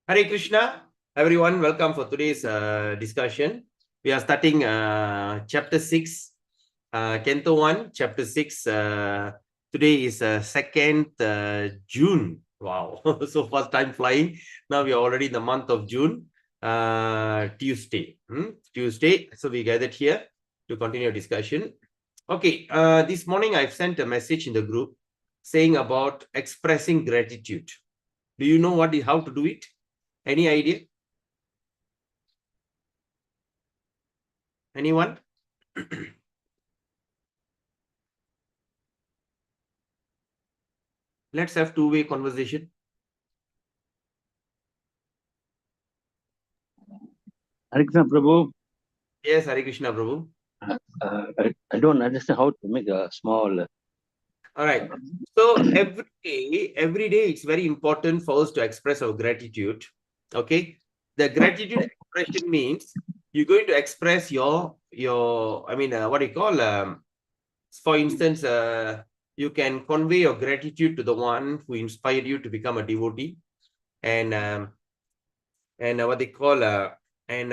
Hare Krishna, everyone. Welcome for today's discussion. We are starting chapter 6, Canto 1, chapter 6. Today is 2nd June. Wow, so fast time flying. Now we are already in the month of June, Tuesday. Tuesday. So we gathered here to continue our discussion. Okay, this morning I've sent a message in the group saying about expressing gratitude. Do you know how to do it? Any idea? Anyone? Let's have two-way conversation. Hare Krishna Prabhu. Yes, Hare Krishna Prabhu. I don't understand how to make a small. All right. So every day it's very important for us to express our gratitude. Okay. The gratitude expression means you're going to express your what do you call for instance, you can convey your gratitude to the one who inspired you to become a devotee, and what they call and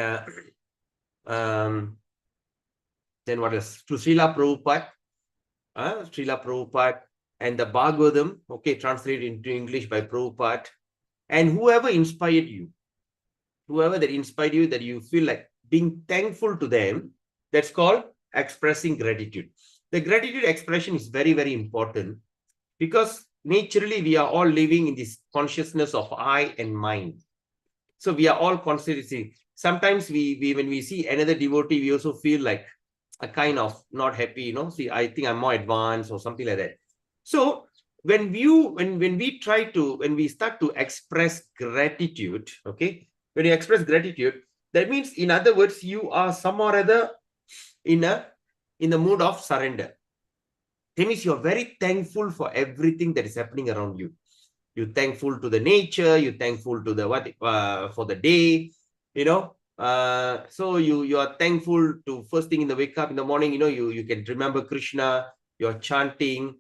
then what else? To Srila Prabhupada, Srila Prabhupada, and the Bhagavatam, okay, translated into English by Prabhupada, and whoever inspired you, that you feel like being thankful to them, that's called expressing gratitude. The gratitude expression is very, very important because naturally we are all living in this consciousness of I and mine. So we are all constantly. Sometimes we when we see another devotee, we also feel like a kind of not happy, see, I think I'm more advanced or something like that. So when we start to express gratitude, okay, when you express gratitude, that means, in other words, you are some or other in the mood of surrender. That means you're very thankful for everything that is happening around you. You're thankful to the nature, you're thankful to the for the day, so you are thankful to first thing in the wake up in the morning, you can remember Krishna, you're chanting,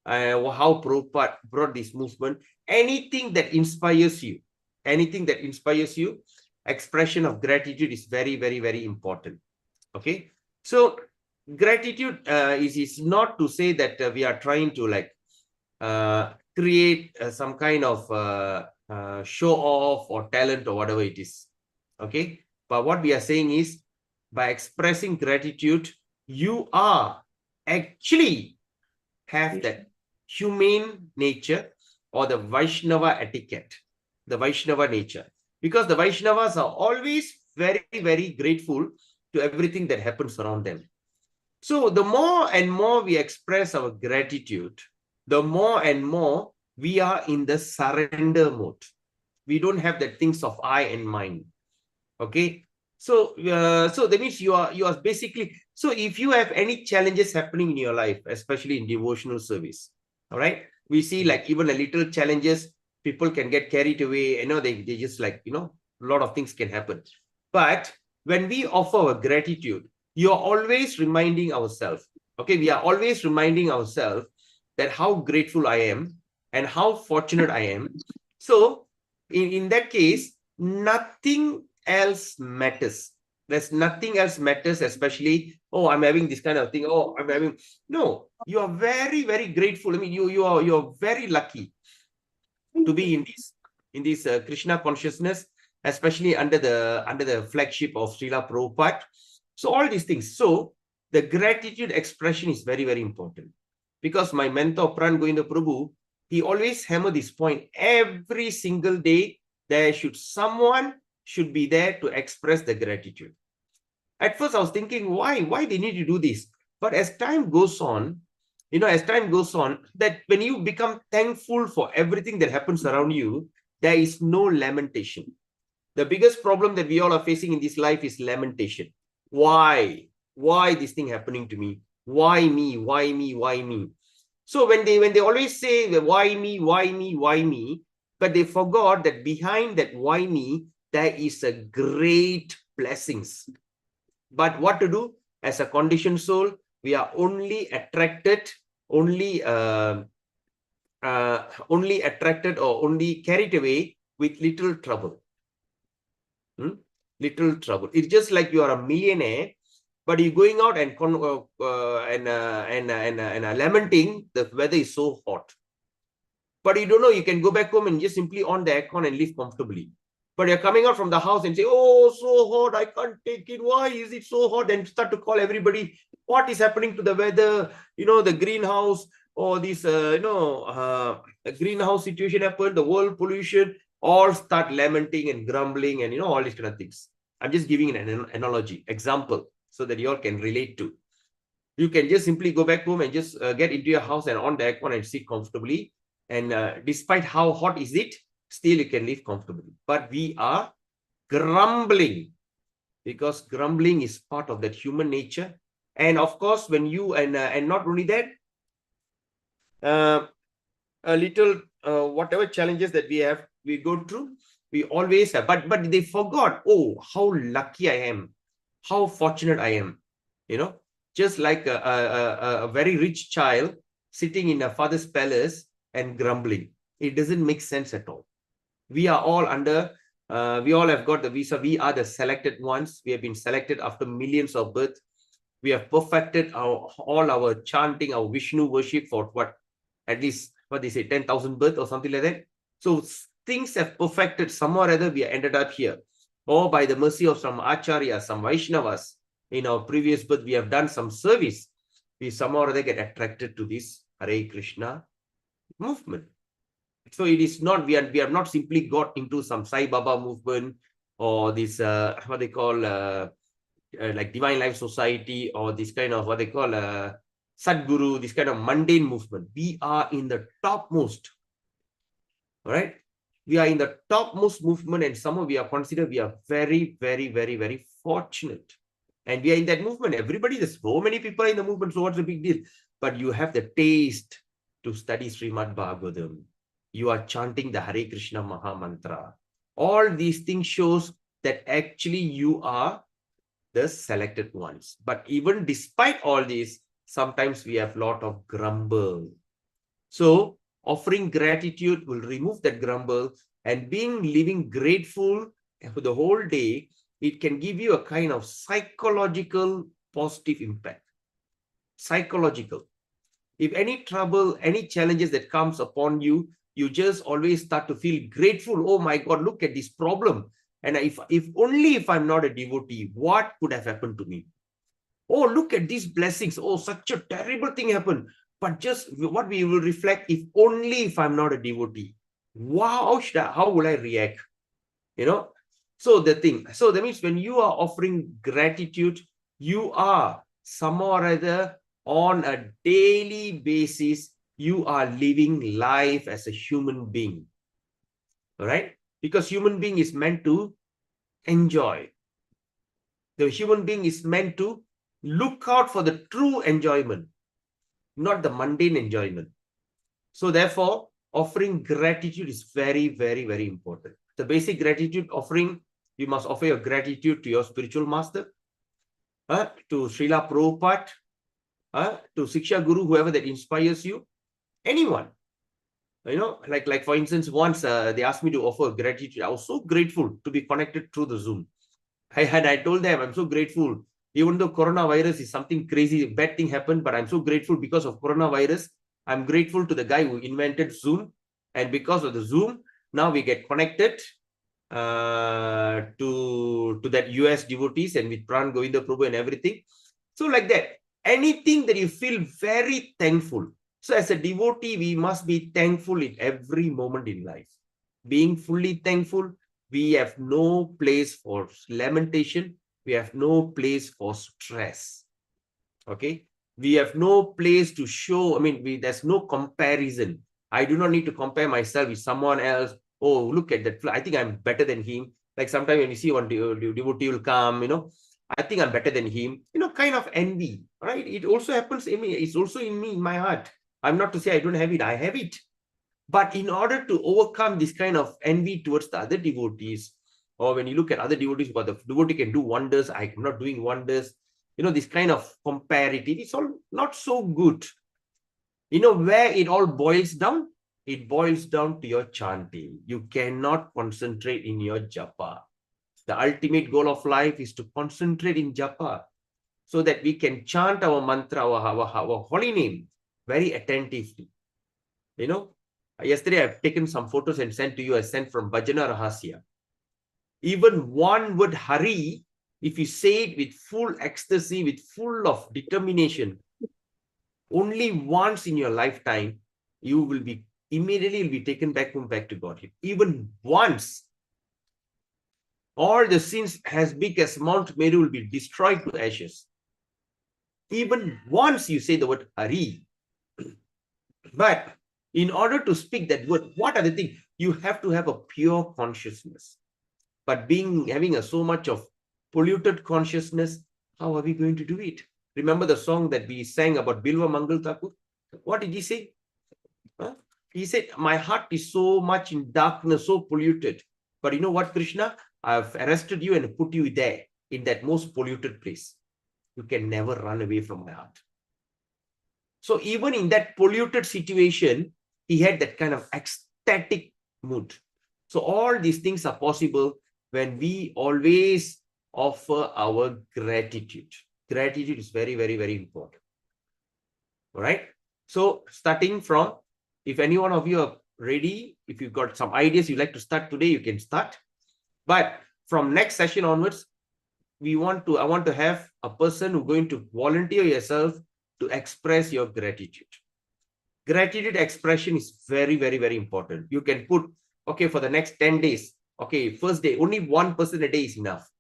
how Prabhupada brought this movement. Anything that inspires you, expression of gratitude is very, very, very important. Okay, so gratitude is not to say that we are trying to create some kind of show off or talent or whatever it is. Okay, but what we are saying is, by expressing gratitude, you are actually have that humane nature or the Vaishnava etiquette, the Vaishnava nature, because the Vaishnavas are always very, very grateful to everything that happens around them. So the more and more we express our gratitude, the more and more we are in the surrender mode. We don't have the things of I and mine. Okay, so that means you are basically, so if you have any challenges happening in your life, especially in devotional service, all right, we see like even a little challenges, people can get carried away, they just a lot of things can happen. But when we offer our gratitude, you're always reminding ourselves, okay, we are always reminding ourselves that how grateful I am and how fortunate I am. So in that case, nothing else matters. There's nothing else matters, especially, oh, I'm having this kind of thing. Oh, I'm having, no, you are very, very grateful. I mean, you're very lucky to be in this Krishna consciousness, especially under the flagship of Srila Prabhupada. So all these things. So the gratitude expression is very, very important, because my mentor Pran Govinda Prabhu, he always hammer this point every single day. Someone should be there to express the gratitude. At first I was thinking, why they need to do this? But as time goes on, that when you become thankful for everything that happens around you, there is no lamentation. The biggest problem that we all are facing in this life is lamentation. Why this thing happening to me? Why me? So when they always say, why me, but they forgot that behind that why me, there is a great blessings. But what to do? As a conditioned soul, we are only attracted or only carried away with little trouble. Little trouble. It's just like you are a millionaire, but you're going out and lamenting the weather is so hot. But you don't know, you can go back home and just simply on the aircon and live comfortably. But you're coming out from the house and say, oh, so hot, I can't take it. Why is it so hot? And start to call everybody, what is happening to the weather? The greenhouse, or this, a greenhouse situation happened, the world pollution, all start lamenting and grumbling and, all these kind of things. I'm just giving an analogy, example, so that you all can relate to. You can just simply go back home and just get into your house and on the aircon and sit comfortably. And despite how hot is it, still you can live comfortably. But we are grumbling, because grumbling is part of that human nature. And of course, when you, and not only that, a little, whatever challenges that we go through, we always have, but they forgot, oh, how lucky I am, how fortunate I am, just like a very rich child sitting in a father's palace and grumbling. It doesn't make sense at all. We are all under, we all have got the visa. We are the selected ones. We have been selected after millions of births. We have perfected all our chanting, our Vishnu worship for what? At least, what they say, 10,000 births or something like that. So things have perfected. Somehow or other, we ended up here. Or by the mercy of some Acharyas, some Vaishnavas, in our previous birth, we have done some service. We somehow or other get attracted to this Hare Krishna movement. So it is not, we have not simply got into some Sai Baba movement or this, what they call, like Divine Life Society, or this kind of what they call Sadguru, this kind of mundane movement. We are in the topmost. All right. We are in the topmost movement, and somehow we are considered, we are very, very, very, very fortunate. And we are in that movement. Everybody, there's so many people in the movement. So what's the big deal? But you have the taste to study Srimad Bhagavatam. You are chanting the Hare Krishna Maha Mantra. All these things shows that actually you are the selected ones. But even despite all this, sometimes we have a lot of grumble. So offering gratitude will remove that grumble, and living grateful for the whole day, it can give you a kind of psychological positive impact. Psychological. If any trouble, any challenges that comes upon you, you just always start to feel grateful. Oh my God, look at this problem. And if I'm not a devotee, what could have happened to me? Oh, look at these blessings. Oh, such a terrible thing happened. But just what we will reflect, if I'm not a devotee, wow, how will I react? So that means when you are offering gratitude, you are somehow or other on a daily basis, you are living life as a human being. All right? Because human being is meant to enjoy. The human being is meant to look out for the true enjoyment, not the mundane enjoyment. So therefore, offering gratitude is very, very, very important. The basic gratitude offering, you must offer your gratitude to your spiritual master, to Srila Prabhupada, to Siksha Guru, whoever that inspires you, anyone. Like for instance, once they asked me to offer gratitude. I was so grateful to be connected through the Zoom. I told them, I'm so grateful. Even though coronavirus is something crazy, bad thing happened, but I'm so grateful because of coronavirus. I'm grateful to the guy who invented Zoom. And because of the Zoom, now we get connected to that US devotees and with Pran Govinda Prabhu and everything. So like that, anything that you feel very thankful. So as a devotee, we must be thankful in every moment in life. Being fully thankful, we have no place for lamentation. We have no place for stress. Okay. We have no place to show. There's no comparison. I do not need to compare myself with someone else. Oh, look at that. I think I'm better than him. Like sometimes when you see one devotee will come, I think I'm better than him. Kind of envy, right? It also happens in me. It's also in me, in my heart. I'm not to say I don't have it. I have it. But in order to overcome this kind of envy towards the other devotees, or when you look at other devotees, but the devotee can do wonders, I am not doing wonders, this kind of comparative, it's all not so good. Where it all boils down? it boils down to your chanting. You cannot concentrate in your japa. The ultimate goal of life is to concentrate in japa so that we can chant our mantra, our holy name very attentively. You know, yesterday I've taken some photos and sent to you. I sent from Bhajana Rahasya. Even one word Hari, if you say it with full ecstasy, with full of determination, only once in your lifetime, you will be immediately be taken back to Godhead. Even once, all the sins as big as Mount Meru will be destroyed to ashes. Even once you say the word Hari. But in order to speak that word, what are the things? You have to have a pure consciousness. But having so much of polluted consciousness, how are we going to do it? Remember the song that we sang about Bilva Mangal Thakur? What did he say? He said, my heart is so much in darkness, so polluted. But you know what, Krishna? I've arrested you and put you there in that most polluted place. You can never run away from my heart. So even in that polluted situation, he had that kind of ecstatic mood. So all these things are possible when we always offer our gratitude. Gratitude is very, very, very important. All right. So starting from, if any one of you are ready, if you've got some ideas you'd like to start today, you can start. But from next session onwards, I want to have a person who's going to volunteer yourself to express your gratitude. Gratitude expression is very, very, very important. You can put, okay, for the next 10 days, okay, first day, only one person a day is enough.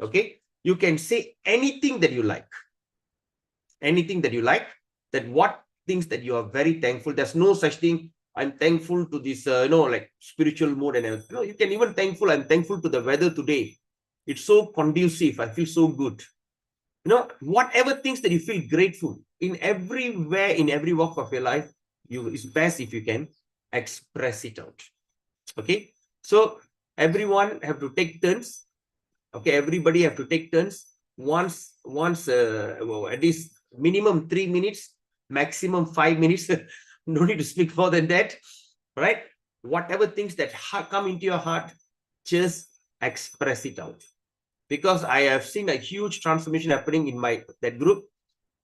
Okay, you can say anything that you like. Anything that you like, that what things that you are very thankful. There's no such thing, I'm thankful to this, like spiritual mood and everything. No, you can even thankful, I'm thankful to the weather today. It's so conducive. I feel so good. Whatever things that you feel grateful in everywhere, in every walk of your life, it's best if you can express it out. Okay. So everyone have to take turns. Okay. Everybody have to take turns. Once, at least minimum 3 minutes, maximum 5 minutes. No need to speak more than that. Right. Whatever things that come into your heart, just express it out. Because I have seen a huge transformation happening in that group,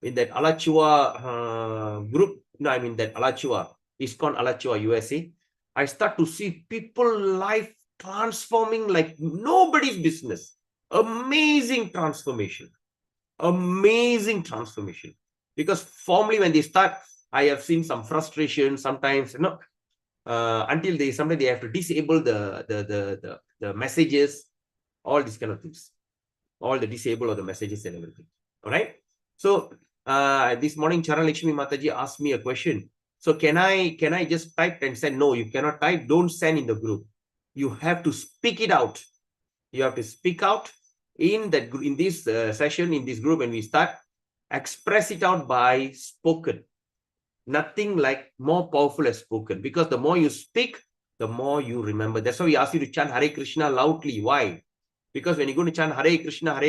in that Alachua group. No, I mean that Alachua, ISKCON Alachua, USA. I start to see people life transforming like nobody's business. Amazing transformation. Amazing transformation. Because formally when they start, I have seen some frustration sometimes, until sometimes they have to disable the messages, all these kind of things. All the disable of the messages and everything. All right. So this morning, Charan Lakshmi Mataji asked me a question. So can I just type and send? No, you cannot type. Don't send in the group. You have to speak it out. You have to speak out in this session, in this group. When we start, express it out by spoken. Nothing like more powerful as spoken. Because the more you speak, the more you remember. That's why we ask you to chant Hare Krishna loudly. Why? Because when you're going to chant Hare Krishna,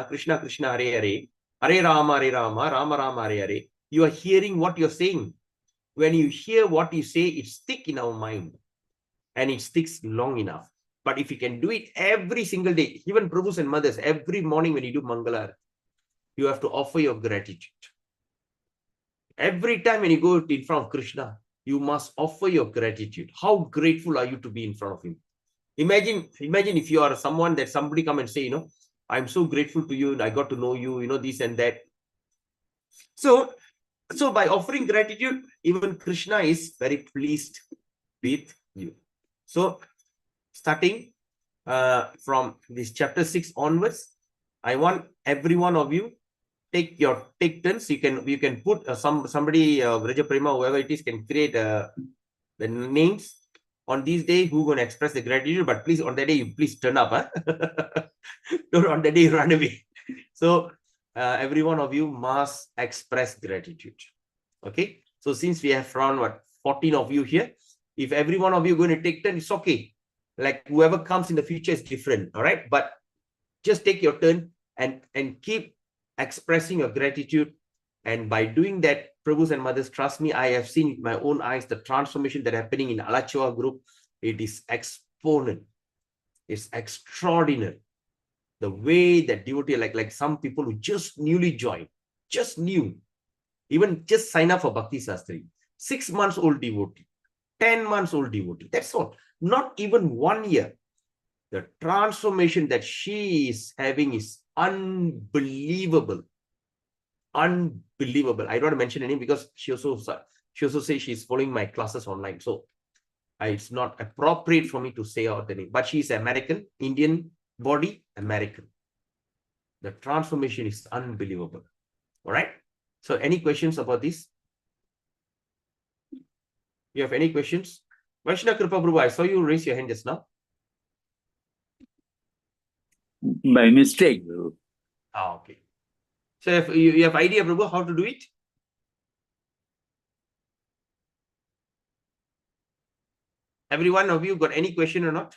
Krishna Krishna, Hare Hare, Hare Rama, Rama Rama, Hare Hare, you are hearing what you're saying. When you hear what you say, it sticks in our mind. And it sticks long enough. But if you can do it every single day, even Prabhus and mothers, every morning when you do Mangala, you have to offer your gratitude. Every time when you go in front of Krishna, you must offer your gratitude. How grateful are you to be in front of him? Imagine if you are someone that somebody come and say, I'm so grateful to you and I got to know you, this and that. So by offering gratitude, even Krishna is very pleased with you. So starting from this chapter 6 onwards, I want every one of you take turns. You can put somebody, Vraja Prema, whoever it is, can create the names on this day who going to express the gratitude, but please on that day you please turn up. Don't on that day run away. So every one of you must express gratitude. Okay. So since we have around 14 of you here, if every one of you going to take turn, it's okay. Like whoever comes in the future is different. All right. But just take your turn and keep expressing your gratitude. And by doing that, Prabhus and mothers, trust me, I have seen with my own eyes the transformation that happening in Alachua group. It is exponent. It's extraordinary. The way that devotee, like some people who just newly joined, just new, even just sign up for Bhakti Sastri, 6 months old devotee, 10 months old devotee. That's all. Not even 1 year. The transformation that she is having is unbelievable. Unbelievable. I don't want to mention any name because she also says she's following my classes online. So it's not appropriate for me to say out the name. But she's American, Indian body, American. The transformation is unbelievable. All right. So any questions about this? You have any questions? Vaishnav Kripa Prabhu, I saw you raise your hand just now. By mistake. Okay. So if you have idea, Prabhu, how to do it? Every one of you got any question or not?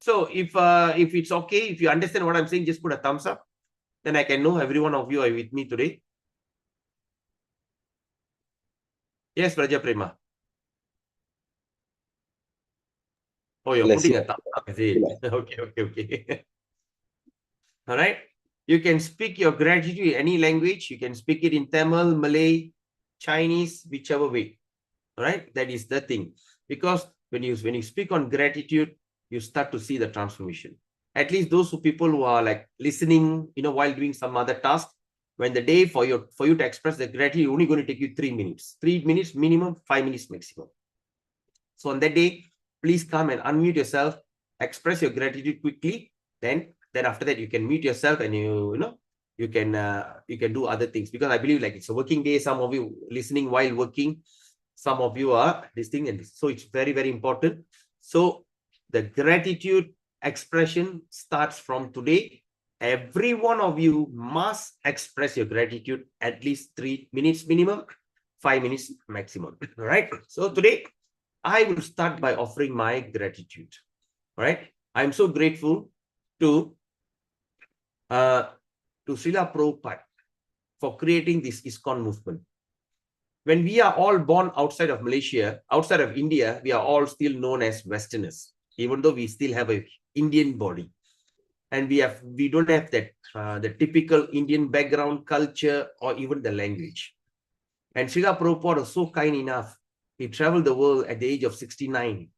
So if it's okay, if you understand what I'm saying, just put a thumbs up. Then I can know every one of you are with me today. Yes, Raja Prema. Oh, you're putting a thumbs up, is it? Okay. All right. You can speak your gratitude in any language. You can speak it in Tamil, Malay, Chinese, whichever way. All right. That is the thing. Because when you speak on gratitude, you start to see the transformation. At least those people who are like listening, while doing some other task, when the day for you to express the gratitude, only going to take you 3 minutes. 3 minutes minimum, 5 minutes maximum. So on that day, please come and unmute yourself, express your gratitude quickly. Then after that, you can mute yourself and you can do other things, because I believe like it's a working day. Some of you listening while working, some of you are listening, and so it's very, very important. So the gratitude expression starts from today. Every one of you must express your gratitude at least 3 minutes minimum, 5 minutes maximum. All right. So today I will start by offering my gratitude. All right. I'm so grateful to Srila Prabhupada for creating this ISKCON movement. When we are all born outside of Malaysia, outside of India, we are all still known as Westerners, even though we still have an Indian body. And we don't have that the typical Indian background, culture, or even the language. And Srila Prabhupada was so kind enough. He traveled the world at the age of 69.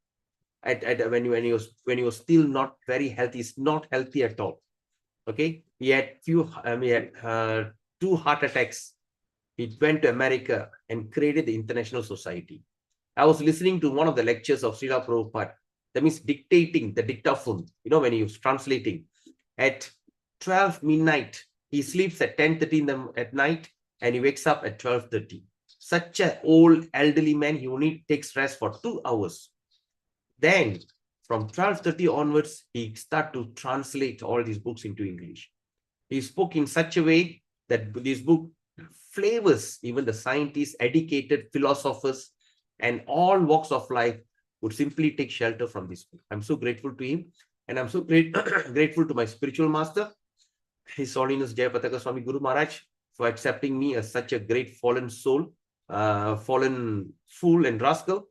When he was still not very healthy, he's not healthy at all. Okay, he had 2 heart attacks. He went to America and created the International Society. I was listening to one of the lectures of Srila Prabhupada. That means dictating, the dictaphone, when he was translating. At 12 midnight, he sleeps at 10:30 at night, and he wakes up at 12:30. Such an old elderly man, he only takes rest for 2 hours. Then from 12:30 onwards, he started to translate all these books into English. He spoke in such a way that this book flavors even the scientists, educated philosophers, and all walks of life would simply take shelter from this book. I'm so grateful to him. And I'm so grateful to my spiritual master, His Holiness Jayapataka Swami Guru Maharaj, for accepting me as such a great fallen soul, fallen fool and rascal.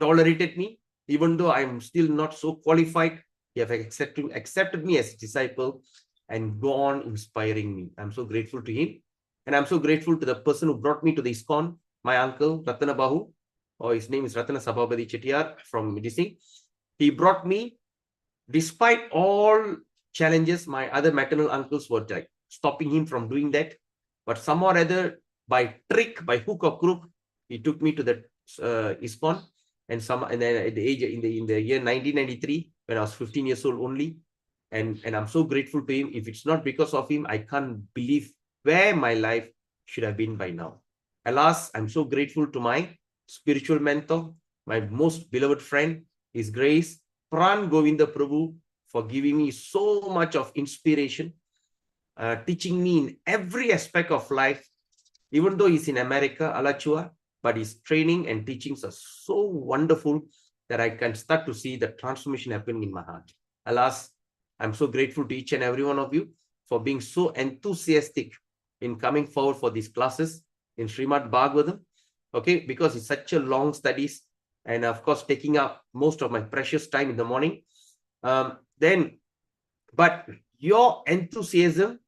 Tolerated me, even though I'm still not so qualified. He have accepted me as a disciple and gone inspiring me. I'm so grateful to him. And I'm so grateful to the person who brought me to the ISKCON, my uncle, Ratana Bahu, or his name is Ratana Sabhabadi Chettiar from Medicine. He brought me, despite all challenges, my other maternal uncles were like stopping him from doing that. But somehow or other, by trick, by hook or crook, he took me to the ISKCON. And then at the age in the year 1993, when I was 15 years old only, and I'm so grateful to him. If it's not because of him, I can't believe where my life should have been by now. Alas, I'm so grateful to my spiritual mentor, my most beloved friend, His Grace Pran Govinda Prabhu, for giving me so much of inspiration, teaching me in every aspect of life. Even though he's in America, Alachua, but his training and teachings are so wonderful that I can start to see the transformation happening in my heart. Alas, I'm so grateful to each and every one of you for being so enthusiastic in coming forward for these classes in Srimad Bhagavatam. Okay, because it's such a long studies, and of course taking up most of my precious time in the morning. But your enthusiasm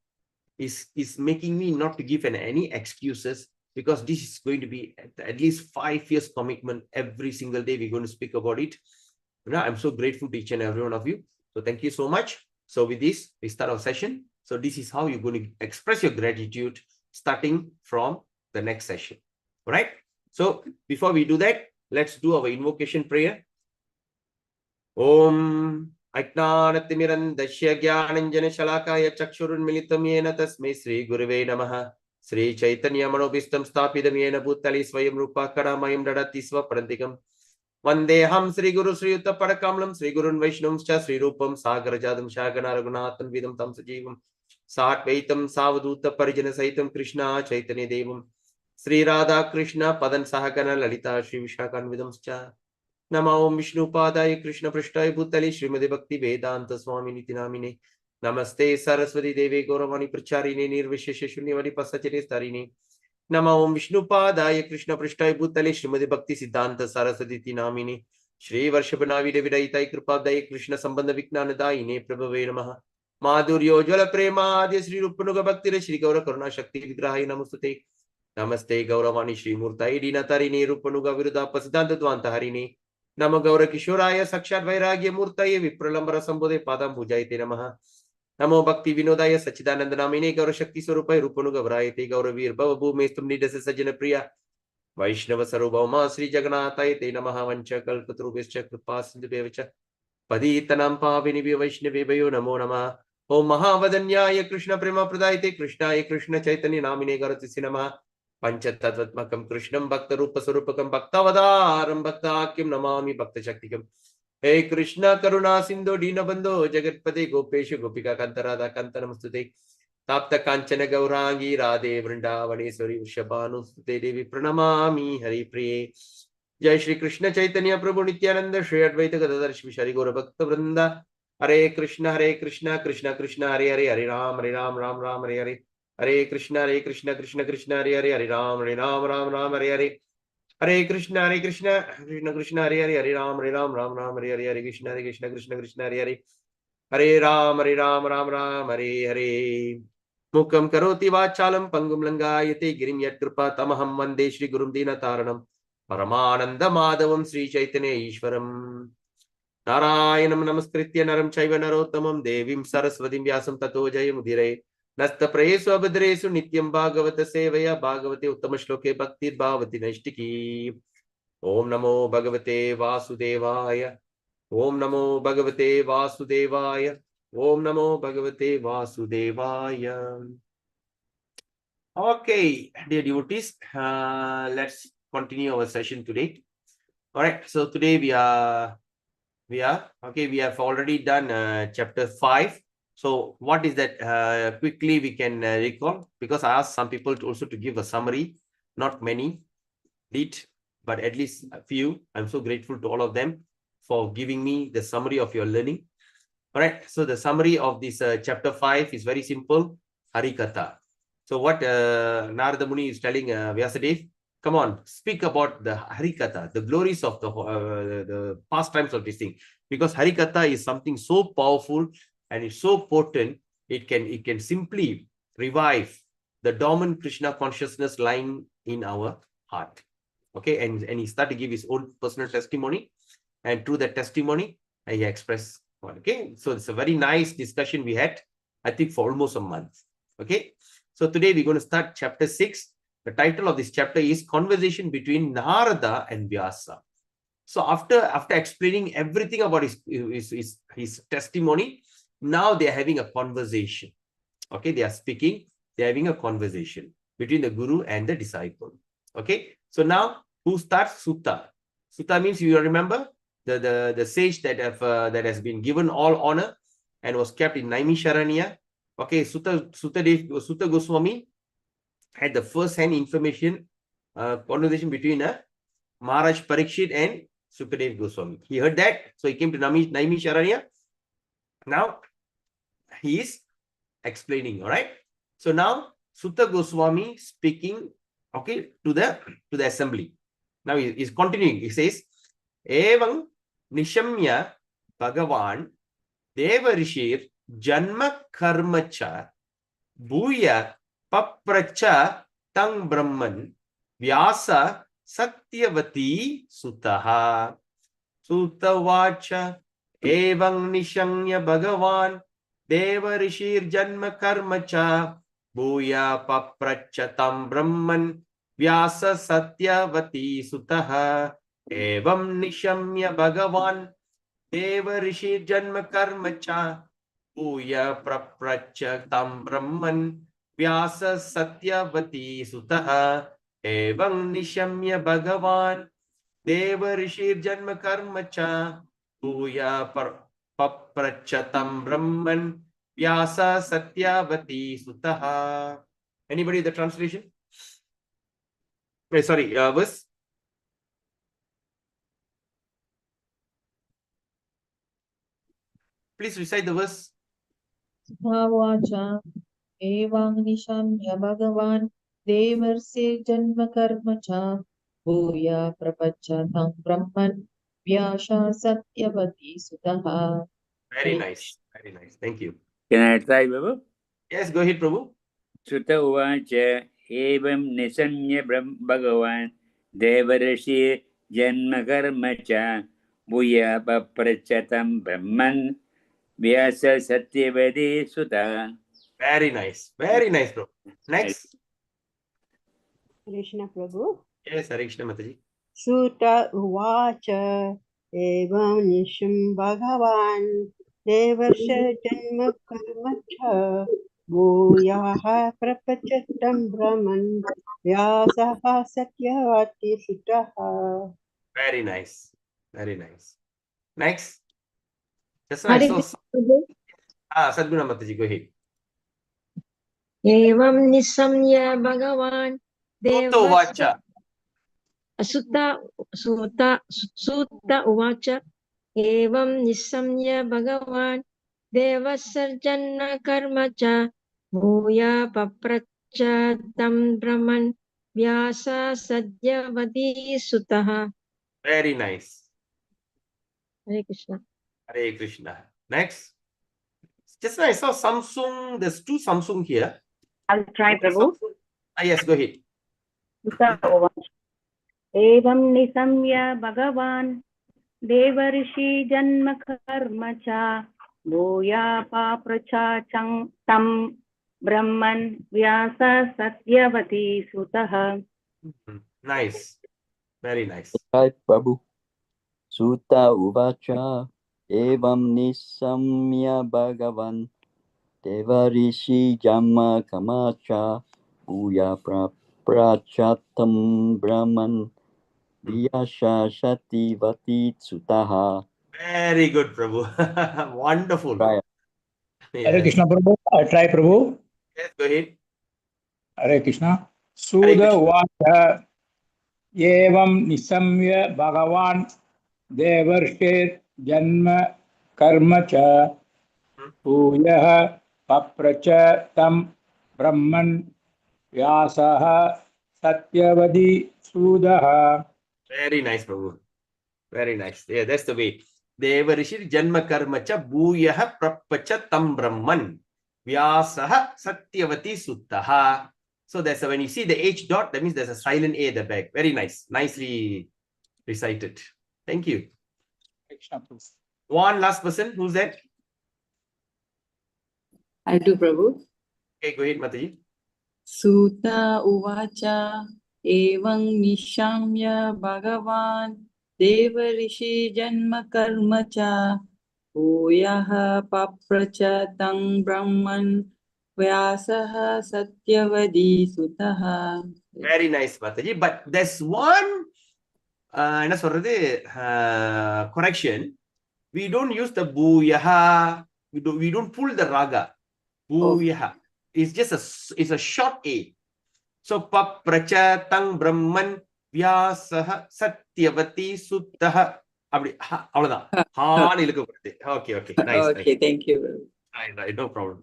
is making me not to give any excuses, because this is going to be at least 5 years commitment. Every single day we're going to speak about it. Now, I'm so grateful to each and every one of you. So thank you so much. So with this, we start our session. So this is how you're going to express your gratitude starting from the next session. All right. So before we do that, let's do our invocation prayer. Om Ajnanatimirandasya Jnananjana Shalakaya Chakshurunmilitam Yena Tasmai Sri Gurave Namaha. Sri Chaitanya Manobhistam Stapidam Yena Bhutali Swayam Rupa Kadamayam Dadati Swaparantikam. Vandeham Sri Guru Sri Yuta Padakamalam Sri Gurun Vaishnavamscha Sri Rupam Sagarajadam Shagana Raghunathan Vidam Tam Sajivam Satvaitam Savaduta Parijana Saitam Krishna Chaitanya Devam Sri Radha Krishna Padan Sahagana Lalita Sri Vishakan Vidamscha. Namo Om Vishnu Padaya Krishna Prashtaya Bhutali Srimade Bhakti Vedanta Swami Niti Namine. Namaste Saraswati Devi Gauravani Pracharine Nirvishesha Shunyavadi Pasachare Starine. Namo Om Vishnu Padaya Krishna Prashtaya Bhutali Srimade Bhakti Siddhanta Saraswati Niti Namine. Shri Varshabhanavi Devi Daitai Kripadaye Krishna Sambandha Viknana Daine Prabhave Namaha. Madhuryo Jala Prema Adya Sri Rupanuga Bhakti Shri Gaura Karuna Shakti Vigrahi Namastate. Namaste Gauravani Shri Murtai Dina Tarini Rupanuga Viruddha Pasidanta Dvanta Harini. Namo Gaura Kishoraya Sakshat Vairagya Murtaye Vipralambara Sambodhe Padam Pujaite Namaha. Namo Bhakti Vinodaya Sachidananda Namine Gaura Shakti Swarupai Rupanuga Vrayate Gaura Vir Bhava Bhumestum Nidasa Sajana Priya Vaishnava Sarubhauma Sri Jagannathaya Te Namaha Vancha Kalpatrubhescha Kripa Sindhubevacha Paditanam Pavini Vaishnavevayo Namo Nama. Om Mahavadanyaya Krishna Prema Pradayate Krishnaya Krishna Chaitanya Namine Garatisi Namaha. Panchatattvatmakam Krishnam Bhakta Rupa Sarupakam Bhaktavadaram Bhaktakyam Namami Bhakta Shaktikam. Hey Krishna Karuna Sindhu Dinabandho Jagatpate Gopesha Gopika Kantarada Kantanamastute Tapta Kanchana Gaurangi Radhe Vrindavaneshwari Vrishabhanu Sute Devi Pranamami Hari Priye. Jai Shri Krishna Chaitanya Prabhu Nityananda Shri Advaita Gadadhar Shri Shari Gaura Bhakta Vrinda. Hare Krishna Krishna Krishna Hare Hare Hare Ram Ram Ram Hare Hare. Hare Krishna Krishna Krishna Hare Hare Hare Ram Ram Hare Hare. Hare Krishna Krishna Krishna Hare Hare Hare Ram Ram Hare Hare. Hare Krishna Krishna Hare Hare. Hare Ram Ram Hare Hare. Mukam karoti vachalam pangum langayate girim yatkripa tamaham vande Shri Gurum Dina Taranam Paramananda Madhavam Sri Chaitanya Ishwaram. Narayanam Namaskritya Naram Chaiva Narottamam Devim Saraswatim Vyasam Tato Jayamudire. Nasta Prayesu Abhadresu Nityam Bhagavata Sevaya Bhagavate Uttama Shloke Bhakti Bhavati Naishtiki. Om Namo Bhagavate Vasudevaya. Om Namo Bhagavate Vasudevaya. Om Namo Bhagavate Vasudevaya. Okay, dear devotees, let's continue our session today. All right, so today we have already done chapter 5. So what is that? Quickly we can recall, because I asked some people also to give a summary. Not many did, but at least a few. I'm so grateful to all of them for giving me the summary of your learning. All right. So the summary of this chapter 5 is very simple. Harikatha. So what Narada Muni is telling Vyasadeva, come on, speak about the Harikatha, the glories of the pastimes of this thing. Because Harikatha is something so powerful and it's so potent, it can simply revive the dormant Krishna consciousness lying in our heart. Okay, and he started to give his own personal testimony, and through that testimony, he expressed. Okay, so it's a very nice discussion we had, I think, for almost a month. Okay, so today we're going to start chapter 6. The title of this chapter is Conversation between Narada and Vyasa. So after explaining everything about his testimony, now they are having a conversation. Okay, they are speaking, they are having a conversation between the guru and the disciple. Okay, so now who starts? Sutta. Sutta means, you remember the sage that has been given all honor and was kept in Naimisharanya. Okay, Sutta Goswami had the first-hand information conversation between Maharaj Parikshit and Sukadeva Goswami. He heard that, so he came to Naimisharanya. Now he is explaining. All right. So now Sutta Goswami speaking, okay, to the assembly. Now he is continuing. He says, Evam Nishamya Bhagavan Devarishir Janma Karmacha Bhuya Papracha Tang Brahman Vyasa Satyavati Sutaha Sutavacha Evam Nishanya Bhagavan Devarishir Janma Karmacha Bhuya Papracha Tam Brahman Vyasa Satyavati Sutaha Evam Nishamya Bhagavan Devarishir Janma Karmacha Bhuya Papracha Tam Brahman Vyasa Satyavati Sutaha Evam Nishamya Bhagavan Devarishir Janma Karmacha Bhuya Paprachatam Brahman Vyasa Satyavati Sutaha. Anybody the translation? Sorry, verse. Please recite the verse. Sutavacha Evam Nishamya Bhagavan Devarse Janma Karmacha Bhuya Prapacha Tam Brahman Vyasa Satyavati Sutaha. Very nice. Very nice. Thank you. Can I try, Babu? Yes, go ahead, Prabhu. Sutta uvacha evam nisamya bhagavan devarshi janma karma cha bhuya paprachatam brahman vyasa satyavadi sutta. Very nice. Very nice, bro. Next. Krishna Prabhu. Yes, Hare Krishna Mataji. Sutta Uvacha Evam Nisham Bhagavan Devarsha Janma Karmacha Bhuyaha Prapachatam Brahman Vyasaha Satyavati Sutaha. Very nice. Very nice. Next. Just now I Hare saw. Krishna. Sadguna Mataji, go ahead. Evam nisamya Bhagavan Sutta Uvacha. Sutta uvacha Evam nisamya Bhagavan Devasarjana karmacha Bhuya papracha tam brahman Vyasa sadyavati sutaha. Very nice. Hare Krishna. Hare Krishna. Next. Just now I saw Samsung. There's two Samsung here. I'll try, Prabhu. Yes, go ahead. Evam nisamya Bhagavan Devarishi Janma Karma cha Bhuya Papracha Tam Brahman Vyasa Satyavati Sutaha. Nice. Very nice. Right, Prabhu. Sutta uvacha evam nisamya bhagavan devarishi jamma kamacha bhuya prachatam brahman vyasa satyavati sutaha. Very good, Prabhu. Wonderful. Right. Yes. Hare Krishna Prabhu. I try Prabhu. Yes, go ahead. Hare Krishna. Hare Sudha Krishna. Vacha Evam Nisamya Bhagavan Devarshir Janma Karma Cha Bhuyaha Papracha Tam Brahman Vyasaha Satyavadi Sudaha. Very nice, Prabhu. Very nice. Yeah, that's the way. Devarishir Janma Karmacha Bhuyaha Prapacha Tam Brahman Vyasaha Satyavati Suttaha. So that's when you see the H dot, that means there's a silent A at the back. Very nice. Nicely recited. Thank you. Hare Krishna Prabhu. One last person. Who's that? I do, Prabhu. Okay, go ahead, Mataji. Sutta uvacha evam nishamya Bhagavan Devarishi janma karma cha Bhuyaha papracha tang brahman Vyasaha satyavadi sutaha. Very nice, Mataji. But there's one என்ன சொல்றது correction. We don't use the booyaha. We don't pull the raga. Booyaha. It's just it's a short A. So papracha tang brahman vyasaha satyavati suttaha. அவ்வளவுதான். Okay, nice. Okay, thank you. Right, no problem.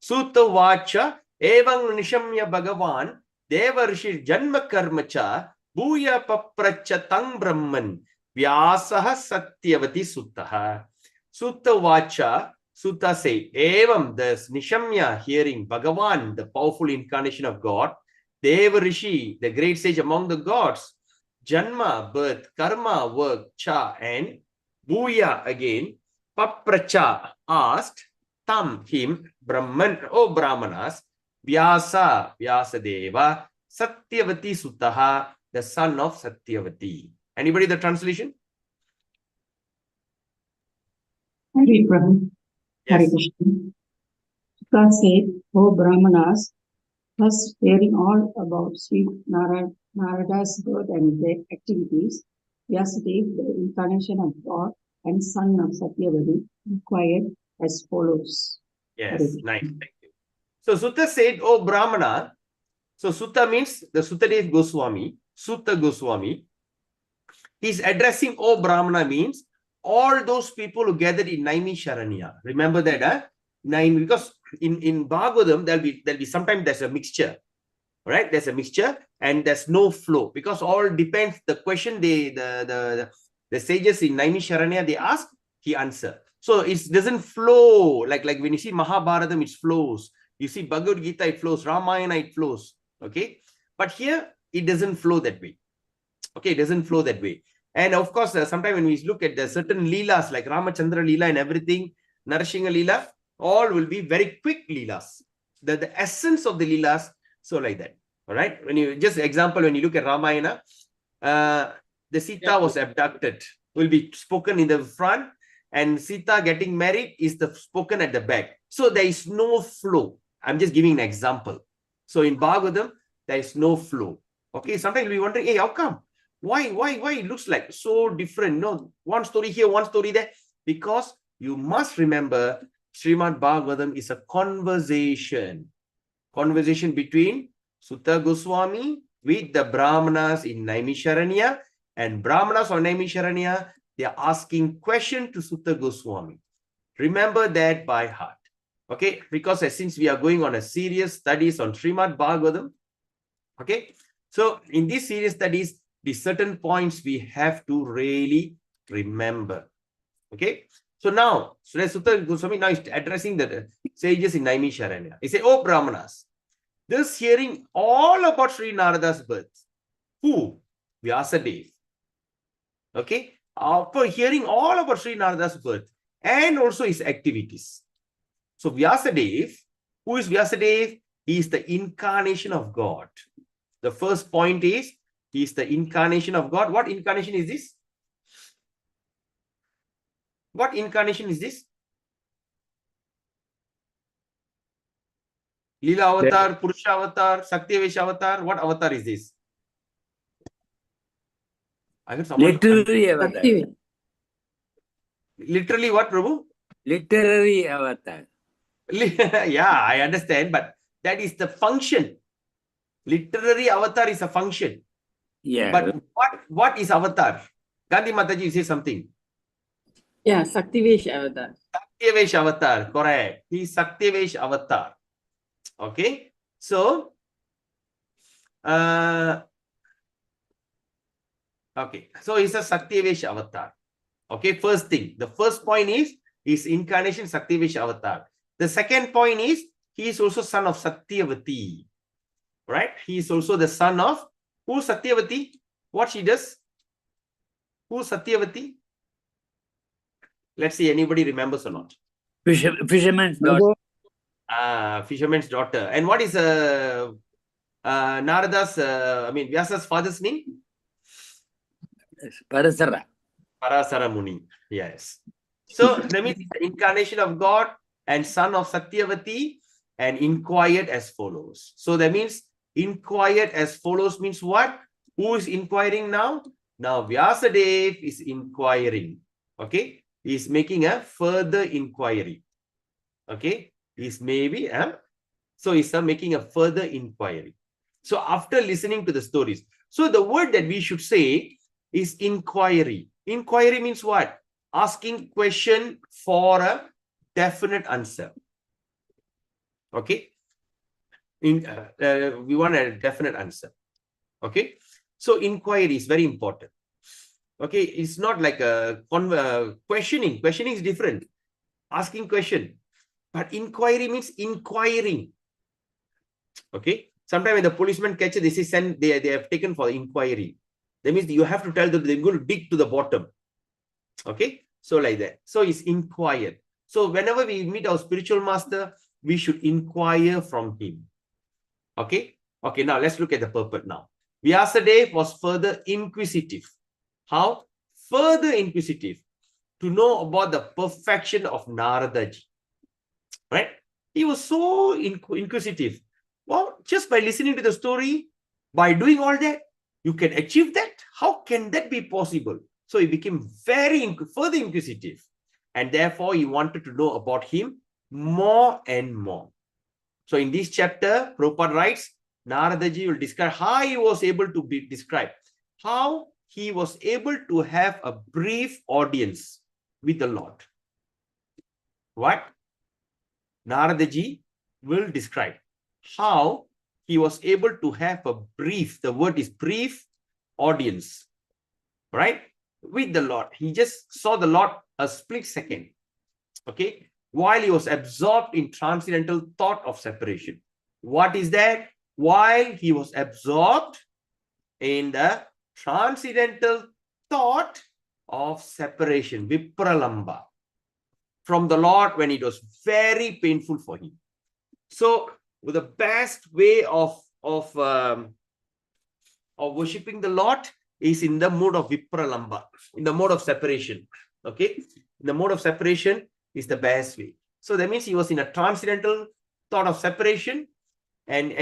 Sutta vacha evang nishamya bhagavan devarshi janma karma cha bhuya papracha tang brahman vyasaha satyavati suttaha. Sutta vacha, Sutta say, evam, the nishamya, hearing Bhagavan, the powerful incarnation of God, Deva Rishi, the great sage among the gods, Janma, birth, Karma, work, Cha, and Bhuya, again, Papracha, asked, Tam, him, Brahman, O Brahmanas, Vyasa, Vyasadeva, Satyavati Suttaha, the son of Satyavati. Anybody the translation? Hari Prabhu. Hare Yes. Krishna. Sutta said, O Brahmanas, thus hearing all about Sri Narada's birth and their activities, Vyasadeva, the incarnation of God and son of Satyavati, inquired as follows. Hare Yes, Krishna. nice. Thank you. So Sutta said, "O Brahmana." So Sutta means the Suttadev Goswami, Sutta Goswami. He's addressing O Brahmana means all those people who gathered in Naimi Sharanya. Remember that, huh? Nine, because in Bhagavatam there'll be sometimes there's a mixture, right? There's a mixture and there's no flow because all depends. The question the sages in Naimi Sharanya they ask, he answer. So it doesn't flow like when you see Mahabharatam, it flows. You see Bhagavad Gita, it flows. Ramayana, it flows. Okay, but here it doesn't flow that way. Okay, it doesn't flow that way. And of course, sometimes when we look at the certain leelas like Ramachandra Leela and everything, Narasingha Leela, all will be very quick leelas. The essence of the leelas, so like that. All right. When you just example, when you look at Ramayana, the Sita was abducted, will be spoken in the front, and Sita getting married is the spoken at the back. So there is no flow. I'm just giving an example. So in Bhagavatam, there is no flow. Okay, sometimes we wonder, hey, how come? Why it looks like so different? No, one story here, one story there. Because you must remember, Srimad Bhagavatam is a conversation between Sutta Goswami with the Brahmanas in Naimisharanya, and Brahmanas or Naimisharanya, they are asking question to Sutta Goswami. Remember that by heart. Okay, because since we are going on a serious studies on Srimad Bhagavatam, okay, so in these serious studies, the certain points we have to really remember. Okay, so now Sutta Goswami now is addressing the sages in Naimisharanya. He said, "Oh Brahmanas, this hearing all about Sri Narada's birth, who? Vyasadeva. Okay, after hearing all about Sri Narada's birth and also his activities. So Vyasadeva, who is Vyasadeva? He is the incarnation of God. The first point is, he is the incarnation of God. What incarnation is this? What incarnation is this? Leela avatar, Purusha avatar, Saktivesh avatar. What avatar is this? I heard someone. Literary avatar. Sakti. Literally what, Prabhu? Literary avatar. Yeah, I understand, but that is the function. Literary avatar is a function. Yeah. But what is avatar? Gandhi Mataji, you say something. Yeah, Saktivesh avatar. Saktivesh avatar, correct. He is Saktivesh avatar. Okay. So, okay. So he's a Saktivesh avatar. Okay. First thing. The first point is his incarnation Saktivesh avatar. The second point is he is also son of Satyavati. Right? He is also the son of who? Satyavati? What she does? Who Satyavati? Let's see, anybody remembers or not? Fisherman's daughter. Fisherman's daughter. And what is Narada's, Vyasa's father's name? Parasara. Parasara Muni. Yes. So that means the incarnation of God and son of Satyavati and inquired as follows. So that means inquired as follows means what? Who is inquiring now? Now Vyasadeva is inquiring. Okay. He is making a further inquiry. Okay. He's maybe, so he's making a further inquiry. So after listening to the stories, so the word that we should say is inquiry. Inquiry means what? Asking question for a definite answer. Okay. We want a definite answer. Okay. So inquiry is very important. Okay. It's not like a questioning. Questioning is different. Asking question. But inquiry means inquiring. Okay. Sometimes when the policeman catches, they say they have taken for inquiry. That means you have to tell them they're going to dig to the bottom. Okay. So like that. So it's inquired. So whenever we meet our spiritual master, we should inquire from him. Okay. Okay. Now let's look at the purport now. Vyasadeva was further inquisitive. How? Further inquisitive to know about the perfection of Naradaji. Right? He was so inquisitive. Well, just by listening to the story, by doing all that, you can achieve that. How can that be possible? So he became further inquisitive. And therefore, he wanted to know about him more and more. So in this chapter, Prabhupada writes, Naradaji will describe how he was able to be described, how he was able to have a brief audience with the Lord. What? Naradaji will describe how he was able to have a brief, the word is brief, audience, right? With the Lord. He just saw the Lord a split second, okay? While he was absorbed in transcendental thought of separation. What is that? While he was absorbed in the transcendental thought of separation, vipralamba, from the Lord when it was very painful for him. So the best way of worshipping the Lord is in the mode of vipralamba, in the mode of separation. Okay, in the mode of separation is the best way. So that means he was in a transcendental thought of separation, and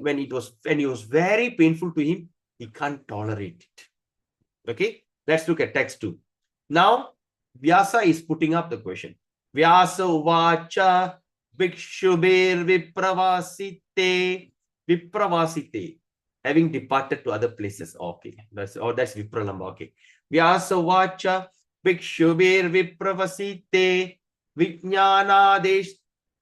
when it was very painful to him, he can't tolerate it. Okay, let's look at text 2. Now Vyasa is putting up the question. Vyasa uvacha bhikshubir vipravasite, having departed to other places. Okay, that's vipralamba. Okay, Vyasa uvacha bhikshubir vipravasite vijnanadesh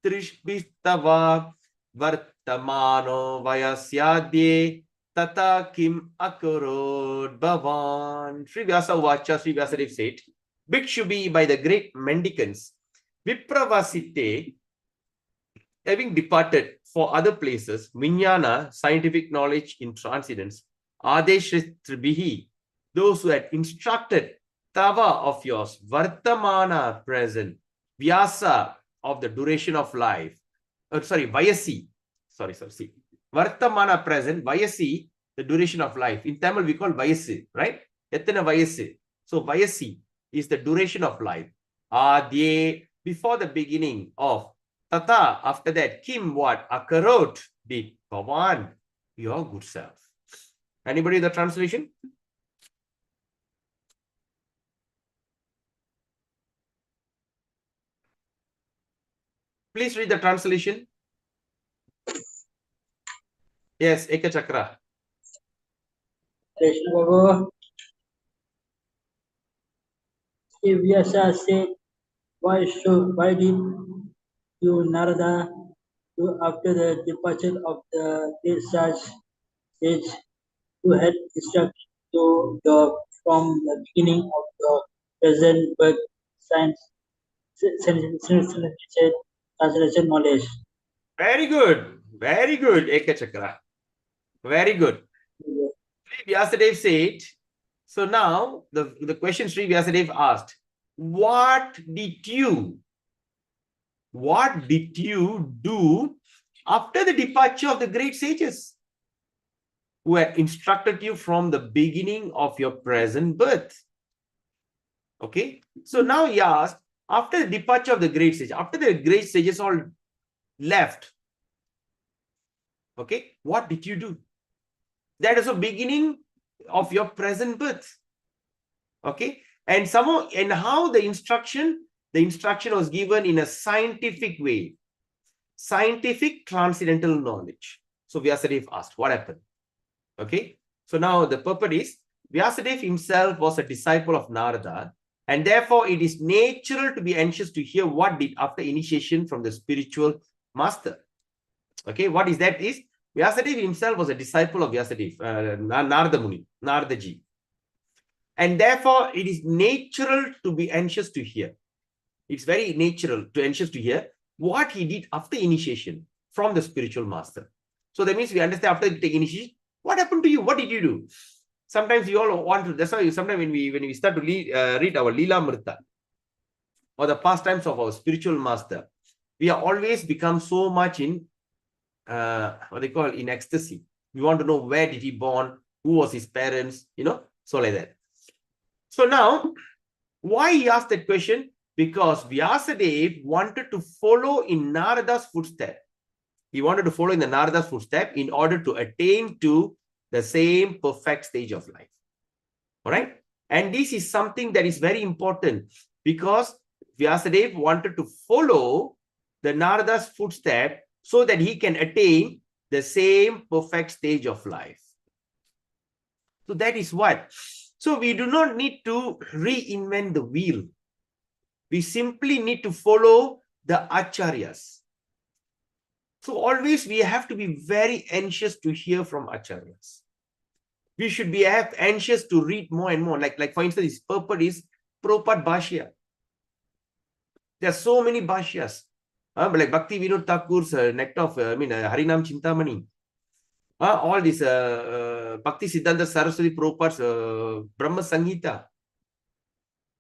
trishbistava vartamano vayasyadye tata kim akurod bhavan. Sri Vyasa uvacha, Sri Vyasadeva said, Bhikshubi, by the great mendicants, Vipravasite, having departed for other places, Vijnana, scientific knowledge in transcendence, Adeshitribihi, those who had instructed, Tava of yours, Vartamana, present, Vyasa, of the duration of life, Vayasi, see, Vartamana, present, Vayasi, the duration of life. In Tamil, we call Vayasi, right? Ethana Vayasi. So Vayasi is the duration of life. Adye, before the beginning of. Tata, after that. Kim, what? Akarot, did. Bhavan, your good self. Anybody the translation? Please read the translation. Yes, Eka Chakra. If Vyasa said, why did you, Narada, do after the departure of the great sage who had instructed you from the beginning of your present birth, science, translation knowledge? Very good. Very good, Eka Chakra. Very good. Sri Vyasadeva said, so now the question Sri Vyasadeva asked, what did you do after the departure of the great sages who had instructed you from the beginning of your present birth? Okay, so now he asked, after the departure of the great sages, after the great sages all left, okay, what did you do? That is the beginning of your present birth. Okay, and somehow, and how the instruction was given in a scientific way, scientific transcendental knowledge. So Vyasadeva asked, what happened? Okay, so now the purport is, Vyasadeva himself was a disciple of Narada, and therefore it is natural to be anxious to hear what did after initiation from the spiritual master. Okay, what is that is, Vyasadeva himself was a disciple of Vyasadeva, Narada Muni, Naradaji. And therefore, it is natural to be anxious to hear. It's very natural to anxious to hear what he did after initiation from the spiritual master. So that means we understand after taking initiation, what happened to you? What did you do? Sometimes we all want to, that's why sometimes when we start to read our Leela Mrita or the pastimes of our spiritual master, we are always become so much in what they call in ecstasy. We want to know where did he born, who was his parents, so like that. So now, why he asked that question? Because Vyasadeva wanted to follow in Narada's footstep. He wanted to follow in the Narada's footstep in order to attain to the same perfect stage of life. All right? And this is something that is very important because Vyasadeva wanted to follow the Narada's footstep so that he can attain the same perfect stage of life. So that is what. So we do not need to reinvent the wheel. We simply need to follow the acharyas. So always we have to be very anxious to hear from acharyas. We should be anxious to read more and more. Like for instance, his purport is Prabhupada Bhashya. There are so many Bhashyas. Like Bhakti Vinod Thakur's Nectar of, Harinam Chintamani. All this Bhakti Siddhanta Saraswati Prabhupada's Brahma Samhita.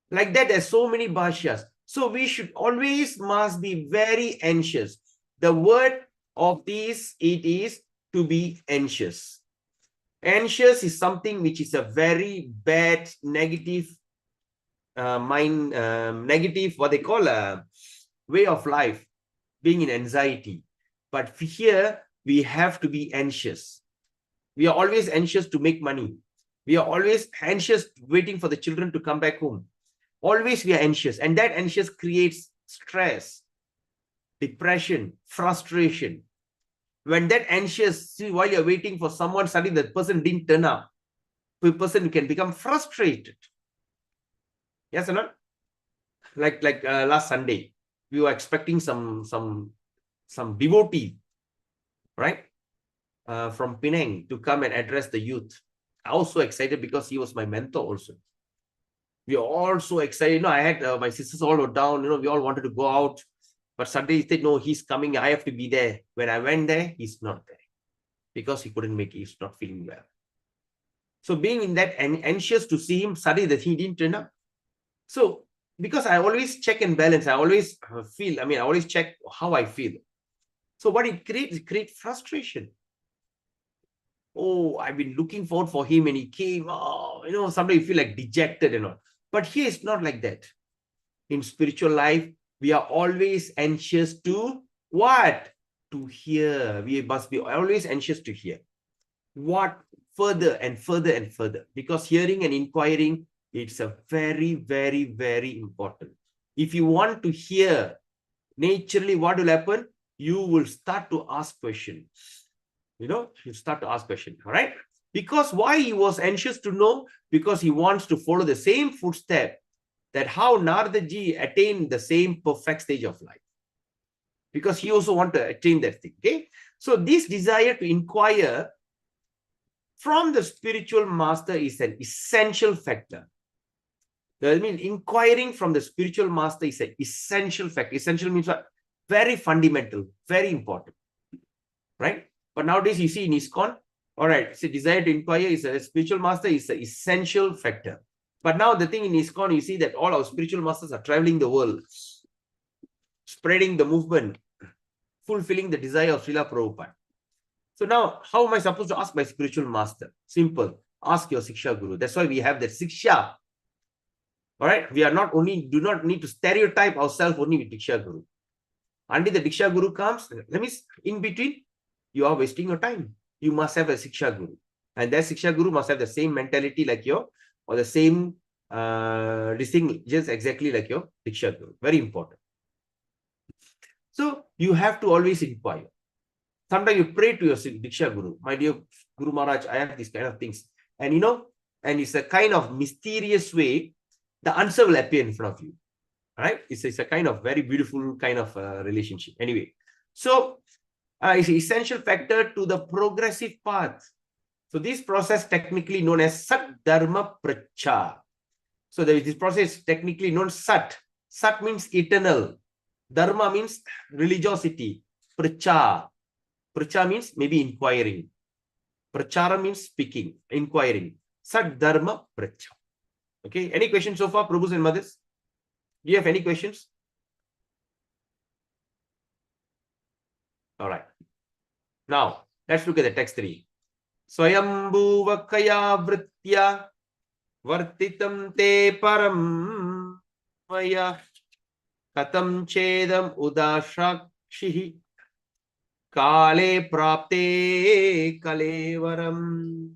Like that, there's so many Bhashyas. So we should always must be very anxious. The word of this, it is to be anxious. Anxious is something which is a very bad, negative negative, what they call a way of life, being in anxiety. But here, we have to be anxious. We are always anxious to make money. We are always anxious waiting for the children to come back home. Always we are anxious, and that anxious creates stress, depression, frustration. When that anxious, see, while you're waiting for someone, suddenly that person didn't turn up, the person can become frustrated. Yes or not? Like last Sunday, we were expecting some devotee, right, from Penang to come and address the youth. I was so excited because he was my mentor also. We are all so excited. I had my sisters all were down. We all wanted to go out. But suddenly he said, no, he's coming. I have to be there. When I went there, he's not there. Because he couldn't make it. He's not feeling well. So being in that and anxious to see him, suddenly that he didn't turn up. So because I always check and balance. I always feel, I always check how I feel. So what it creates frustration. Oh, I've been looking forward for him and he came. Oh, sometimes you feel like dejected and all. But here it's not like that. In spiritual life, we are always anxious to what? To hear. We must be always anxious to hear. What? Further and further and further. Because hearing and inquiring, it's a very, very, very important. If you want to hear, naturally what will happen? You will start to ask questions. You start to ask questions, all right? Because why he was anxious to know? Because he wants to follow the same footstep that how Naradaji attained the same perfect stage of life. Because he also wants to attain that thing, okay? So this desire to inquire from the spiritual master is an essential factor. That means inquiring from the spiritual master is an essential factor. Essential means what? Very fundamental, very important, right? But nowadays you see in ISKCON, all right, so desire to inquire is a spiritual master is an essential factor. But now the thing in ISKCON, you see that all our spiritual masters are traveling the world, spreading the movement, fulfilling the desire of Srila Prabhupada. So now, how am I supposed to ask my spiritual master? Simple. Ask your Siksha Guru. That's why we have that Siksha. All right. We are do not need to stereotype ourselves only with Diksha Guru. Until the Diksha Guru comes, that means in between, you are wasting your time. You must have a Siksha Guru. And that Siksha Guru must have the same mentality like your, or the same this thing, just exactly like your Diksha Guru. Very important. So you have to always inquire. Sometimes you pray to your Diksha Guru. My dear Guru Maharaj, I have these kind of things. And and it's a kind of mysterious way, the answer will appear in front of you. Right? It's a kind of very beautiful kind of relationship. Anyway, So it's an essential factor to the progressive path. So this process technically known as Sat Dharma Pracha. So this process is technically known Sat. Sat means eternal. Dharma means religiosity. Pracha. Pracha means maybe inquiring. Prachara means speaking, inquiring. Sat Dharma Pracha. Okay. Any questions so far, Prabhus and Mothers? Do you have any questions? All right. Now, let's look at the text 3. Swayambhuvakaya vritya vartitam te param maya katam chedam udashakshihi kale prapte kalevaram.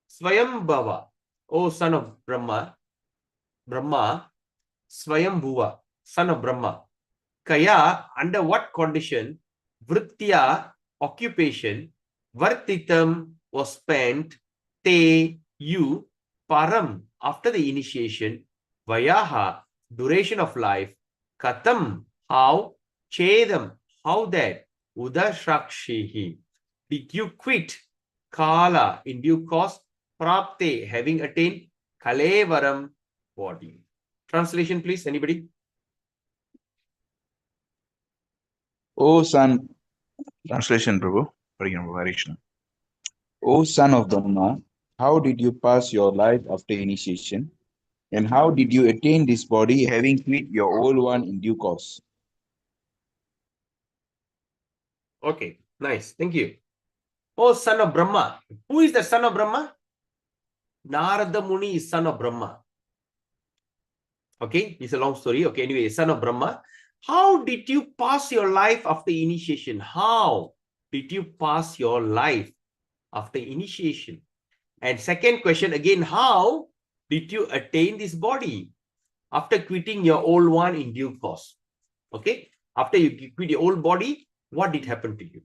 Swayambhava, O son of Brahma, Swayambhuva, son of Brahma. Kaya, under what condition? Vritya, occupation. Vartitam was spent. Te, you. Param, after the initiation. Vayaha, duration of life. Katam, how. Chedam, how that. Udashakshihi, did you quit? Kala, in due course. Prapte, having attained. Kalevaram, body. Translation, please, anybody? O son, translation, Prabhu. O son of Brahma, how did you pass your life after initiation? And how did you attain this body, having quit your old one in due course? Okay, nice. Thank you. Oh, son of Brahma. Who is the son of Brahma? Narada Muni is son of Brahma. Okay, it's a long story. Okay, anyway, son of Brahma. How did you pass your life after initiation? How did you pass your life after initiation? And second question again, how did you attain this body after quitting your old one in due course? Okay, after you quit your old body, what did happen to you?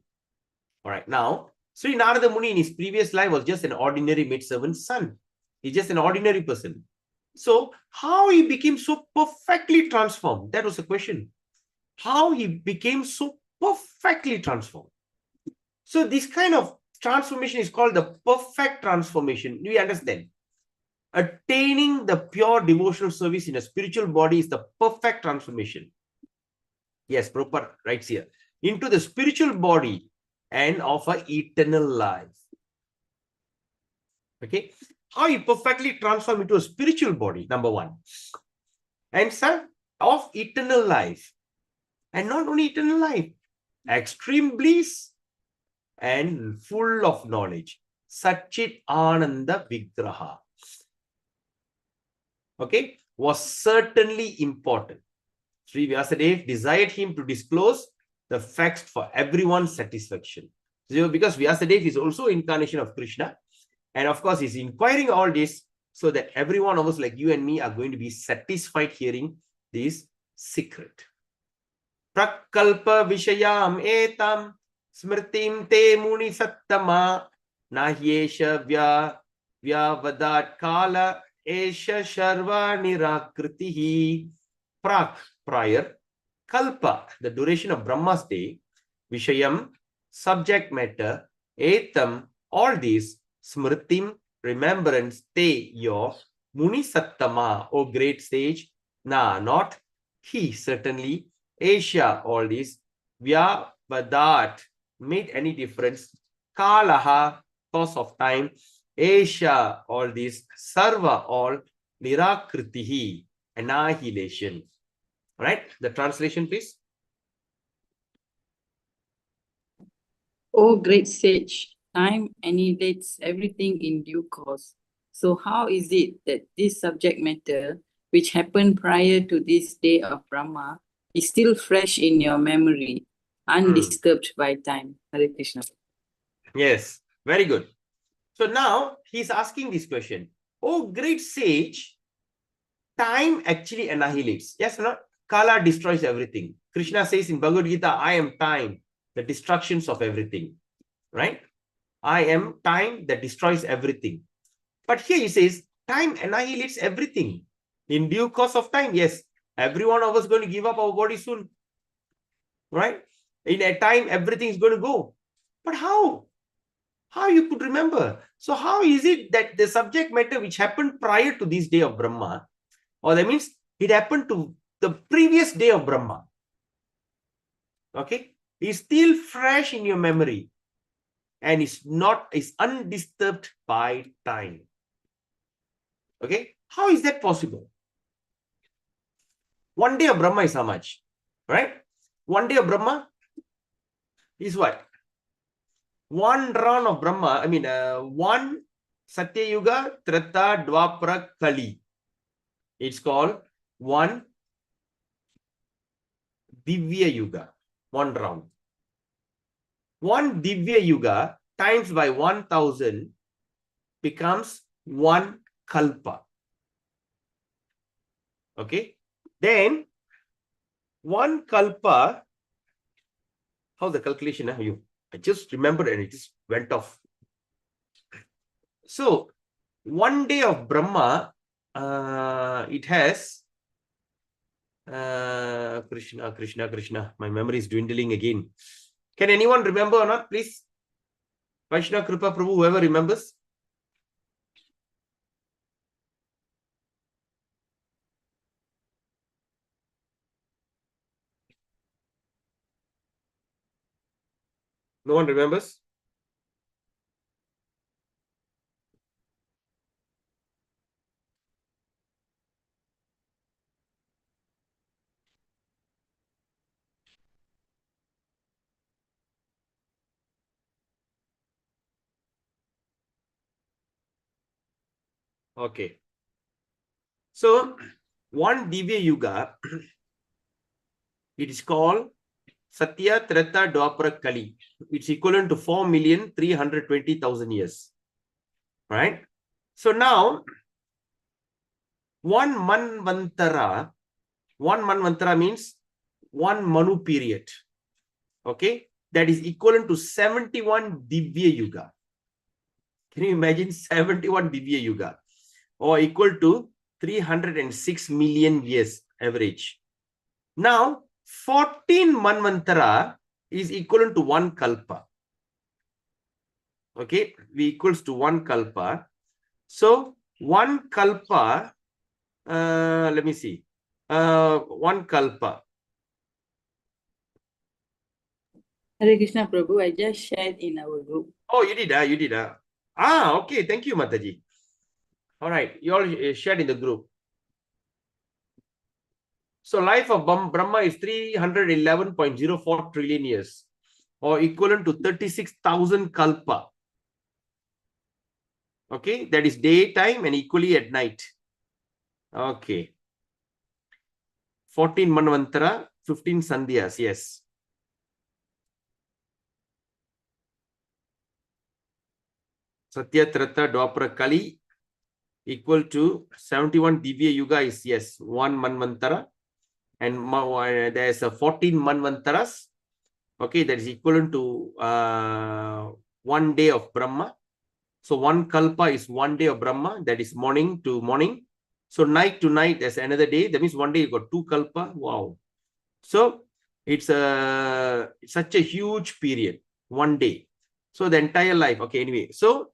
All right, now, Sri Narada Muni in his previous life was just an ordinary maidservant's son. He's just an ordinary person. So, how he became so perfectly transformed? That was the question. How he became so perfectly transformed. So, this kind of transformation is called the perfect transformation. Do you understand? Attaining the pure devotional service in a spiritual body is the perfect transformation. Yes, proper writes here. Into the spiritual body and of an eternal life. Okay. How you perfectly transform into a spiritual body, number one. And son of eternal life. And not only eternal life, extreme bliss and full of knowledge. Satchit Ananda Vigraha. Okay, was certainly important. Sri Vyasadeva desired him to disclose the facts for everyone's satisfaction. So, because Vyasadeva is also incarnation of Krishna, and of course, he's inquiring all this so that every one of us, like you and me, are going to be satisfied hearing this secret. Prakalpa Vishayam Etam Smritim Te Muni Sattama Nahyesha Vyavadat Kala Esha Sharva Nirakritihi. Prak, prior. Kalpa, the duration of Brahma's day. Vishayam, subject matter. Etam, all these. Smritim, remembrance. Te, your. Muni Sattama, O great sage. Na, not. He, certainly. Asia, all these. Vyavadat, made any difference. Kalaha, course of time. Asia, all these. Sarva, all. Nirakritihi, annihilation. Right? The translation, please. O great sage, time annihilates everything in due course. So how is it that this subject matter, which happened prior to this day of Brahma, is still fresh in your memory, undisturbed by time? Hare Krishna. Yes, very good. So now he's asking this question. Oh, great sage, time actually annihilates. Yes or not? Kala destroys everything. Krishna says in Bhagavad Gita, I am time, the destructions of everything. Right? I am time that destroys everything. But here he says, time annihilates everything. In due course of time, yes, every one of us is going to give up our body soon. Right? In a time, everything is going to go. But how? How you could remember? So how is it that the subject matter which happened prior to this day of Brahma, or that means it happened to the previous day of Brahma, okay, is still fresh in your memory and is undisturbed by time. Okay, how is that possible? One day of Brahma is how much? Right? One day of Brahma is what? One round of Brahma, one Satya Yuga, Treta, Dwapara, Kali. It's called one Divya Yuga, one round. One Divya Yuga times by 1000 becomes one Kalpa. Okay. Then one Kalpa, how the calculation? I just remembered and it just went off. So one day of Brahma, it has Krishna, Krishna, Krishna. My memory is dwindling again. Can anyone remember or not, please? Vaishnav, Kripa, Prabhu, whoever remembers. No one remembers? Okay. So, one Divya Yuga, it is called Satya, Treta, Dwapara, Kali. It's equivalent to 4,320,000 years. Right? So now, one Manvantara means one Manu period. Okay? That is equivalent to 71 Divya Yuga. Can you imagine 71 Divya Yuga? Or equal to 306 million years average. Now, 14 Manvantara is equivalent to one Kalpa. Okay, V equals to one Kalpa. So, one Kalpa, let me see, one Kalpa. Hare Krishna Prabhu, I just shared in our group. Oh, you did, you did. Okay, thank you, Mataji. All right, you all shared in the group. So life of Brahma is 311.04 trillion years, or equivalent to 36,000 kalpa. Okay, that is daytime and equally at night. Okay. 14 Manvantara, 15 Sandhyas, yes. Satya, Treta, Dwapara, Kali equal to 71 Divya Yuga is, yes, one Manvantara. And there is a 14 Manvantaras. Okay, that is equivalent to 1 day of Brahma. So one Kalpa is 1 day of Brahma, that is morning to morning. So night to night, there's another day. That means 1 day you got 2 Kalpa. Wow. So it's such a huge period, 1 day. So the entire life. Okay, anyway. So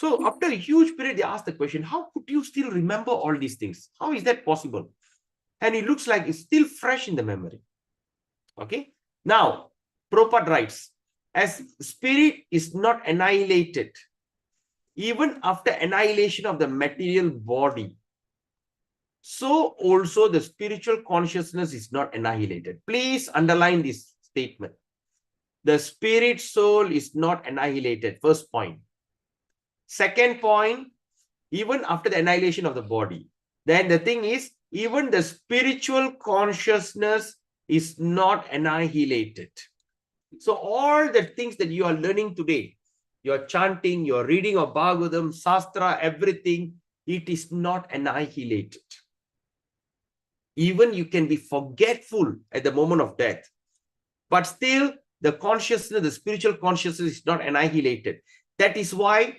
after a huge period, they ask the question, how could you still remember all these things? How is that possible? And it looks like it's still fresh in the memory. Okay. Now, Prabhupada writes, as spirit is not annihilated, even after annihilation of the material body, so also the spiritual consciousness is not annihilated. Please underline this statement. The spirit soul is not annihilated. First point. Second point, even after the annihilation of the body. Then the thing is, even the spiritual consciousness is not annihilated. So all the things that you are learning today, you're chanting, you're reading of Bhagavatam, Shastra, everything, it is not annihilated. Even you can be forgetful at the moment of death, but still the consciousness, the spiritual consciousness is not annihilated. That is why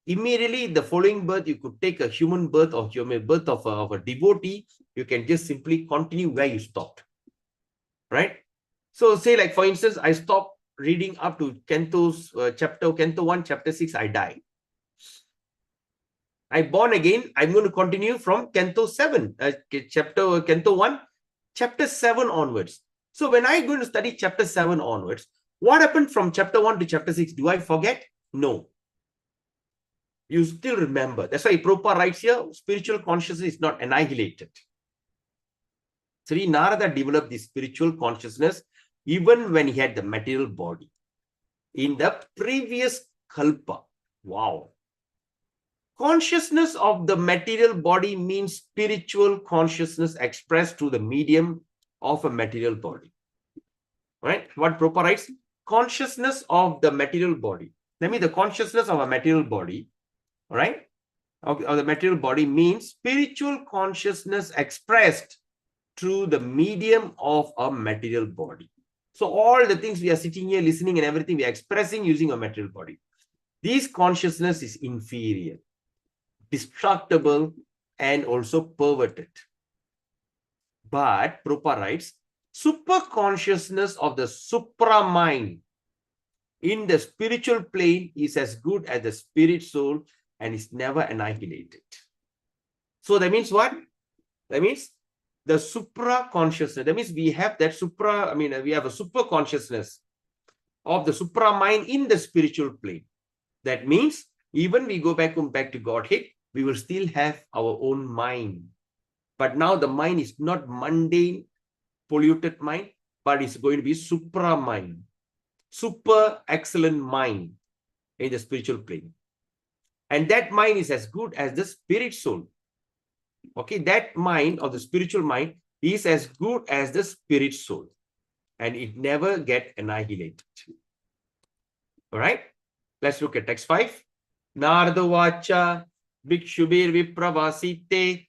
immediately the following birth, you could take a human birth or human birth of a devotee, you can just simply continue where you stopped. Right? So say like, for instance, I stop reading up to Canto's Canto 1, chapter 6, I die. I born again, I'm going to continue from Canto 7, Canto 1, chapter 7 onwards. So when I'm going to study chapter 7 onwards, what happened from chapter 1 to chapter 6? Do I forget? No. You still remember. That's why Prabhupada writes here, spiritual consciousness is not annihilated. Sri Narada developed this spiritual consciousness even when he had the material body. In the previous kalpa. Wow. Consciousness of the material body means spiritual consciousness expressed through the medium of a material body. Right? What Prabhupada writes? Consciousness of the material body. That means the consciousness of a material body, right? Of the material body means spiritual consciousness expressed through the medium of a material body. So all the things we are sitting here, listening and everything we are expressing using a material body. This consciousness is inferior, destructible, and also perverted. But Prabhupada writes, super consciousness of the supra mind in the spiritual plane is as good as the spirit soul and is never annihilated. So that means what? That means the supra consciousness. That means we have that supra, we have a super consciousness of the supra mind in the spiritual plane. That means even we go back to Godhead, we will still have our own mind. But now the mind is not mundane, polluted mind, but it's going to be supra mind, super excellent mind in the spiritual plane. And that mind is as good as the spirit soul. Okay, that mind of the spiritual mind is as good as the spirit soul. And it never get annihilated. All right, let's look at text 5. Narada vacha bhikshubir vipravasite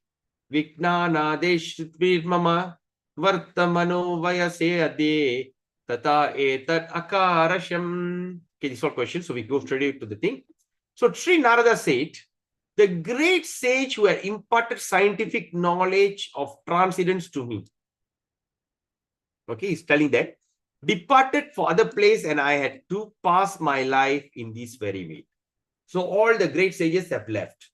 Vijnanadesh mama vartamano vayase ade tata etat akarasham. Okay, this is all question. So we go straight to the thing. So Sri Narada said, the great sage who had imparted scientific knowledge of transcendence to me. Okay, he's telling that, departed for other place and I had to pass my life in this very way. So all the great sages have left.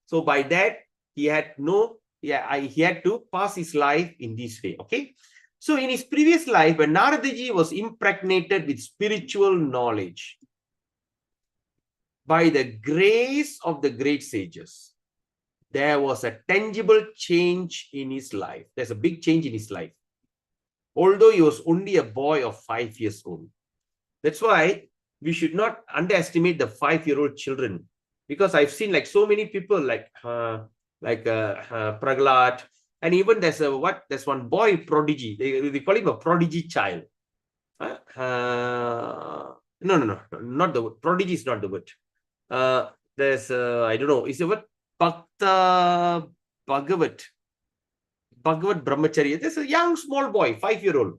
So by that, he had to pass his life in this way. Okay. So in his previous life, when Naradaji was impregnated with spiritual knowledge, by the grace of the great sages, there was a tangible change in his life. There's a big change in his life. Although he was only a boy of 5 years old. That's why we should not underestimate the 5-year-old children. Because I've seen like so many people like Praglad, and even there's one boy prodigy. They call him a prodigy child. No, not the word. Prodigy is not the word. There's I don't know. Is the word Bhakta Bhagavat Brahmacharya. There's a young small boy, 5-year-old.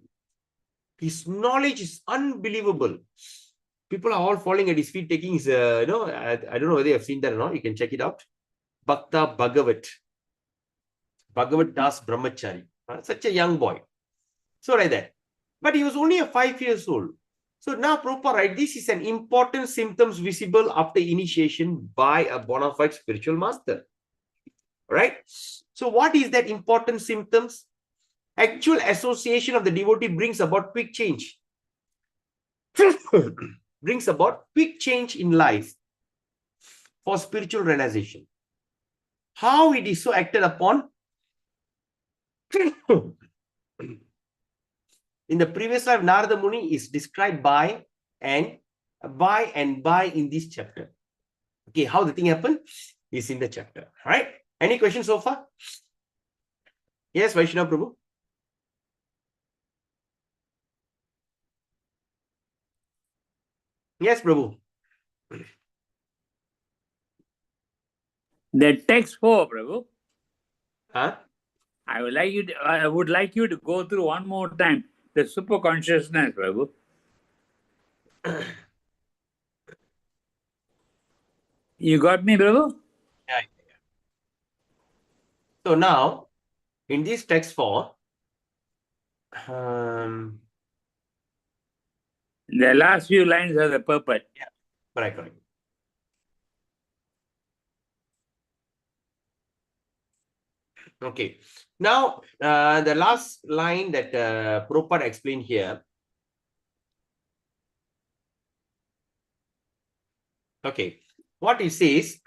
His knowledge is unbelievable. People are all falling at his feet, taking his, I don't know whether you have seen that or not. You can check it out. Bhakta Bhagavat Das Brahmachari. Such a young boy. So like that. But he was only a 5 years old. So now Prabhupada, right, this is an important symptoms visible after initiation by a bona fide spiritual master. Right? So what is that important symptoms? Actual association of the devotee brings about quick change. Brings about quick change in life for spiritual realization. How it is so acted upon? In the previous life, Narada Muni is described by and by in this chapter. Okay, how the thing happened is in the chapter. All right. Any questions so far? Yes, Vaishnava Prabhu. Yes, Prabhu. The text 4, Prabhu. Huh? I would like you to go through one more time the super consciousness, Prabhu. You got me, Prabhu? Yeah. So now, in this text 4, The last few lines are the purport. Correct, correct. Okay. Now, the last line that Prabhupada explained here. Okay. What he says,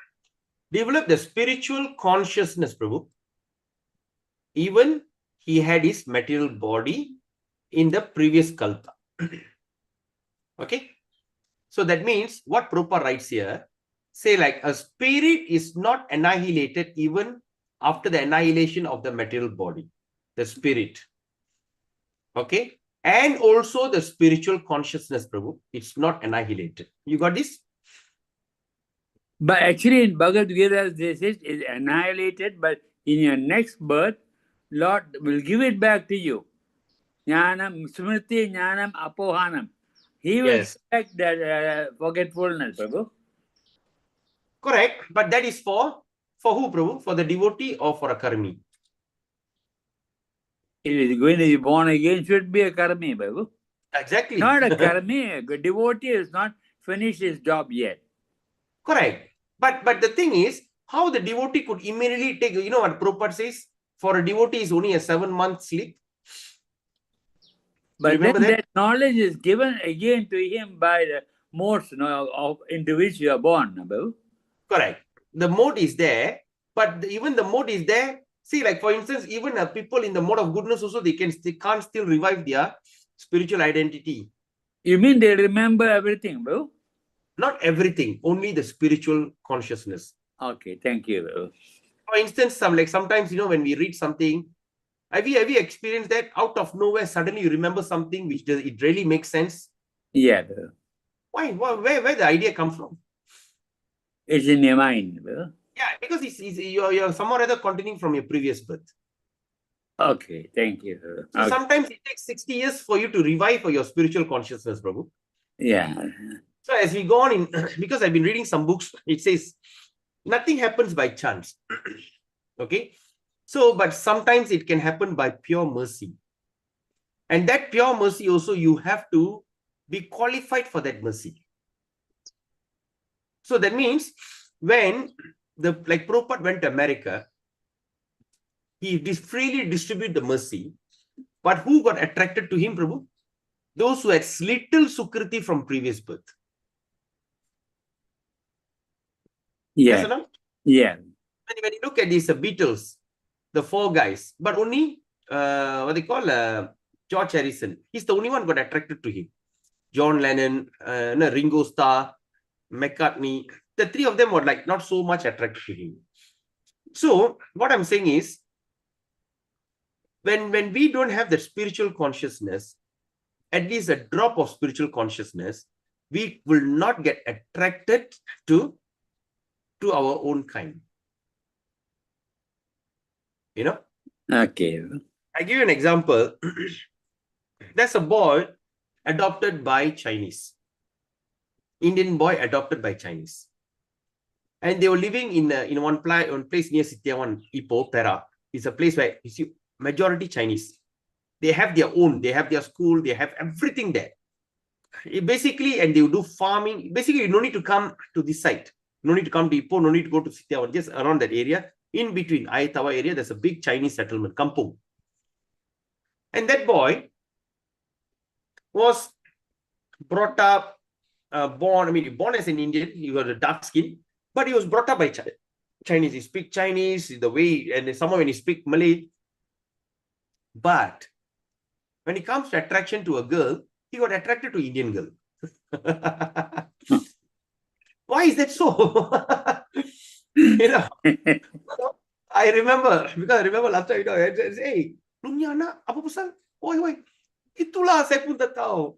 develop the spiritual consciousness, Prabhu. Even he had his material body in the previous kalpa. Okay. So that means what Prabhupada writes here, say like a spirit is not annihilated even after the annihilation of the material body, the spirit. Okay. And also the spiritual consciousness, Prabhu, it's not annihilated. You got this? But actually in Bhagavad Gita, this is annihilated, but in your next birth, Lord will give it back to you. Jnanam, smriti, jnanam, apohanam. He will Yes. correct that forgetfulness, Prabhu. Correct. But that is for who, Prabhu? For the devotee or for a karmi? If he is going to be born again, should be a karmi, Prabhu. Exactly. Not a karmi. A devotee is not finished his job yet. Correct. But the thing is, how the devotee could immediately take, you know what Prabhupada says? For a devotee is only a 7-month sleep. But remember then that? knowledge is given again to him by the modes into which you are born, Prabhu. Correct. The mode is there, but even the mode is there. See, like for instance, even people in the mode of goodness also, they can't still revive their spiritual identity. You mean they remember everything, Prabhu? Not everything, only the spiritual consciousness. Okay, thank you, Prabhu. For instance, sometimes, you know, when we read something, have you experienced that out of nowhere, suddenly you remember something which it really makes sense? Yeah, Prabhu. Why? Where the idea comes from? It's in your mind, Prabhu. Yeah, because you're somehow or other continuing from your previous birth. Okay, thank you, Prabhu. So sometimes it takes 60 years for you to revive for your spiritual consciousness, Prabhu. Yeah. So as we go on in, because I've been reading some books, it says nothing happens by chance. Okay. So, but sometimes it can happen by pure mercy. And that pure mercy also, you have to be qualified for that mercy. So that means when like Prabhupada went to America, he freely distributed the mercy. But who got attracted to him, Prabhu? Those who had little sukriti from previous birth. Yeah. Yes or not? Yeah. When you look at these Beatles, the 4 guys, but only what they call George Harrison, he's the only one got attracted to him. John Lennon, Ringo Starr, McCartney, the 3 of them were like not so much attracted to him. So what I'm saying is, when we don't have the spiritual consciousness, at least a drop of spiritual consciousness, we will not get attracted to our own kind. You know? Okay. I give you an example. There's a boy adopted by Chinese. Indian boy adopted by Chinese. And they were living in one place near Sitiawan, Ipoh, Perak. It's a place where you see majority Chinese. They have their own, they have their school, they have everything there. Basically, and they do farming. Basically, you don't need to come to this site. No need to come to Ipoh, no need to go to Sitiawan, just around that area. In between Ayatawa area, there's a big Chinese settlement, Kampung. And that boy was brought up, born as an Indian. He was a dark skin, but he was brought up by Chinese. He speaks Chinese, the way, and somehow when he speaks Malay. But when it comes to attraction to a girl, he got attracted to Indian girl. Why is that so? You know, I remember, because I remember last time, you know, I said, hey, punya anak, apa pasal? Oi, itulah saya pun tak tahu.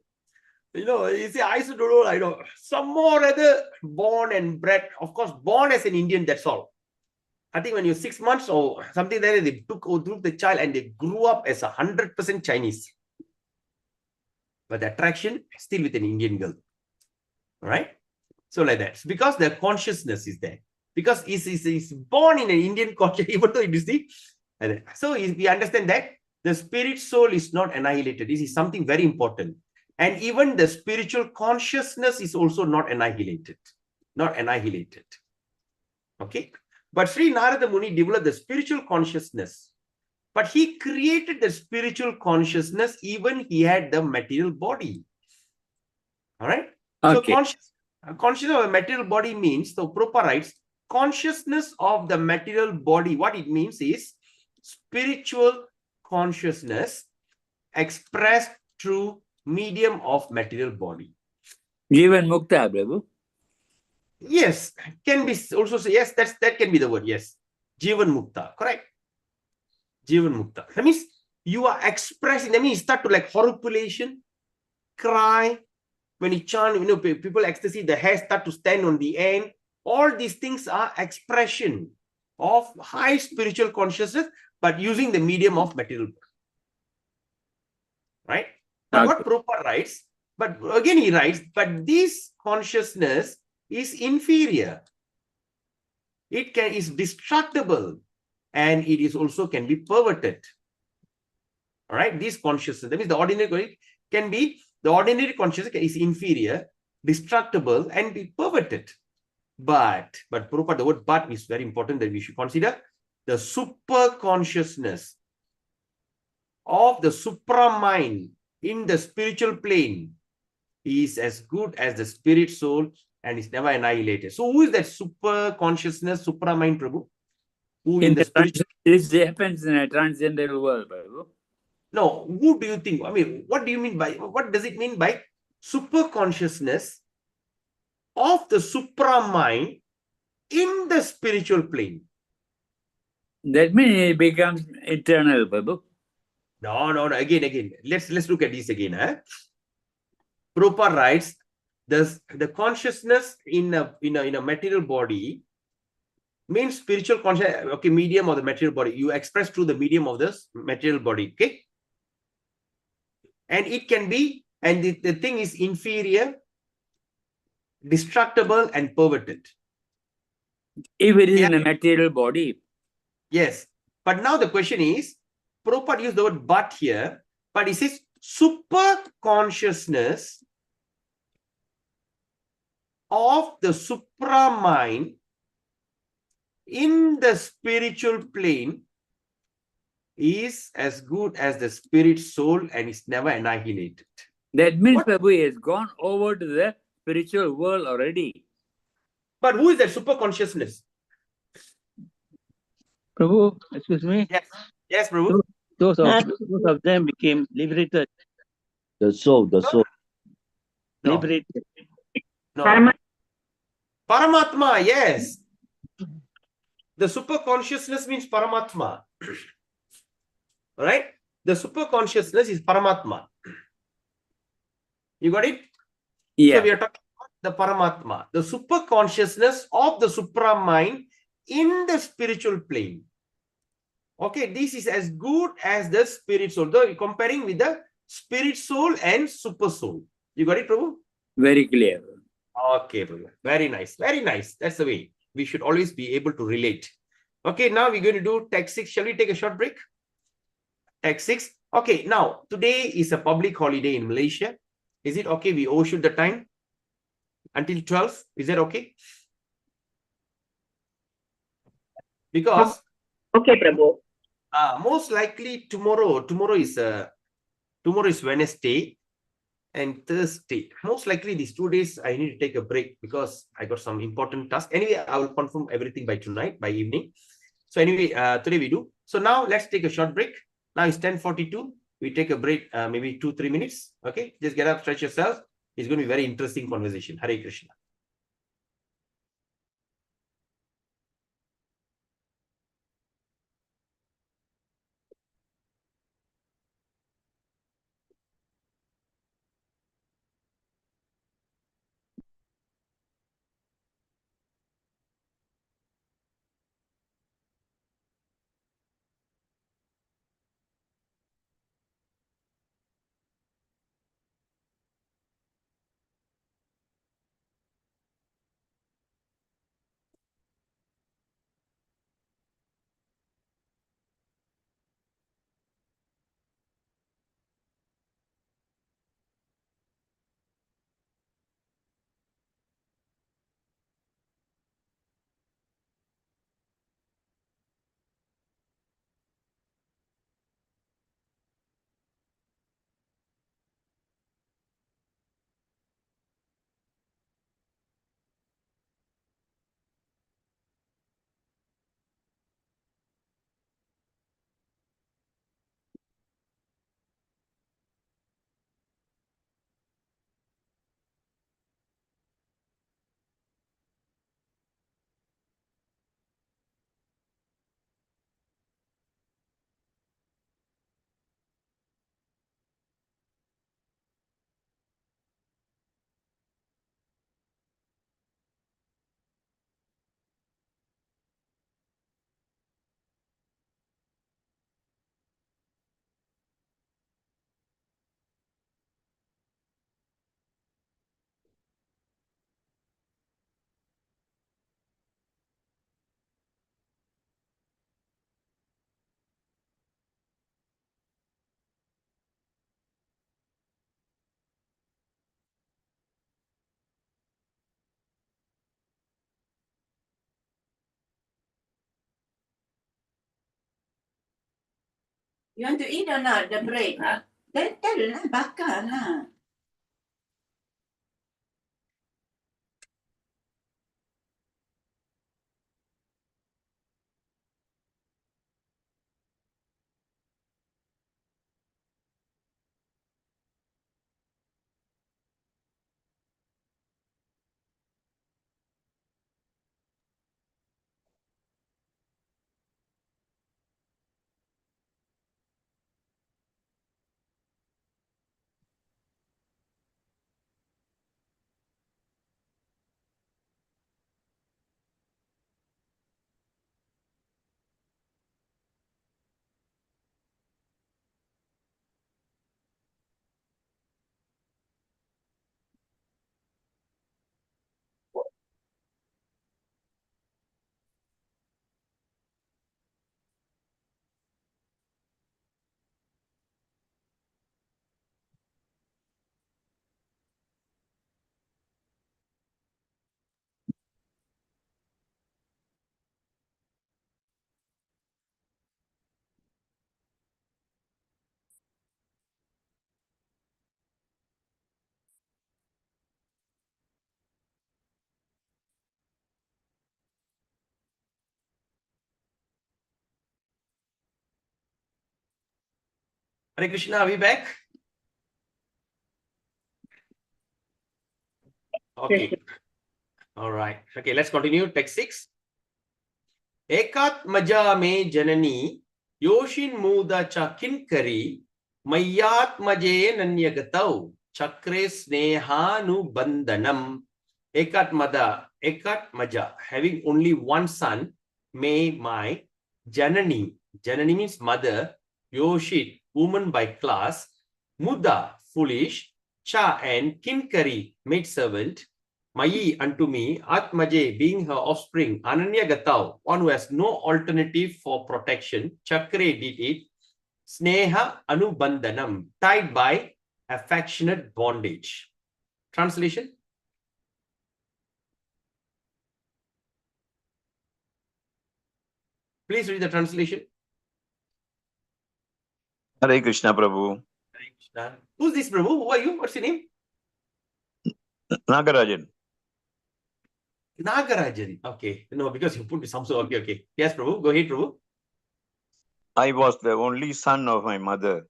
You know, you see, I used to know, I know, some more rather born and bred, of course, born as an Indian, that's all. I think when you're 6 took something like that, they took the child and they grew up as 100% Chinese. But the attraction still with an Indian girl. All right? So like that. Because the consciousness is there. Because he's born in an Indian culture, even though it is the. So we understand that the spirit soul is not annihilated. This is something very important. And even the spiritual consciousness is also not annihilated. Not annihilated. Okay. But Sri Narada Muni developed the spiritual consciousness. But he created the spiritual consciousness even he had the material body. All right. So Okay. consciousness of a material body means, so Prabhupada writes, consciousness of the material body. What it means is spiritual consciousness expressed through medium of material body. Jivan Mukta, Prabhu. Yes, can be also say yes. That can be the word. Yes, Jivan Mukta. Correct. Jivan Mukta. That means you are expressing. That means you start to like horripilation, cry. When you chant, people ecstasy, the hair start to stand on the end. All these things are expression of high spiritual consciousness, but using the medium of material. Right? But what Prabhupada writes, but again he writes, but this consciousness is inferior. It is destructible, and it is also can be perverted. All right, this consciousness, that means the ordinary can be, the ordinary consciousness is inferior, destructible, and be perverted. But Prabhupada, the word but is very important that we should consider. The super consciousness of the supra mind in the spiritual plane is as good as the spirit soul and is never annihilated. So who is that super consciousness, supra mind, Prabhu? Who in the spiritual? This happens in a transcendental world, Prabhu. No, who do you think? I mean, what do you mean by, what does it mean by super consciousness of the supra mind in the spiritual plane? That means it becomes eternal, Prabhu. No. Again. Let's look at this again. Prabhupada writes, the consciousness in a material body means spiritual consciousness, okay, medium of the material body. You express through the medium of this material body, okay? And it can be, and the thing is inferior, destructible, and perverted. If it is in a material body. Yes. But now the question is, Prabhupada used the word but here, but he says super consciousness of the supra mind in the spiritual plane is as good as the spirit soul and is never annihilated. That means Prabhu has gone over to the spiritual world already. But who is that super consciousness? Prabhu, excuse me. Yes, Prabhu. Those of them became liberated. The soul. No. Liberated. No. Paramatma, yes. The super consciousness means Paramatma. Right? The super consciousness is Paramatma. You got it? Yeah. So we are talking about the Paramatma, the super consciousness of the supra mind in the spiritual plane. Okay, this is as good as the spirit soul. Though we're comparing with the spirit soul and super soul. You got it, Prabhu? Very clear. Okay, Prabhu. Very nice. Very nice. That's the way. We should always be able to relate. Okay, now we're going to do text 6. Shall we take a short break? Text 6. Okay, now today is a public holiday in Malaysia. Is it okay? We overshoot the time until 12. Is that okay? Because okay, Prabhu. Most likely tomorrow is Wednesday and Thursday. Most likely these 2 days I need to take a break because I got some important task. Anyway, I will confirm everything by tonight, by evening. So anyway, today we do. So now let's take a short break. Now it's 10:42. We take a break, maybe 2-3 minutes. Okay, just get up, stretch yourself. It's going to be very interesting conversation. Hare Krishna. You want to eat or not, the bread? Then tell lah, bakar lah. Hare Krishna, are we back? Okay. All right. Okay, let's continue. Text 6. Ekat maja me janani yoshin muda cha kinkari mayat maje nanyagatau chakre snehanu bandhanam. Ekat maja, having only one son, may my janani, janani means mother, yoshit, woman by class, muda, foolish, cha and kinkari, maid servant, Mayi unto me, Atmaje being her offspring, Ananya Gatau, one who has no alternative for protection, Chakre did it, Sneha Anubandhanam, tied by affectionate bondage. Translation? Please read the translation. Hare Krishna, Prabhu. Hare Krishna. Who's this, Prabhu? Who are you? What's your name? Nagarajan. Nagarajan. Okay. No, because you put some. Okay, okay. Yes, Prabhu. Go ahead, Prabhu. I was the only son of my mother,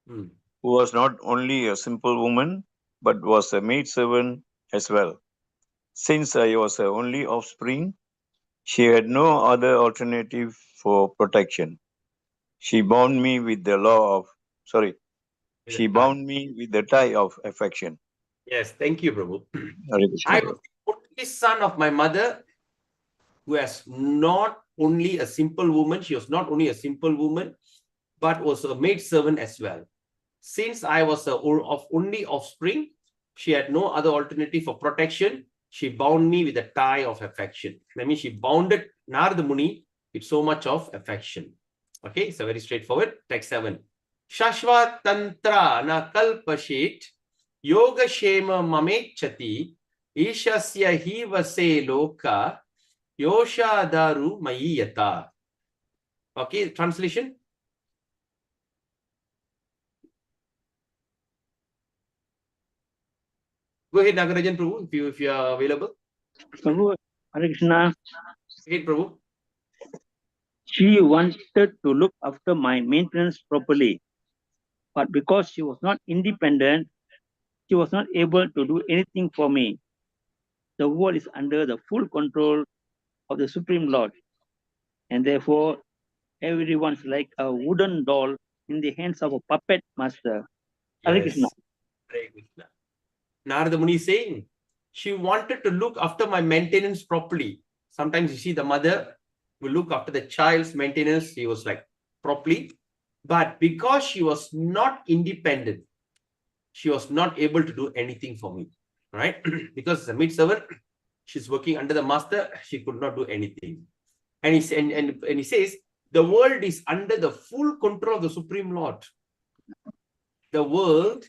who was not only a simple woman, but was a maid servant as well. Since I was her only offspring, she had no other alternative for protection. She bound me with the tie of affection. Yes, thank you, Prabhu. Hare Krishna, I Prabhu. was the only son of my mother, who was not only a simple woman, she was not only a simple woman, but was a maid servant as well. Since I was only offspring, she had no other alternative for protection. She bound me with a tie of affection. That means she bounded Narada Muni with so much of affection. Okay, so very straightforward. Text 7. Shashva tantra na kalpashit yoga shema mamechati ishasya hi vase loka yosha daru mayiyata. Okay, translation. Go ahead, Nagarajan Prabhu, if you are available. Prabhu, Hare Krishna. Go ahead, Prabhu. She wanted to look after my maintenance properly, but because she was not independent, she was not able to do anything for me. The world is under the full control of the Supreme Lord, and therefore everyone's like a wooden doll in the hands of a puppet master. Hare Krishna. Yes. Hare Krishna. Narada Muni is saying, she wanted to look after my maintenance properly. Sometimes you see the mother will look after the child's maintenance. She was like properly. But because she was not independent, she was not able to do anything for me. Right? Because the maid servant, she's working under the master, she could not do anything. And he says, the world is under the full control of the Supreme Lord. The world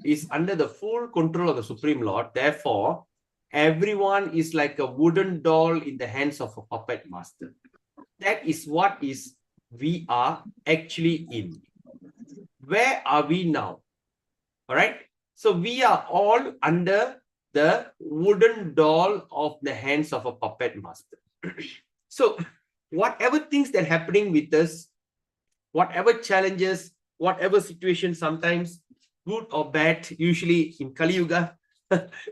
is under the full control of the Supreme Lord. Therefore, everyone is like a wooden doll in the hands of a puppet master. That is what we are actually in. where are we now? All right. So we are all under the wooden doll of the hands of a puppet master. So whatever things that are happening with us, whatever challenges, whatever situation, sometimes good or bad, usually in Kali Yuga,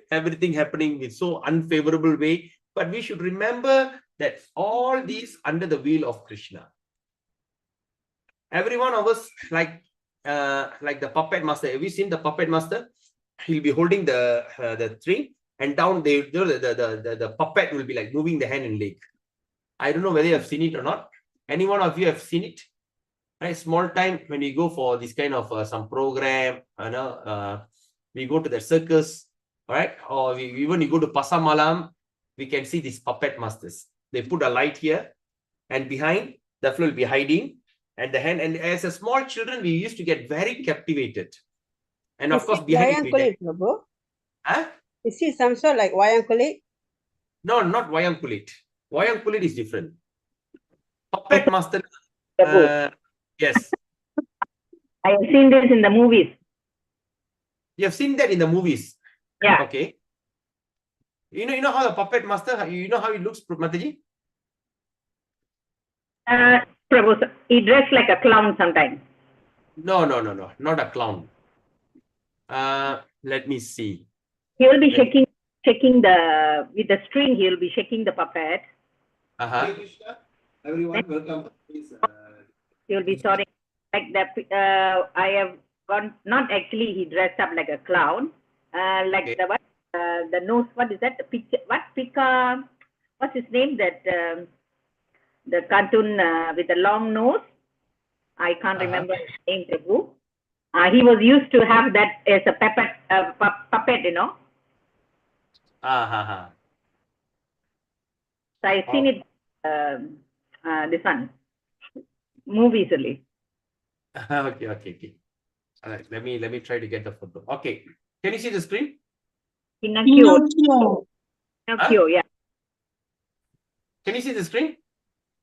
everything happening in so unfavorable way. But we should remember that all these under the wheel of Krishna. Every one of us, like the puppet master. Have you seen the puppet master? He'll be holding the string, and down the puppet will be like moving the hand and leg. I don't know whether you have seen it or not. Any one of you have seen it? Right, small time when we go for this kind of some program, we go to the circus, all right, or even you go to Pasar Malam, we can see these puppet masters. They put a light here, and behind the fellow will be hiding, and the hand. And as a small children, we used to get very captivated. And of course, behind it, Wayang Kulit, Prabhu? Huh? Is it some sort like Wayang Kulit? No, not Wayang Kulit. Wayang Kulit is different. Puppet master. Yes. I have seen this in the movies. You have seen that in the movies. Yeah. Okay. You know how the puppet master, you know how he looks, Mataji? Prabhu, he dressed like a clown sometimes. No, not a clown. Let me see. He will be shaking with the string. He will be shaking the puppet. Everyone, welcome. Please, He will be sorry like that. I have gone. Not actually. He dressed up like a clown. Like okay. The nose. What is that? The picture. What Pika? What's his name? That the cartoon with the long nose. I can't remember his name, Prabhu. He was used to have that as a puppet, you know. Uh-huh. So I've seen it, this one, movies only. Okay. All right, let me try to get the photo. Okay, can you see the screen? Pinocchio, yeah. Can you see the screen?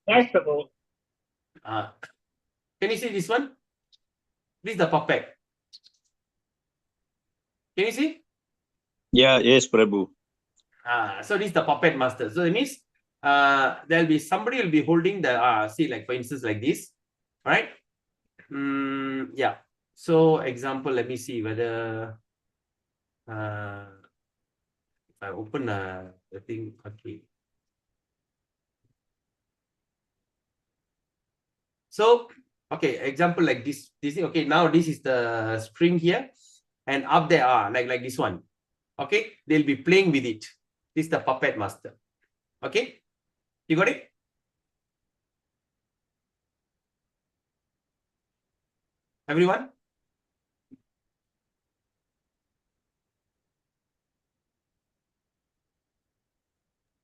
Yes, Prabhu. Can you see this one? This is the puppet. Can you see? Yeah, yes, Prabhu. So this is the puppet master. So it means there'll be somebody will be holding the see, like for instance like this, right? Yeah. So example, let me see whether if I open the thing. Okay. So okay, example like this thing. Okay, now this is the string here, and up there are like this one. Okay, they'll be playing with it. This is the puppet master. Okay, you got it? Everyone?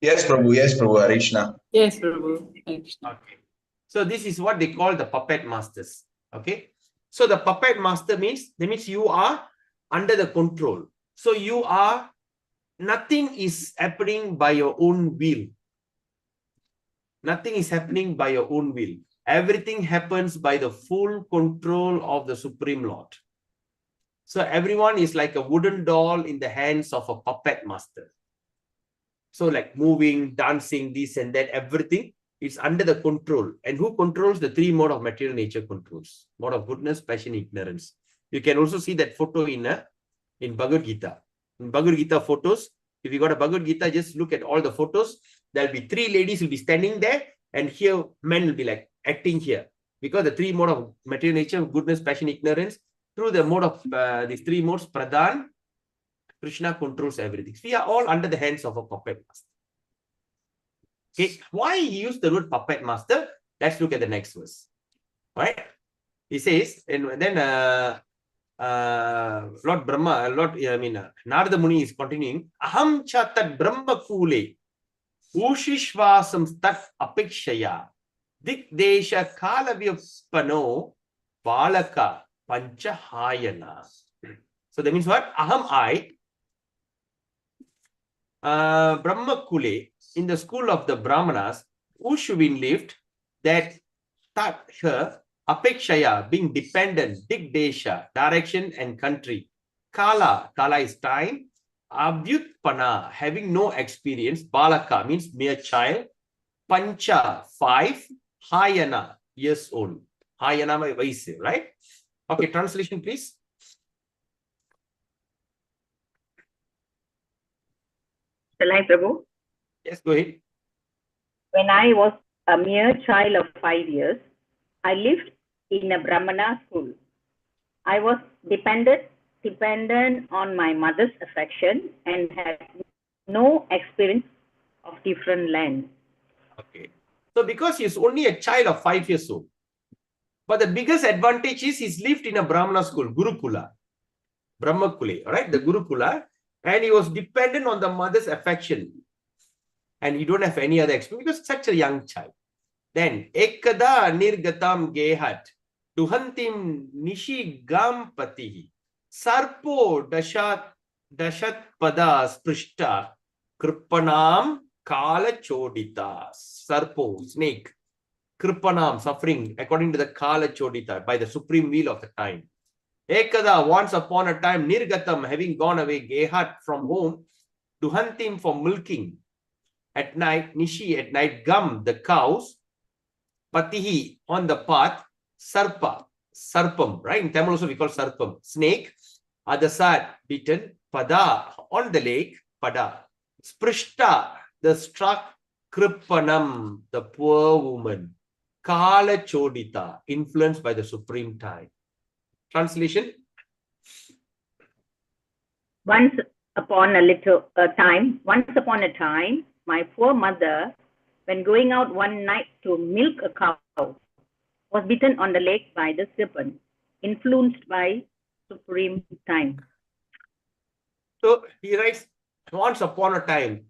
Yes, Prabhu, Arishna. Yes, Prabhu. Okay. So this is what they call the puppet masters. Okay. So the puppet master means, that means you are under the control. So you are, nothing is happening by your own will. Nothing is happening by your own will. Everything happens by the full control of the Supreme Lord. So everyone is like a wooden doll in the hands of a puppet master. So like moving, dancing, this and that, everything is under the control. And who controls? The three mode of material nature controls. Mode of goodness, passion, ignorance. You can also see that photo in Bhagavad Gita. In Bhagavad Gita photos, if you got a Bhagavad Gita, just look at all the photos. There'll be three ladies will be standing there, and here men will be like acting here. Because the three mode of material nature, goodness, passion, ignorance, through the mode of these three modes, Pradhan, Krishna controls everything. We are all under the hands of a puppet master. Okay, why he used the word puppet master? Let's look at the next verse. All right, he says, and then Lord Brahma, Narada Muni is continuing. Aham chatat Brahma kule ushishvasam tat apikshaya dik desha kala vyapano balaka panchahayana. So that means what? Aham I. Brahma Kule, in the school of the Brahmanas, who should be lived, that her Apekshaya, being dependent. Digdesha, direction and country. Kala, kala is time. Abhyutpana, having no experience. Balaka means mere child. Pancha, 5. Hayana, years old. Hayana my vaise, right? Okay, translation please. Shall I, Prabhu? Yes, go ahead. When I was a mere child of 5 years, I lived in a Brahmana school. I was dependent on my mother's affection and had no experience of different lands. Okay. So because he's only a child of 5 years old, but the biggest advantage is he's lived in a Brahmana school, Gurukula, Brahmakule, all right, the Gurukula, and he was dependent on the mother's affection. And he don't have any other experience because such a young child. Then, Ekada nirgatam gehat, duhantim nishi gampatihi, sarpo dashat pada sprishta, kripanam kala chodita, sarpo, snake, kripanam, suffering, according to the kala chodita, by the supreme will of the time. Ekada, once upon a time, nirgatam, having gone away, gehat, from home, duhantim, for milking, at night, nishi, at night, gum, the cows, patihi, on the path, sarpa, sarpam, right? In Tamil also we call sarpam, snake, other side, beaten, pada, on the lake, pada, sprishta, the struck, kripanam, the poor woman, kala chodita, influenced by the supreme time. Translation? Once upon a time, my poor mother, when going out one night to milk a cow, was bitten on the leg by the serpent, influenced by supreme time. So he writes, once upon a time,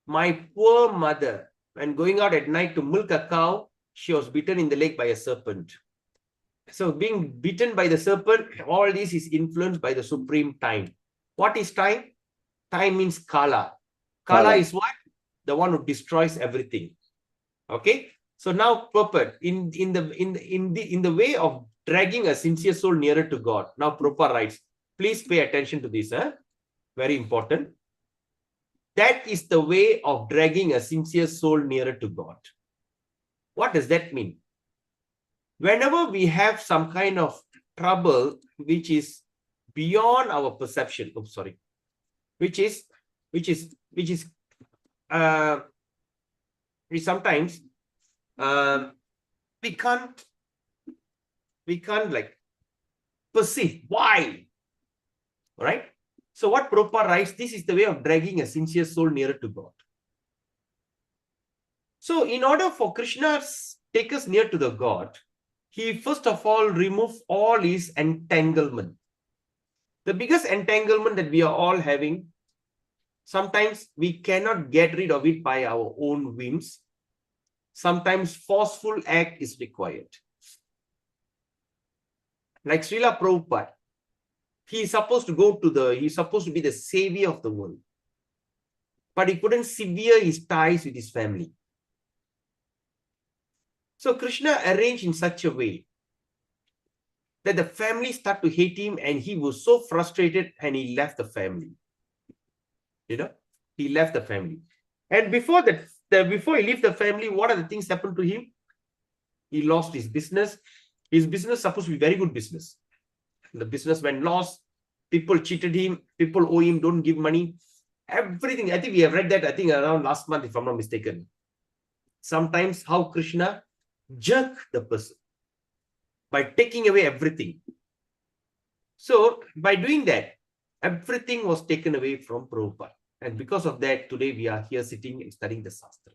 my poor mother, when going out at night to milk a cow, she was bitten in the leg by a serpent. So being bitten by the serpent, all this is influenced by the supreme time. What is time? Time means kala. Kala is what? The one who destroys everything. Okay. So now, Prabhupada, in the way of dragging a sincere soul nearer to God. Now, Prabhupada writes, please pay attention to this. Very important. That is the way of dragging a sincere soul nearer to God. What does that mean? Whenever we have some kind of trouble which is beyond our perception, we sometimes we can't like perceive why, right? So what Prabhupada writes, this is the way of dragging a sincere soul nearer to God. So in order for Krishna to take us near to the God, he first of all removes all his entanglement. The biggest entanglement that we are all having, sometimes we cannot get rid of it by our own whims. Sometimes forceful act is required. Like Srila Prabhupada, he's supposed to be the savior of the world. But he couldn't sever his ties with his family. So Krishna arranged in such a way that the family started to hate him and he was so frustrated and he left the family. He left the family. And before that, before he left the family, what are the things happened to him? He lost his business. His business was supposed to be very good business. The business went lost. People cheated him. People owe him, don't give money. Everything. I think we have read that, I think around last month, if I'm not mistaken. Sometimes how Krishna jerked the person by taking away everything. So by doing that, everything was taken away from Prabhupada. And because of that, today we are here sitting and studying the Shastra.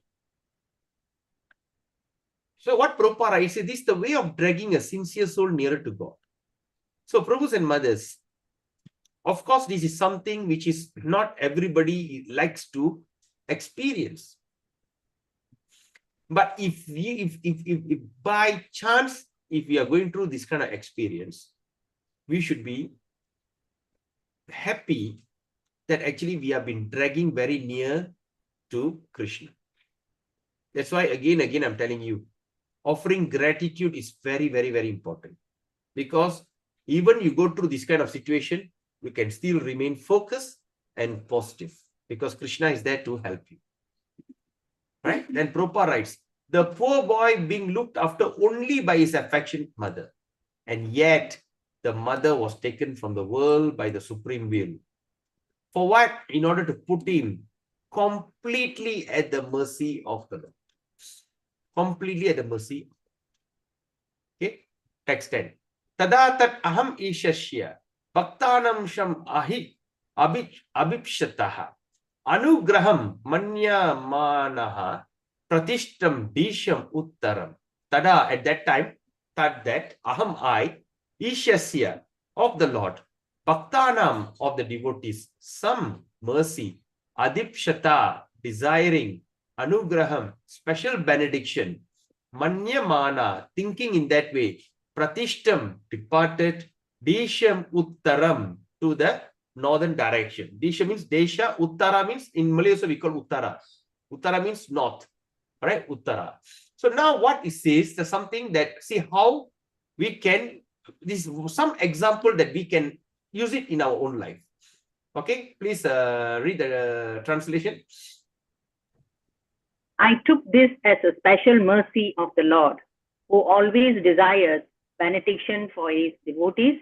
So what Prabhupada writes, this is the way of dragging a sincere soul nearer to God. So Prabhus and mothers, of course, this is something which is not everybody likes to experience. But if by chance, if we are going through this kind of experience, we should be happy that actually we have been dragging very near to Krishna. That's why again I'm telling you, offering gratitude is very, very, very important. Because even you go through this kind of situation, you can still remain focused and positive. Because Krishna is there to help you. Right? Then Prabhupada writes, the poor boy being looked after only by his affectionate mother. And yet, the mother was taken from the world by the supreme will. For what? In order to put him completely at the mercy of the Lord. Completely at the mercy. Okay? Text 10. Tada tat aham ishashya bhaktanam sham abhipshataha anugraham manyamanaha pratishtam disham uttaram. Tada, at that time, that aham I, ishasya, of the Lord, bhaktanam, of the devotees, some mercy, adipshata, desiring, anugraham, special benediction, manyamana, thinking in that way, pratishtam, departed, disham uttaram, to the northern direction. Disha means desha, uttara means, in Malay also we call uttara. Uttara means north, right? Uttara. So now what it says, there's something that, see how we can, this is some example that we can use it in our own life. Okay, please read the translation. I took this as a special mercy of the Lord, who always desires benediction for his devotees,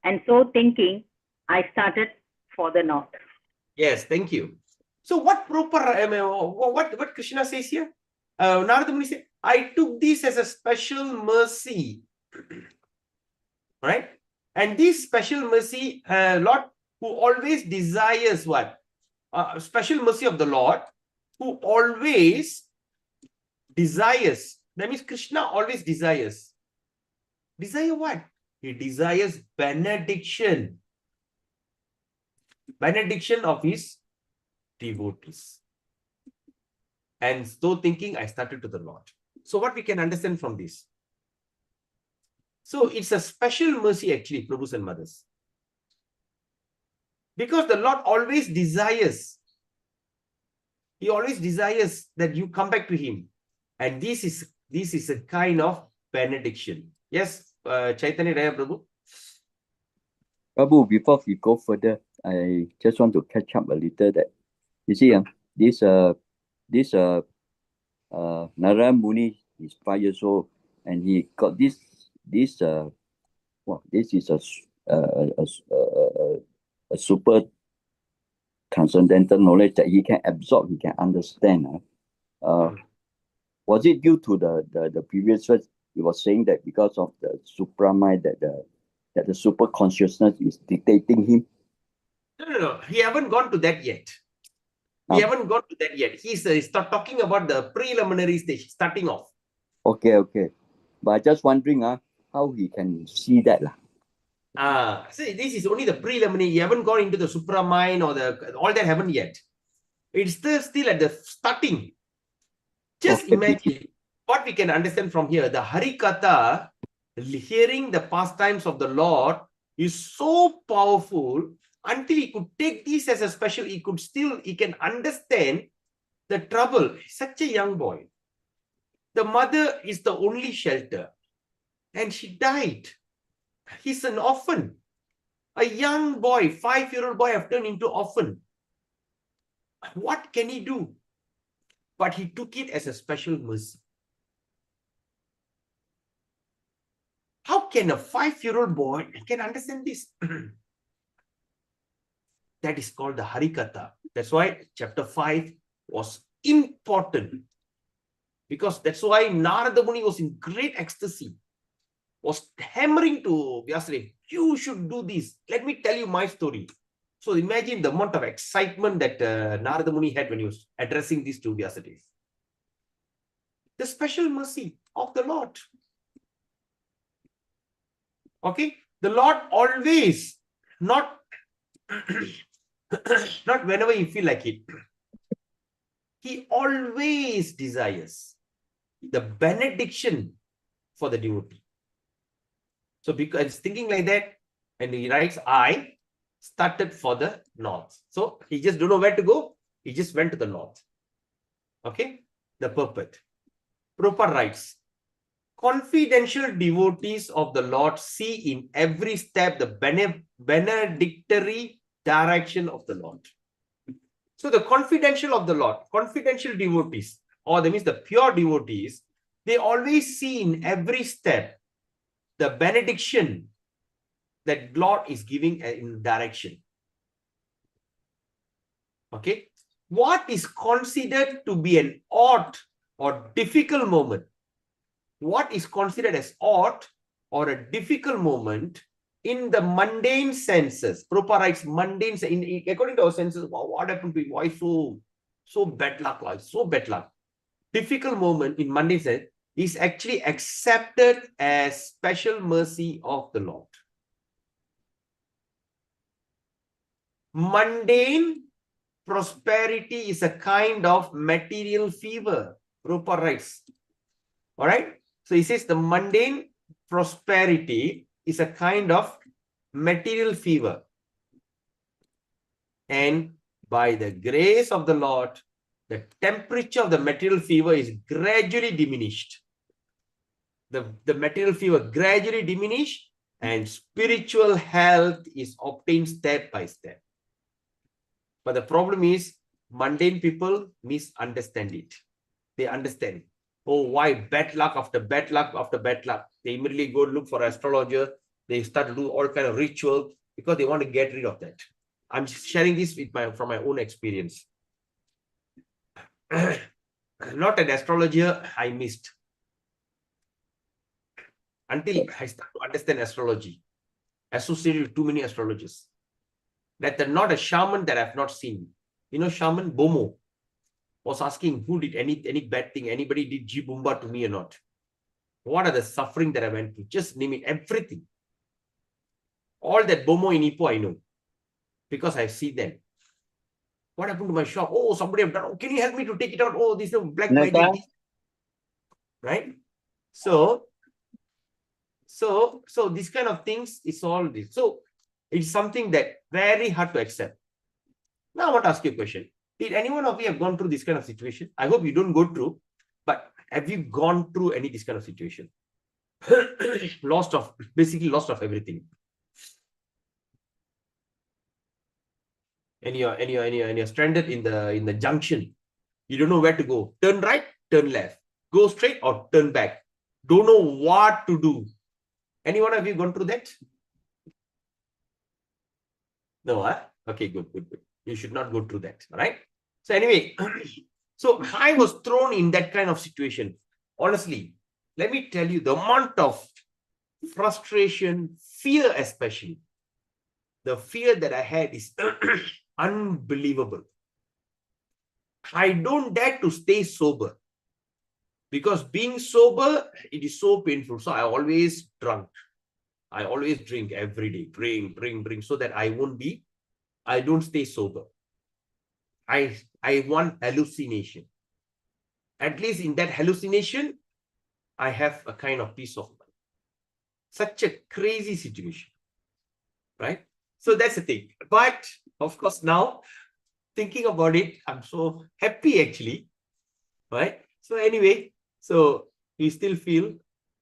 and so thinking, I started for the north. Yes, thank you. So what what Krishna says here? Narada Muni said, I took this as a special mercy. Right? And this special mercy, Lord, who always desires what? Special mercy of the Lord, who always desires. That means Krishna always desires. Desire what? He desires benediction. Benediction of his devotees. And so thinking, I started to the Lord. So what we can understand from this? So it's a special mercy actually, Prabhus and mothers. Because the Lord always desires. He always desires that you come back to him. And this is a kind of benediction. Yes, Chaitanya Raya Prabhu. Prabhu, before we go further, I just want to catch up a little that you see, this Narayana Muni is 5 years old, and he got this is a super transcendental knowledge that he can absorb, he can understand. Was it due to the previous verse? He was saying that because of the supra mind, that the super consciousness is dictating him. No. He haven't gone to that yet. We haven't got to that yet. He's talking about the preliminary stage, starting off. Okay. But just wondering how he can see that. See, this is only the preliminary. You haven't gone into the supra mind or all that haven't yet. It's still at the starting. Just imagine what we can understand from here. The Harikatha, hearing the pastimes of the Lord, is so powerful until he could take this as a special, he can understand the trouble. Such a young boy. The mother is the only shelter. And she died. He's an orphan. A young boy, 5-year-old boy, have turned into orphan. What can he do? But he took it as a special mercy. How can a 5-year-old boy can understand this? That is called the Harikatha. That's why chapter 5 was important. Because that's why Narada Muni was in great ecstasy. Was hammering to Vyasadeva, you should do this. Let me tell you my story. So imagine the amount of excitement that Narada Muni had when he was addressing this to Vyasadeva. The special mercy of the Lord. Okay? The Lord always, not whenever you feel like it. He always desires the benediction for the devotee. So because thinking like that, and he writes, I started for the north. So he just don't know where to go. He just went to the north. Okay? The purport. Prabhupada writes, confidential devotees of the Lord see in every step the benedictory direction of the Lord. So the confidential of the Lord, confidential devotees, or that means the pure devotees, they always see in every step the benediction that Lord is giving in direction. Okay. What is considered to be an odd or difficult moment? What is considered as odd or a difficult moment in the mundane senses? Prabhupada writes mundane, according to our senses, wow, what happened to you? Why so bad luck? Like, so bad luck. Difficult moment in mundane sense is actually accepted as special mercy of the Lord. Mundane prosperity is a kind of material fever. Prabhupada writes. All right. So he says the mundane prosperity is a kind of material fever. And by the grace of the Lord, the temperature of the material fever is gradually diminished. The material fever gradually diminished and spiritual health is obtained step by step. But the problem is mundane people misunderstand it. They understand, oh, why bad luck after bad luck after bad luck. They immediately go look for an astrologer. They start to do all kind of ritual because they want to get rid of that. I'm sharing this with from my own experience. Not an astrologer I missed. Until I start to understand astrology, associated with too many astrologers. That not a shaman that I've not seen. You know, shaman Bomo was asking who did any bad thing, anybody did Jibumba to me or not. What are the suffering that I went through? Just name it, everything. All that Bomo in Ipoh I know. Because I see them. What happened to my shop? Oh, somebody have done. Oh, can you help me to take it out? Oh, this is black magic. Right? So these kind of things is all this. So it's something that very hard to accept. Now I want to ask you a question. Did anyone of you have gone through this kind of situation? I hope you don't go through, but have you gone through any this kind of situation? Basically lost of everything. And you're stranded in the junction. You don't know where to go. Turn right, turn left. Go straight or turn back. Don't know what to do. Any one of you gone through that? No, huh? Okay, good. You should not go through that. All right. So anyway, so I was thrown in that kind of situation. Honestly, let me tell you the amount of frustration, fear especially. The fear that I had is unbelievable. I don't dare to stay sober. Because being sober, it is so painful. So I always drunk. I always drink every day. Drink, so that I don't stay sober. I want hallucination. At least in that hallucination, I have a kind of peace of mind. Such a crazy situation. Right? So that's the thing. But of course, now thinking about it, I'm so happy actually. Right? So anyway, so you still feel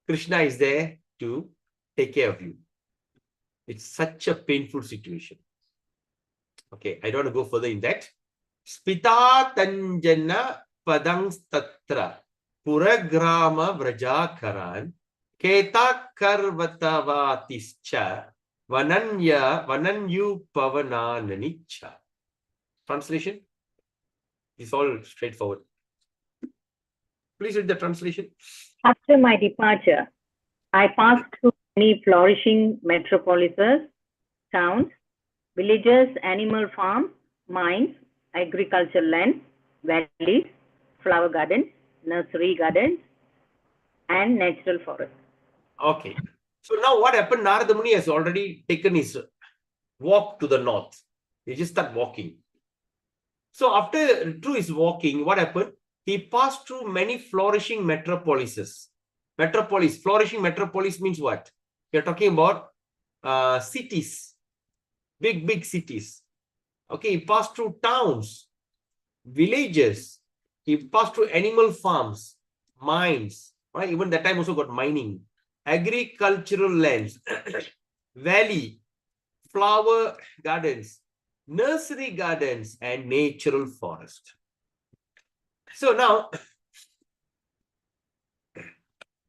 Krishna is there to take care of you. It's such a painful situation. Okay, I don't want to go further in that. Spita tanjana padang tatra puragrama vrajakaran keta karvatavatischa vananyu pavanananicha. Translation is all straightforward. Please read the translation. After my departure, I passed through many flourishing metropolises, towns, villages, animal farms, mines, agricultural lands, valleys, flower gardens, nursery gardens, and natural forests. Okay. So now what happened? Narada Muni has already taken his walk to the north. He just started walking. So through his walking, what happened? He passed through many flourishing metropolises. Flourishing metropolis means what? You're talking about cities, big cities. Okay, he passed through towns, villages. He passed through animal farms, mines, Right? Even that time also got mining, agricultural lands, valley, flower gardens, nursery gardens, and natural forest. So now,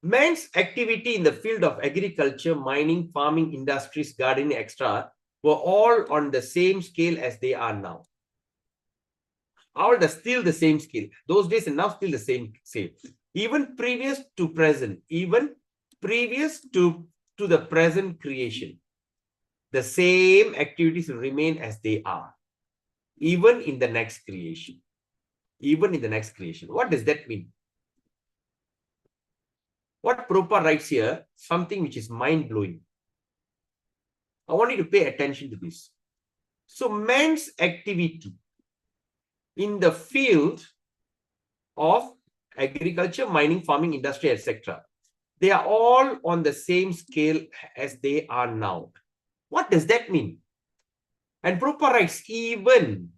man's activity in the field of agriculture, mining, farming, industries, gardening, etc. were all on the same scale as they are now. All still the same scale. Those days and now still the same scale. Even previous to present, even previous to the present creation, the same activities will remain as they are, even in the next creation. Even in the next creation. What does that mean? What Prabhupada writes here, something which is mind-blowing. I want you to pay attention to this. So man's activity in the field of agriculture, mining, farming, industry, etc. They are all on the same scale as they are now. What does that mean? And Prabhupada writes, even.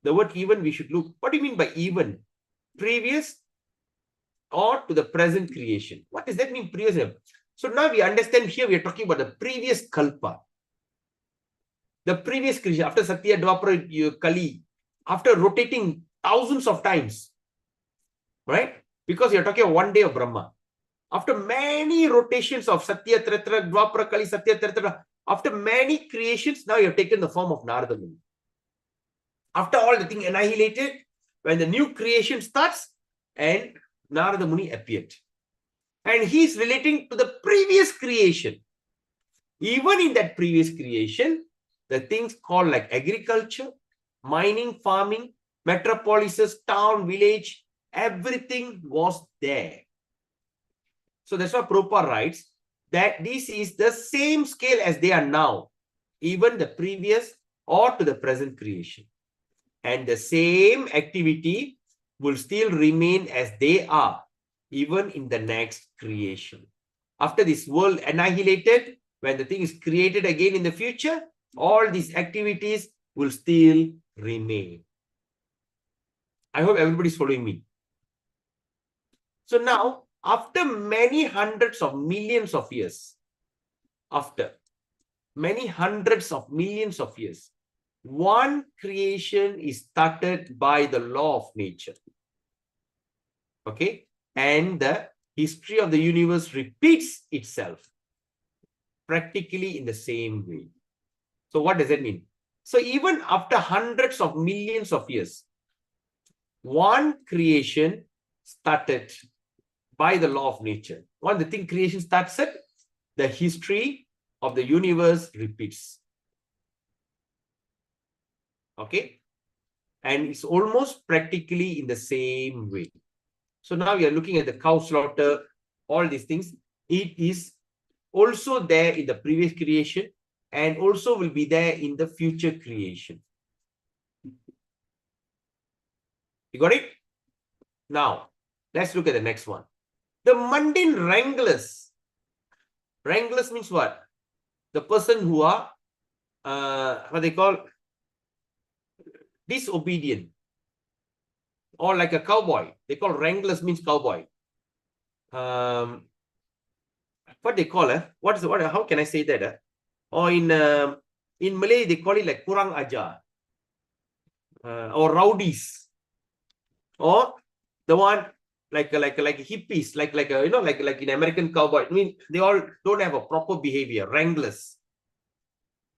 The word even we should look. What do you mean by even? Previous or to the present creation. What does that mean, previous? So now we understand here we are talking about the previous kalpa. The previous creation, after Satya, Dwapara, Kali, after rotating thousands of times, right? Because you're talking about one day of Brahma. After many rotations of Satya, Tritra, Dwapara, Kali, Satya, Tritra, after many creations, now you have taken the form of Narada Muni. After all the thing annihilated, when the new creation starts, and Narada Muni appeared. And he's relating to the previous creation. Even in that previous creation, the things called like agriculture, mining, farming, metropolises, town, village, everything was there. So that's why Prabhupada writes that this is the same scale as they are now, even the previous or to the present creation. And the same activity will still remain as they are, even in the next creation. After this world annihilated, when the thing is created again in the future, all these activities will still remain. I hope everybody is following me. So now, after many hundreds of millions of years, after many hundreds of millions of years, one creation is started by the law of nature. Okay? And the history of the universe repeats itself practically in the same way. So what does that mean? So even after hundreds of millions of years, one creation started by the law of nature. When the thing creation starts it, the history of the universe repeats. Okay? And it's almost practically in the same way. So now we are looking at the cow slaughter, all these things. It is also there in the previous creation and also will be there in the future creation. You got it? Now, let's look at the next one. The mundane wranglers. Wranglers means what? The person who are, what they call, disobedient. Or like a cowboy. They call wranglers means cowboy. What they call, how can I say that? Or in Malay, they call it like kurang ajar. Or rowdies. Or the one like hippies, like in American cowboy. I mean, they all don't have a proper behavior, wranglers.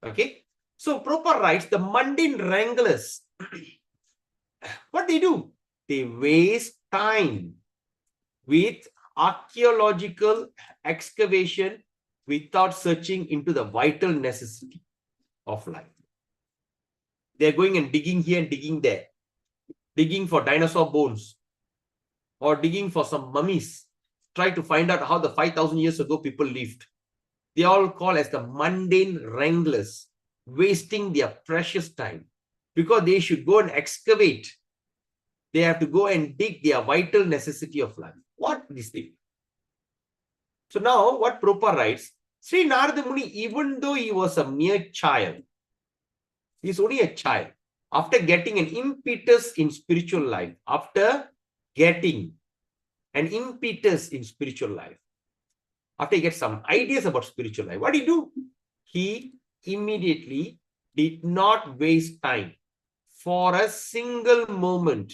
Okay. So Prabhupada writes the mundane wranglers. What they do? They waste time with archaeological excavation without searching into the vital necessity of life. They're going and digging here and digging there, digging for dinosaur bones or digging for some mummies, try to find out how the 5,000 years ago people lived. They all call as the mundane wranglers, wasting their precious time because they should go and excavate. They have to go and dig their vital necessity of life. What is this? So now what Prabhupada writes, Sri Narada Muni, even though he was a mere child, he's only a child, after getting an impetus in spiritual life, after getting an impetus in spiritual life. After he gets some ideas about spiritual life, what did he do? He immediately did not waste time for a single moment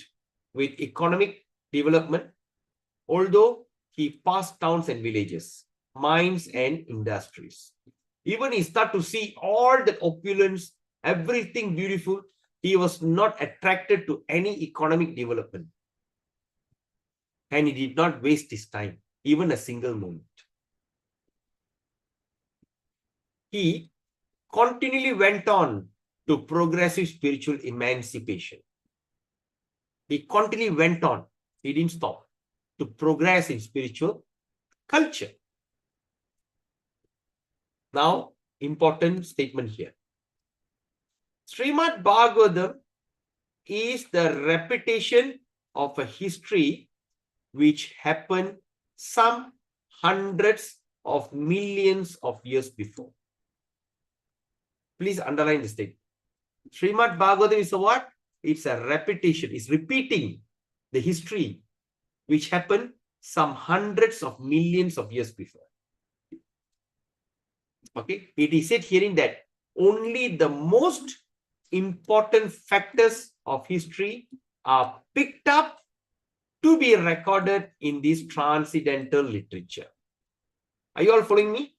with economic development, although he passed towns and villages, mines and industries. Even he started to see all the opulence, everything beautiful. He was not attracted to any economic development. And he did not waste his time, even a single moment. He continually went on to progressive spiritual emancipation. He continually went on. He didn't stop to progress in spiritual culture. Now, important statement here. Srimad Bhagavatam is the repetition of a history which happened some hundreds of millions of years before. Please underline this statement. Srimad Bhagavatam is a what? It's a repetition. It's repeating the history which happened some hundreds of millions of years before. Okay, it is said herein that only the most important factors of history are picked up to be recorded in this transcendental literature. Are you all following me?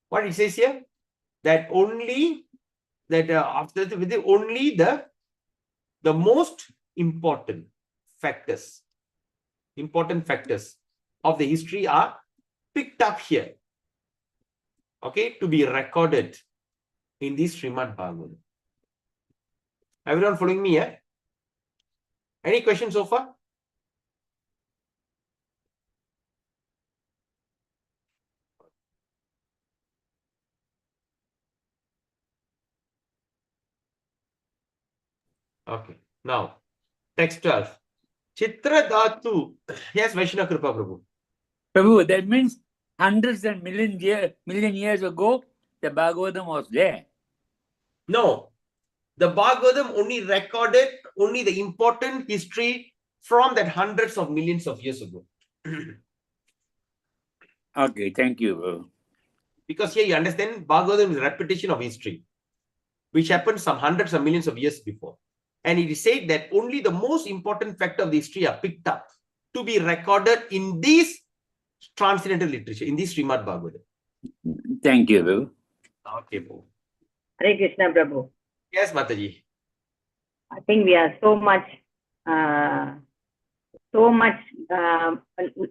What it says here? That only that only the most important factors of the history are picked up here. Okay, to be recorded in this Srimad Bhagavatam. Everyone following me? Yeah? Any questions so far? Okay. Now, text 12. Chitra Dhatu. Yes, Vaishnava Kripa Prabhu. Prabhu, that means hundreds and million years ago, the Bhagavatam was there. No. The Bhagavatam only recorded only the important history from that hundreds of millions of years ago. Okay, thank you. Because here you understand, Bhagavatam is a repetition of history, which happened some hundreds of millions of years before. And it is said that only the most important factor of the history are picked up to be recorded in this transcendental literature, in this Srimad Bhagavatam. Thank you, Prabhu. Okay, Prabhu. Hare Krishna, Prabhu. Yes, Mataji. I think we are so much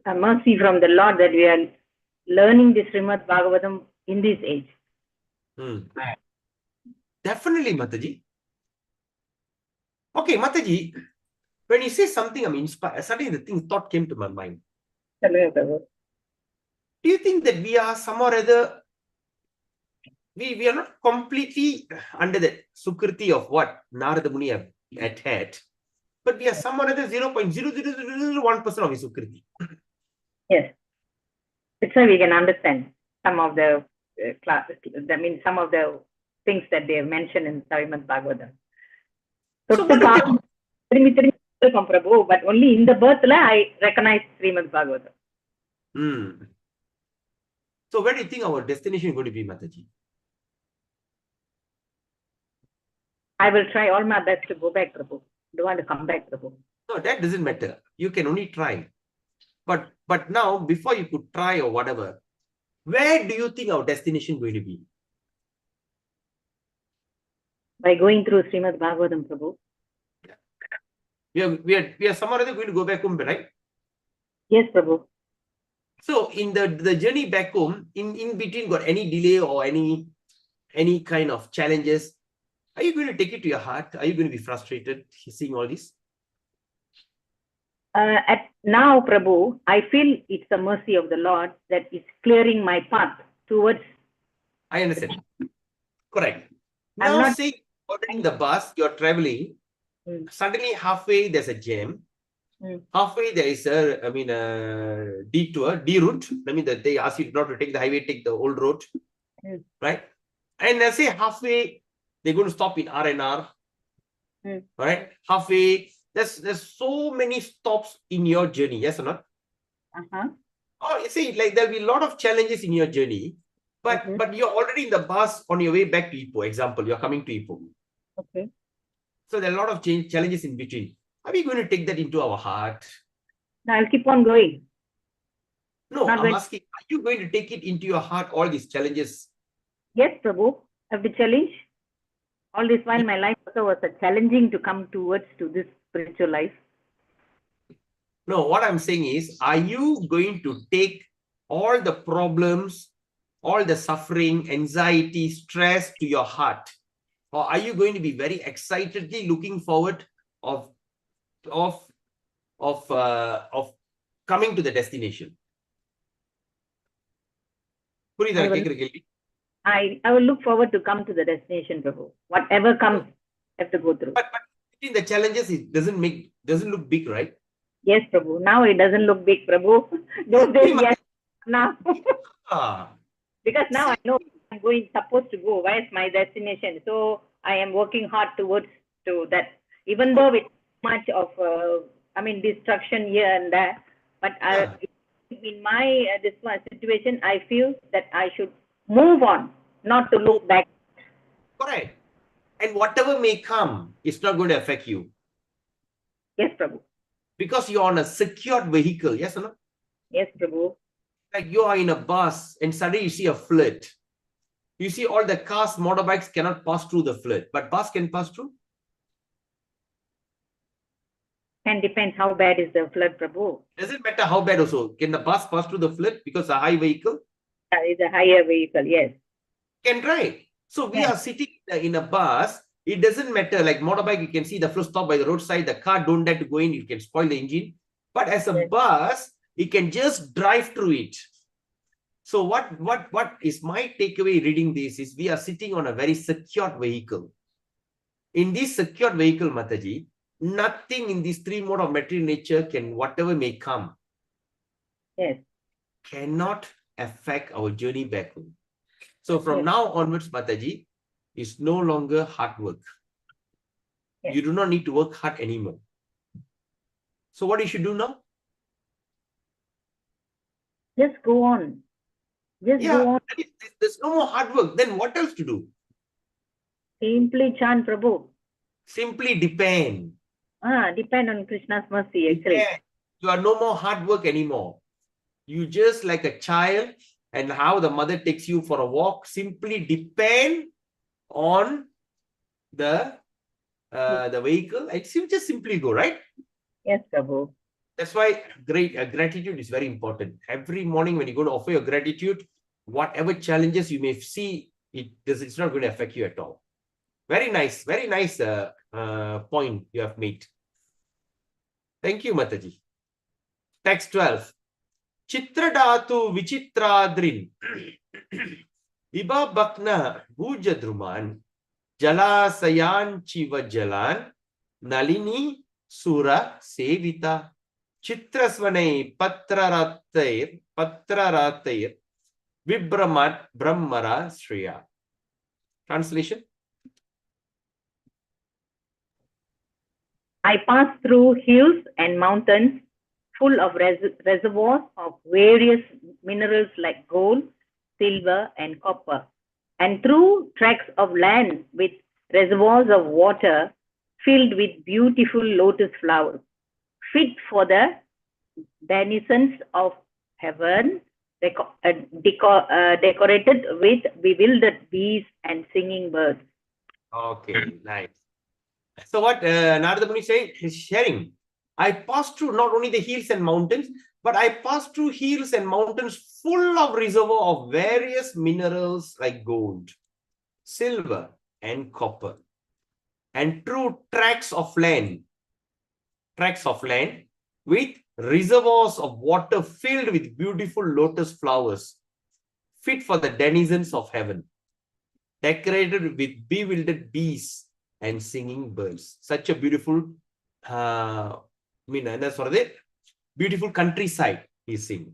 mercy from the Lord that we are learning this Srimad Bhagavatam in this age. Definitely, Mataji. Okay, Mataji, when you say something, I'm inspired. Suddenly the thought came to my mind. Do you think that we are some or other, we are not completely under the Sukriti of what Narada Muni had, but we are some or other 0.0001% of his Sukriti. Yes. That's why we can understand some of the some of the things that they have mentioned in Srimad Bhagavatam. So Prabhu, but only in the birth I recognize Srimad Bhagavatam. So where do you think our destination is going to be, Mataji? I will try all my best to go back, Prabhu. Don't want to come back, Prabhu. No, that doesn't matter. You can only try. But now, before you could try or whatever, where do you think our destination is going to be? By going through Srimad Bhagavatam, Prabhu. We are somewhere other going to go back home, right? Yes, Prabhu. So in the journey back home, in between, got any delay or any kind of challenges? Are you going to take it to your heart? Are you going to be frustrated seeing all this? At now, Prabhu, I feel it's the mercy of the Lord that is clearing my path towards. I understand. Correct. Now, say ordering the bus, you're traveling. Suddenly, halfway there's a jam. Halfway there is a detour, D route. I mean that they ask you not to take the highway, take the old road, right? And say halfway they're going to stop in R&R, right? Halfway there's so many stops in your journey, yes or not? Oh, you see, like there'll be a lot of challenges in your journey, but you're already in the bus on your way back to Ipoh. Example, you're coming to Ipoh. Okay. So there are a lot of challenges in between. Are we going to take that into our heart? No, I'll keep on going. No, Not I'm when- asking, are you going to take it into your heart, all these challenges? Yes, Prabhu. Have the challenge. All this while my life also was a challenging to come towards to this spiritual life. No, what I'm saying is, are you going to take all the problems, all the suffering, anxiety, stress to your heart? Or are you going to be very excitedly looking forward of coming to the destination? I will look forward to come to the destination, Prabhu. Whatever comes, I have to go through. But between the challenges, it doesn't look big, right? Yes, Prabhu. Now it doesn't look big, Prabhu. Those days, yes. Now. Because now I know I'm supposed to go. Where is my destination? So I am working hard towards to that. Even though with much of, destruction here and there, but in my this one situation, I feel that I should move on, not to look back. Correct. And whatever may come, it's not going to affect you. Yes, Prabhu. Because you're on a secured vehicle, yes or no? Yes, Prabhu. Like you are in a bus and suddenly you see a flood. You see all the cars, motorbikes cannot pass through the flood, but bus can pass through? And depends how bad is the flood, Prabhu. Doesn't matter how bad also. Can the bus pass through the flood because it's a high vehicle? It's a higher vehicle, yes. Can drive. So we are sitting in a bus. It doesn't matter. Like motorbike, you can see the flood stop by the roadside. The car don't dare to go in. You can spoil the engine. But as a bus, it can just drive through it. So what is my takeaway reading this is we are sitting on a very secured vehicle. In this secured vehicle, Mataji, nothing in these three modes of material nature can, whatever may come, cannot affect our journey back home. So from now onwards, Mataji, is no longer hard work. You do not need to work hard anymore. So what you should do now? Just go on. Just go on. There's no more hard work. Then what else to do? Simply chant, Prabhu. Simply depend. Depend on Krishna's mercy, actually. You are no more hard work anymore. You just like a child and how the mother takes you for a walk. Simply depend on the vehicle. And you just simply go, right? Yes, Prabhu. That's why gratitude is very important. Every morning when you go to offer your gratitude, whatever challenges you may see, it's not going to affect you at all. Very nice point you have made. Thank you, Mataji. Text 12. Chitradatu vichitradrin Iba bakna bhujadruman Jalasayan chiva jalan Nalini sura sevita Chitrasvanai patraratair Vibramat brahmara shriya. Translation. I passed through hills and mountains full of reservoirs of various minerals like gold, silver, and copper, and through tracts of land with reservoirs of water filled with beautiful lotus flowers, fit for the denizens of heaven, decorated with bewildered bees and singing birds. Okay, nice. So what Narada Muni is sharing, I passed through not only the hills and mountains, but I passed through hills and mountains full of reservoir of various minerals like gold, silver, and copper. And through tracts of land with reservoirs of water filled with beautiful lotus flowers, fit for the denizens of heaven, decorated with bewildered bees and singing birds. Such a beautiful, beautiful countryside he's singing.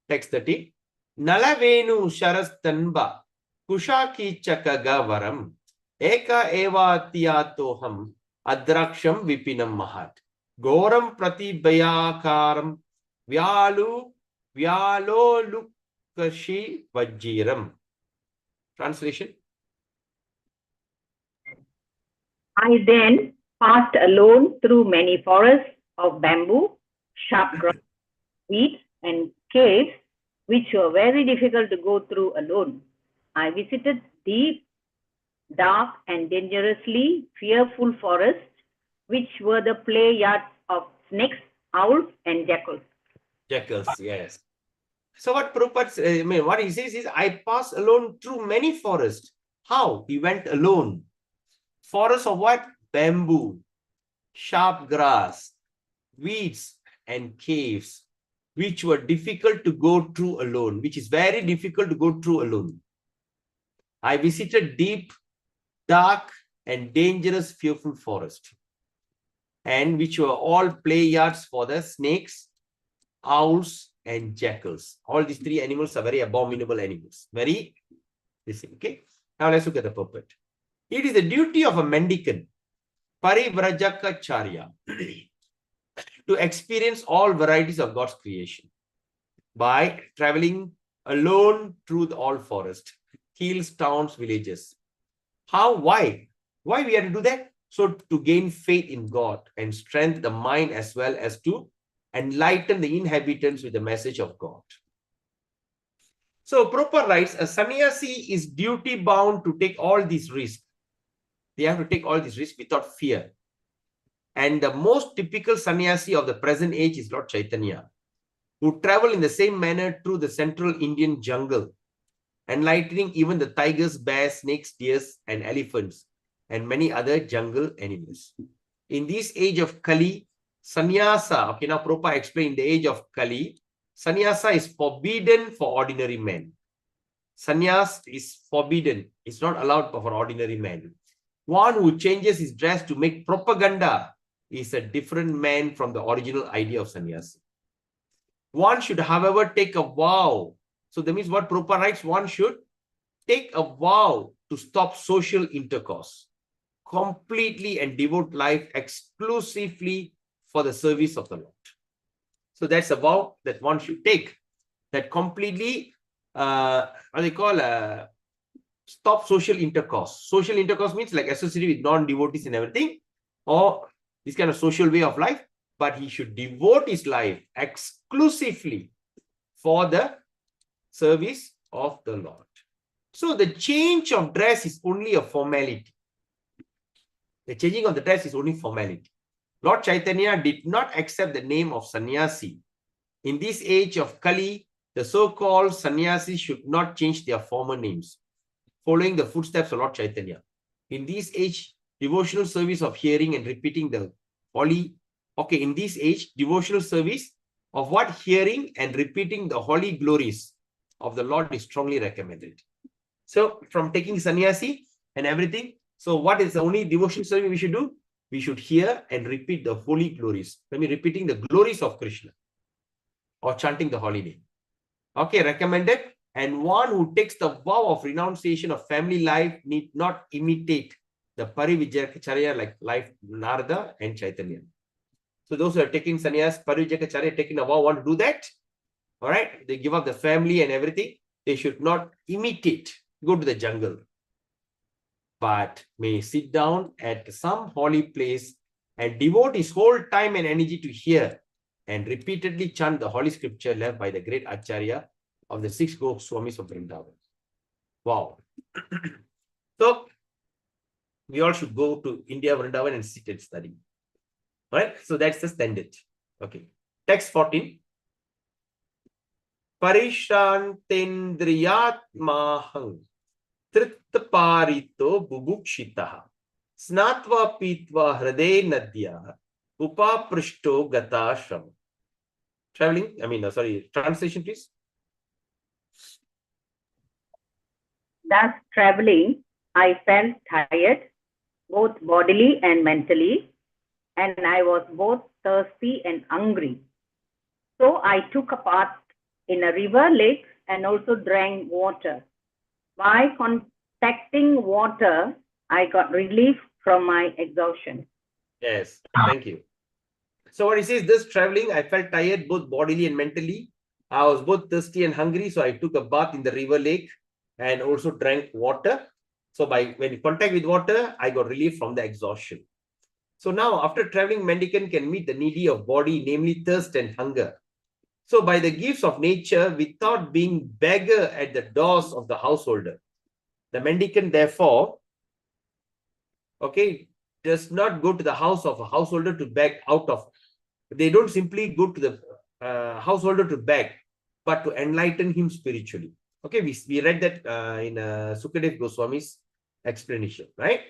Text 30. Nalavenu sharastanba kushaki chakagavaram eka eva tiyatoham adraksham vipinam mahat. Goram Pratibhayakaram Vyalolukashi Vajiram. Translation. I then passed alone through many forests of bamboo, sharp grass, weeds, and caves, which were very difficult to go through alone. I visited deep, dark, and dangerously fearful forests, which were the play yards of snakes, owls, and jackals. Jackals, yes. So what Prabhupada, what he says is, I passed alone through many forests. How? He went alone. Forests of what? Bamboo, sharp grass, weeds, and caves, which were difficult to go through alone, which is very difficult to go through alone. I visited deep, dark, and dangerous, fearful forest, and which were all play yards for the snakes, owls, and jackals. All these three animals are very abominable animals. Very, okay. Now let's look at the purport. It is the duty of a mendicant, Parivrajaka to experience all varieties of God's creation by traveling alone through all forests, hills, towns, villages. How? Why? Why we have to do that? So to gain faith in God and strengthen the mind as well as to enlighten the inhabitants with the message of God. So Prabhupada writes, a sannyasi is duty bound to take all these risks. They have to take all these risks without fear. And the most typical sannyasi of the present age is Lord Chaitanya, who traveled in the same manner through the central Indian jungle, enlightening even the tigers, bears, snakes, deers, and elephants, and many other jungle animals. In this age of Kali, sannyasa, okay, now Prabhupada explained the age of Kali, sannyasa is forbidden for ordinary men. Sannyas is forbidden. It's not allowed for ordinary men. One who changes his dress to make propaganda is a different man from the original idea of sannyasi. One should, however, take a vow. So that means what Prabhupada writes, one should take a vow to stop social intercourse completely and devote life exclusively for the service of the Lord. So that's a vow that one should take, that completely, what they call, stop social intercourse. Social intercourse means like associated with non-devotees and everything, or this kind of social way of life, but he should devote his life exclusively for the service of the Lord. So the change of dress is only a formality. The changing of the dress is only formality. Lord Chaitanya did not accept the name of sannyasi. In this age of Kali, the so-called sannyasis should not change their former names, following the footsteps of Lord Chaitanya. In this age, devotional service of hearing and repeating the holy, okay, in this age, devotional service of what? Hearing and repeating the holy glories of the Lord is strongly recommended. So from taking sannyasi and everything, so what is the only devotional service we should do? We should hear and repeat the holy glories. I mean, repeating the glories of Krishna or chanting the holy name. Okay, recommended. And one who takes the vow of renunciation of family life need not imitate the Parivijakacharya like life Narada and Chaitanya. So those who are taking sannyas, Parivijakacharya, taking a vow, want to do that. All right, they give up the family and everything. They should not imitate, go to the jungle, but may sit down at some holy place and devote his whole time and energy to hear and repeatedly chant the holy scripture left by the great Acharya of the 6 Goswamis of Vrindavan. Wow. So, we all should go to India, Vrindavan and sit and study. All right, so that's the standard. Okay. Text 14. Parishantendriyatmahang Trittaparito bubukshitaha Snatva pitva hrade nadya Upaprishto gatashram. Translation please. Thus traveling, I felt tired, both bodily and mentally, and I was both thirsty and hungry. So I took a bath in a river, lake, and also drank water. By contacting water, I got relief from my exhaustion. Yes, thank you. So what he says, this traveling, I felt tired both bodily and mentally. I was both thirsty and hungry, so I took a bath in the river lake and also drank water. So when you contact with water, I got relief from the exhaustion. So now, after traveling, mendicant can meet the needy of body, namely thirst and hunger. So by the gifts of nature, without being beggar at the doors of the householder, the mendicant therefore, okay, does not go to the house of a householder to beg out of. They don't simply go to the householder to beg, but to enlighten him spiritually. Okay, we read that in Sukadev Goswami's explanation, right?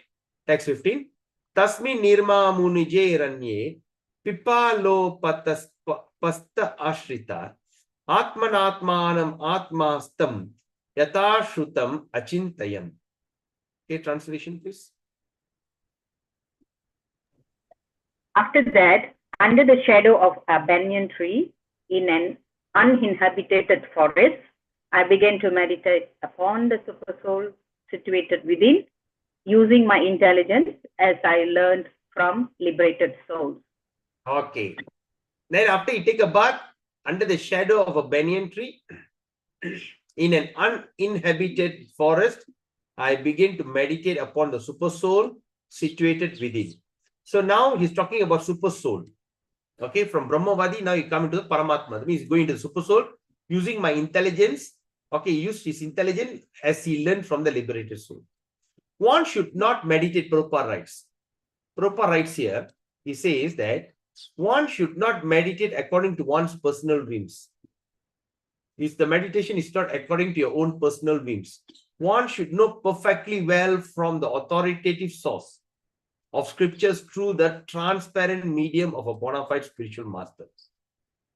Text 15. Tasmin nirma munije ranye pipalo pasta ashrita atmanatmanam atmastam yatashrutam achintayam. Okay, translation please. After that, under the shadow of a banyan tree in an uninhabited forest, I began to meditate upon the super soul situated within, using my intelligence as I learned from liberated souls. Okay. Then after you take a bath under the shadow of a banyan tree in an uninhabited forest, I begin to meditate upon the super soul situated within. So now he's talking about super soul. Okay, from Brahmavadi, now you come into the Paramatma. That means he's going to the super soul using my intelligence. Okay, he used his intelligence as he learned from the liberated soul. One should not meditate, Prabhupada writes. Prabhupada writes here, he says that one should not meditate according to one's personal whims. If the meditation is not according to your own personal whims, one should know perfectly well from the authoritative source of scriptures through the transparent medium of a bona fide spiritual master.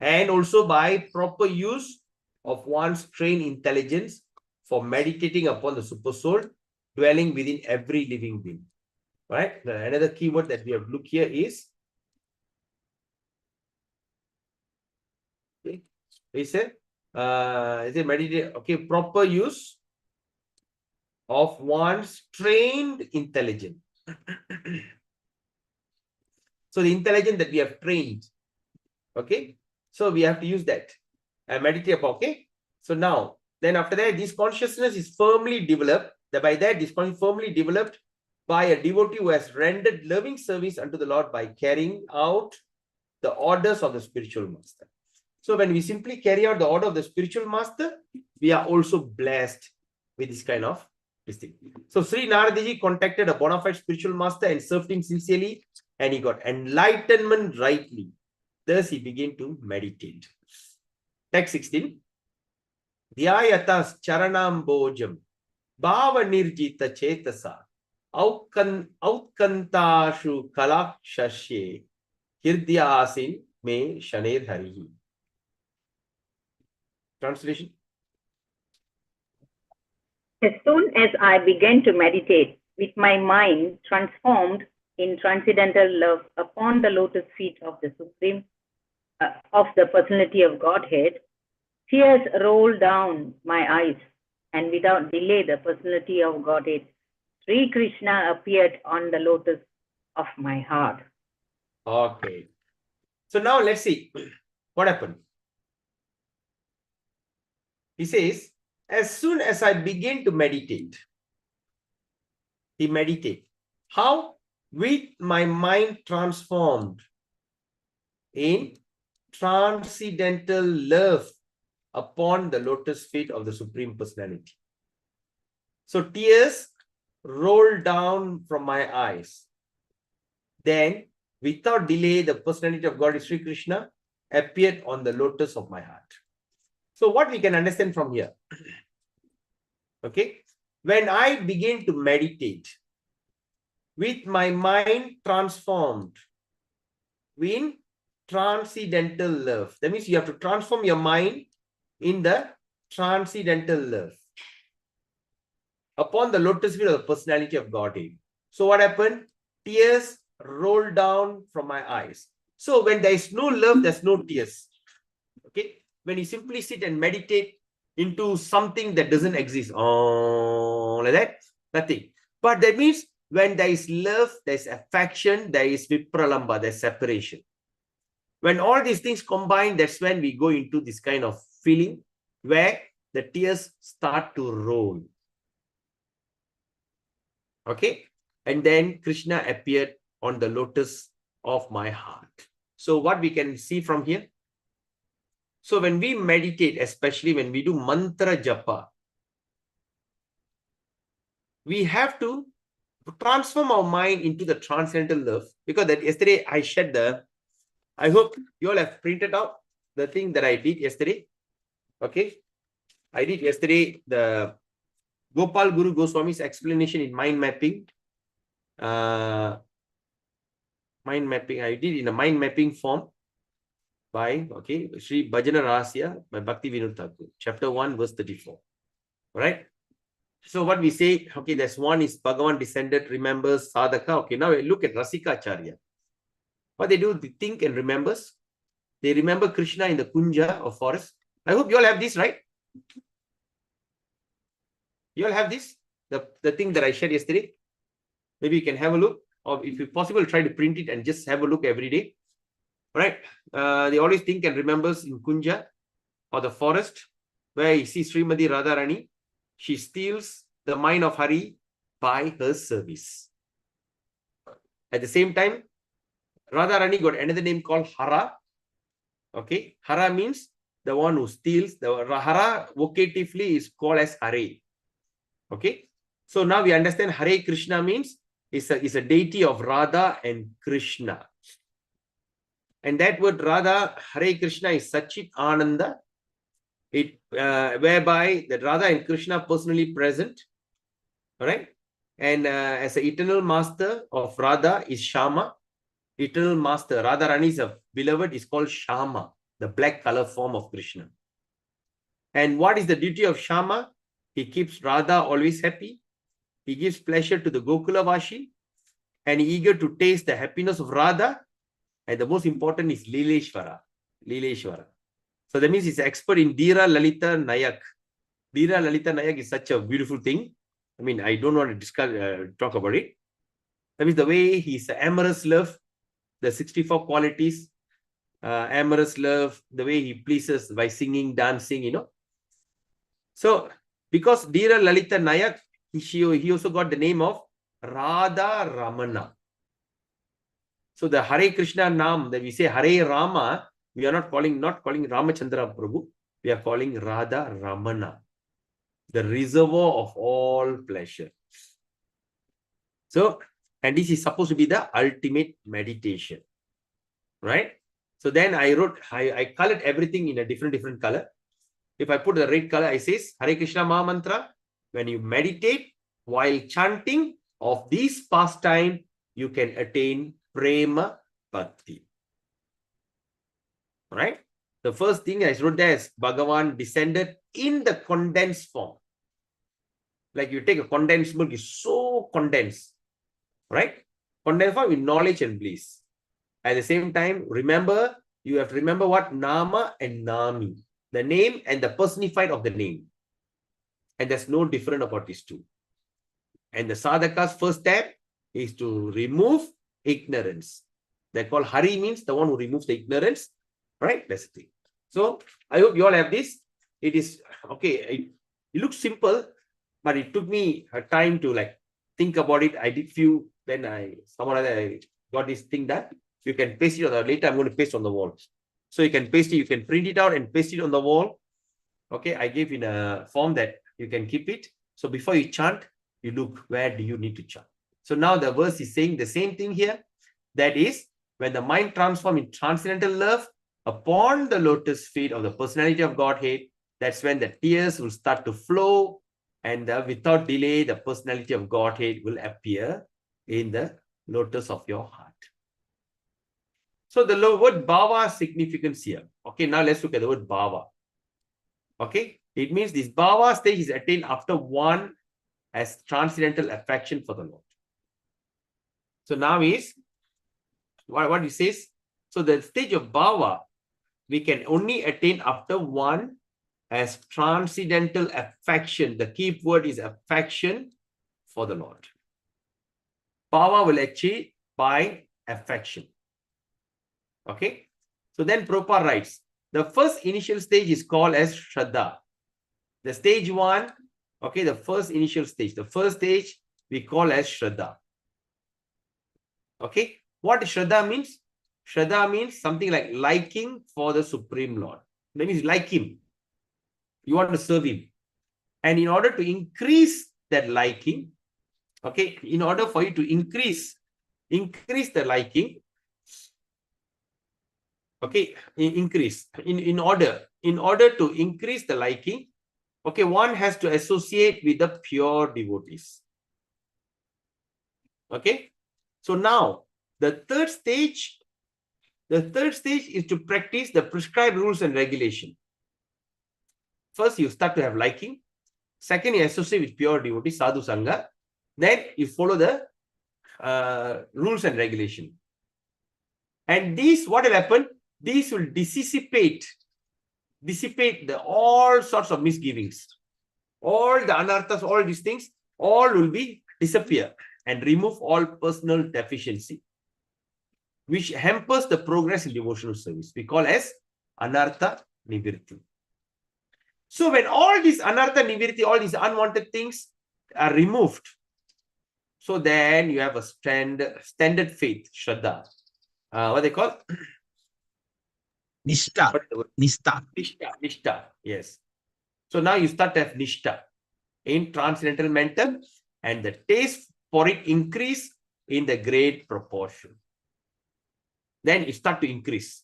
And also by proper use of one's trained intelligence for meditating upon the super soul dwelling within every living being. Right? Another keyword that we have looked here is, okay, is it meditate? Okay, proper use of one's trained intelligence. So the intelligence that we have trained, okay, so we have to use that and meditate upon. Okay, so now then after that, this consciousness is firmly developed. By that, this consciousness firmly developed by a devotee who has rendered loving service unto the Lord by carrying out the orders of the spiritual master. So when we simply carry out the order of the spiritual master, we are also blessed with this kind of thing. So Sri Naradaji contacted a bona fide spiritual master and served him sincerely, and he got enlightenment rightly. Thus he began to meditate. Text 16. Dhyayatas charanambojam bhava nirjita chetasa autkantashu kalakshasye hirdyasin me shaned harihi. Translation. As soon as I began to meditate, with my mind transformed in transcendental love upon the lotus feet of the Supreme, of the Personality of Godhead, tears rolled down my eyes, and without delay, the Personality of Godhead, Sri Krishna, appeared on the lotus of my heart. Okay. So now let's see what happened. He says, as soon as I begin to meditate, he meditate. How? With my mind transformed in transcendental love upon the lotus feet of the Supreme Personality. So tears rolled down from my eyes. Then, without delay, the Personality of God, Sri Krishna, appeared on the lotus of my heart. So what we can understand from here, okay, when I begin to meditate with my mind transformed in transcendental love, that means you have to transform your mind in the transcendental love upon the lotus feet of the Personality of Godhead. So what happened? Tears rolled down from my eyes. So when there is no love, there's no tears. Okay. When you simply sit and meditate into something that doesn't exist, like that, nothing. But that means when there is love, there is affection, there is vipralamba, there is separation. When all these things combine, that's when we go into this kind of feeling where the tears start to roll. Okay. And then Krishna appeared on the lotus of my heart. So what we can see from here? So when we meditate, especially when we do mantra japa, we have to transform our mind into the transcendental love. Because that yesterday I shared I hope you all have printed out the thing that I did yesterday. Okay. I did yesterday the Gopal Guru Goswami's explanation in mind mapping. Mind mapping, I did in a mind mapping form by, Sri Bhajana Rahasya by Bhakti Vinod Thakur, chapter 1, verse 34. Right? So what we say, okay, there's one is Bhagavan descended, remembers, sadhaka. Okay, now we look at Rasika Acharya. What they do, they think and remembers. They remember Krishna in the Kunja or forest. I hope you all have this, right? You all have this? The thing that I shared yesterday. Maybe you can have a look, or if it's possible, try to print it and just have a look every day. Right? They always think and remembers in Kunja or the forest where you see Srimadi Radharani. She steals the mind of Hari by her service. At the same time, Radharani got another name called Hara. Okay, Hara means the one who steals. The Hara vocatively is called as Hare. Okay, so now we understand Hare Krishna means is a deity of Radha and Krishna. And that word Radha, Hare Krishna is Sachit Ananda. It whereby the Radha and Krishna personally present. All right. And as an eternal master of Radha is Shama. Eternal master, Radharani's beloved, is called Shama, the black color form of Krishna. And what is the duty of Shama? He keeps Radha always happy. He gives pleasure to the Gokula Vashi, and eager to taste the happiness of Radha. And the most important is Lileshwara. Lileshwara. So that means he's an expert in Dira Lalita Nayak. Dira Lalita Nayak is such a beautiful thing. I mean, I don't want to discuss, talk about it. That means the way he's amorous love, the 64 qualities, amorous love, the way he pleases by singing, dancing, you know. So, because Dira Lalita Nayak, he also got the name of Radha Ramana. So the Hare Krishna Nam that we say Hare Rama, we are not calling Ramachandra Prabhu, we are calling Radha Ramana, the reservoir of all pleasure. So, and this is supposed to be the ultimate meditation, right? So then I colored everything in a different color. If I put the red color, I says Hare Krishna Maha Mantra. When you meditate while chanting of this pastime, you can attain Prema Bhakti. Right? The first thing I wrote there is Bhagavan descended in the condensed form. Like you take a condensed milk, it's so condensed. Right? Condensed form with knowledge and bliss. At the same time, remember, you have to remember what Nama and Nami. The name and the personified of the name. And there's no different about these two. And the sadhaka's first step is to remove ignorance. They're called Hari, means the one who removes the ignorance. Right? That's the thing. So I hope you all have this. It is okay. It looks simple, but it took me a time to like think about it. I did few, then I got this thing done. You can paste it on the later. I'm going to paste on the wall. So you can paste it, you can print it out and paste it on the wall. Okay, I gave in a form that you can keep it. So before you chant, you look, where do you need to chant? So now the verse is saying the same thing here. That is, when the mind transforms in transcendental love upon the lotus feet of the personality of Godhead, that's when the tears will start to flow, and without delay, the personality of Godhead will appear in the lotus of your heart. So the word bhava significance here. Okay, now let's look at the word bhava. Okay, it means this bhava stage is attained after one has transcendental affection for the Lord. So now is what it says. So the stage of bhava we can only attain after one has transcendental affection. The key word is affection for the Lord. Bhava will achieve by affection. Okay, So then Prabhupada writes, the first initial stage is called as Shraddha. The stage 1, okay, the first initial stage. The first stage we call as Shraddha. Okay, what Shraddha means? Shraddha means something like liking for the Supreme Lord. That means like him. You want to serve him. And in order to increase that liking, okay, in order for you to increase the liking, okay, in order to increase the liking, okay, one has to associate with the pure devotees. Okay, so now the third stage is to practice the prescribed rules and regulation. First, you start to have liking. Second, you associate with pure devotees, sadhu sangha. Then you follow the rules and regulation. And these, what will happen? These will dissipate all sorts of misgivings. All the anarthas, all these things, all will be disappear and remove all personal deficiency, which hampers the progress in devotional service. We call as anartha nivirti. So when all these anartha nivirti, all these unwanted things are removed, so then you have a standard faith, Shraddha. What they call? Nishta. Nishta. Yes. So now you start to have Nishta in transcendental mental, and the taste for it increase in the great proportion. Then it start to increase.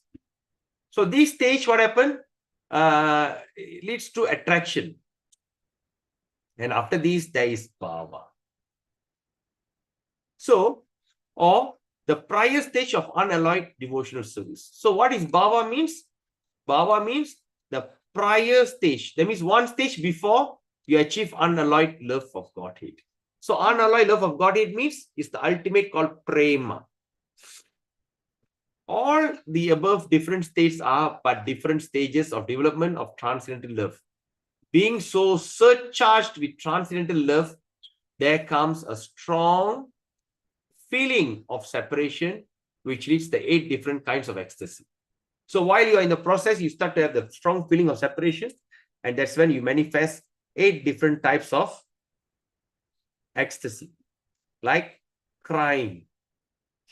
So this stage, what happened? It leads to attraction. And after this, there is bhava. So, or the prior stage of unalloyed devotional service. So what is bhava means? Bhava means the prior stage. That means one stage before you achieve unalloyed love of Godhead. So unalloyed love of Godhead means is the ultimate called prema. All the above different states are but different stages of development of transcendental love. Being so surcharged with transcendental love, there comes a strong feeling of separation, which leads to 8 different kinds of ecstasy. So while you are in the process, you start to have the strong feeling of separation, and that's when you manifest 8 different types of ecstasy, like crying,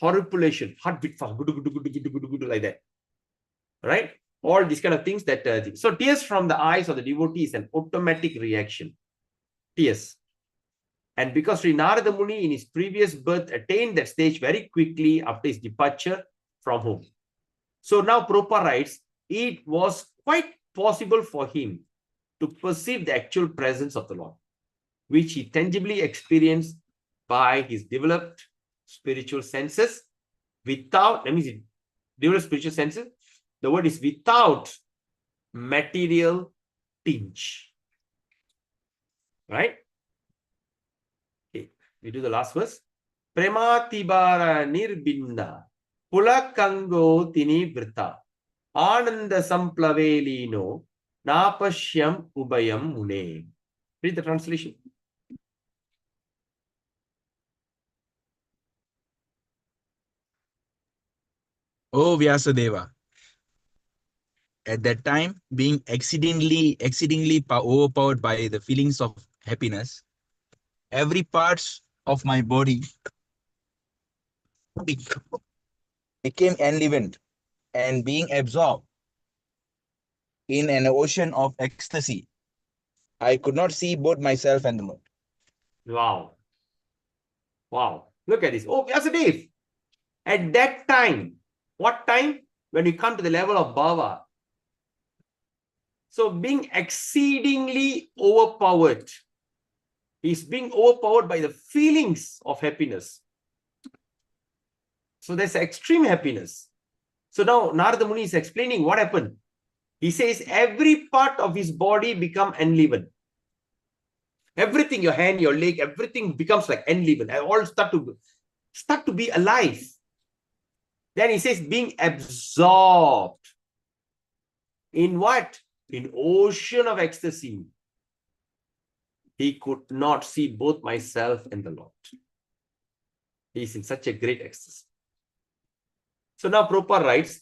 horripilation, heartbeat fast, like that, right? All these kind of things that so tears from the eyes of the devotee is an automatic reaction. Tears. And because Sri Narada Muni in his previous birth attained that stage very quickly after his departure from home. So now Prabhupada writes, it was quite possible for him to perceive the actual presence of the Lord, which he tangibly experienced by his developed spiritual senses without, that means he developed spiritual senses. The word is without material tinge. Right? Okay, we do the last verse. Prematibara nirbinda pulakango tini vrita ananda samplavelino napashyam ubayam mune. Read the translation. O Vyasadeva, at that time, being exceedingly overpowered by the feelings of happiness, every part of my body became enlivened, and being absorbed in an ocean of ecstasy, I could not see both myself and the moon. Wow. Wow. Look at this. Oh, Vyasadeva. At that time, what time? When you come to the level of bhava. So being exceedingly overpowered. He's being overpowered by the feelings of happiness. So there's extreme happiness. So now Narada Muni is explaining what happened. He says every part of his body become enlivened. Everything, your hand, your leg, everything becomes like enlivened. And all start to be alive. Then he says being absorbed. In what? In ocean of ecstasy. He could not see both myself and the Lord. He is in such a great ecstasy. So now Prabhupada writes,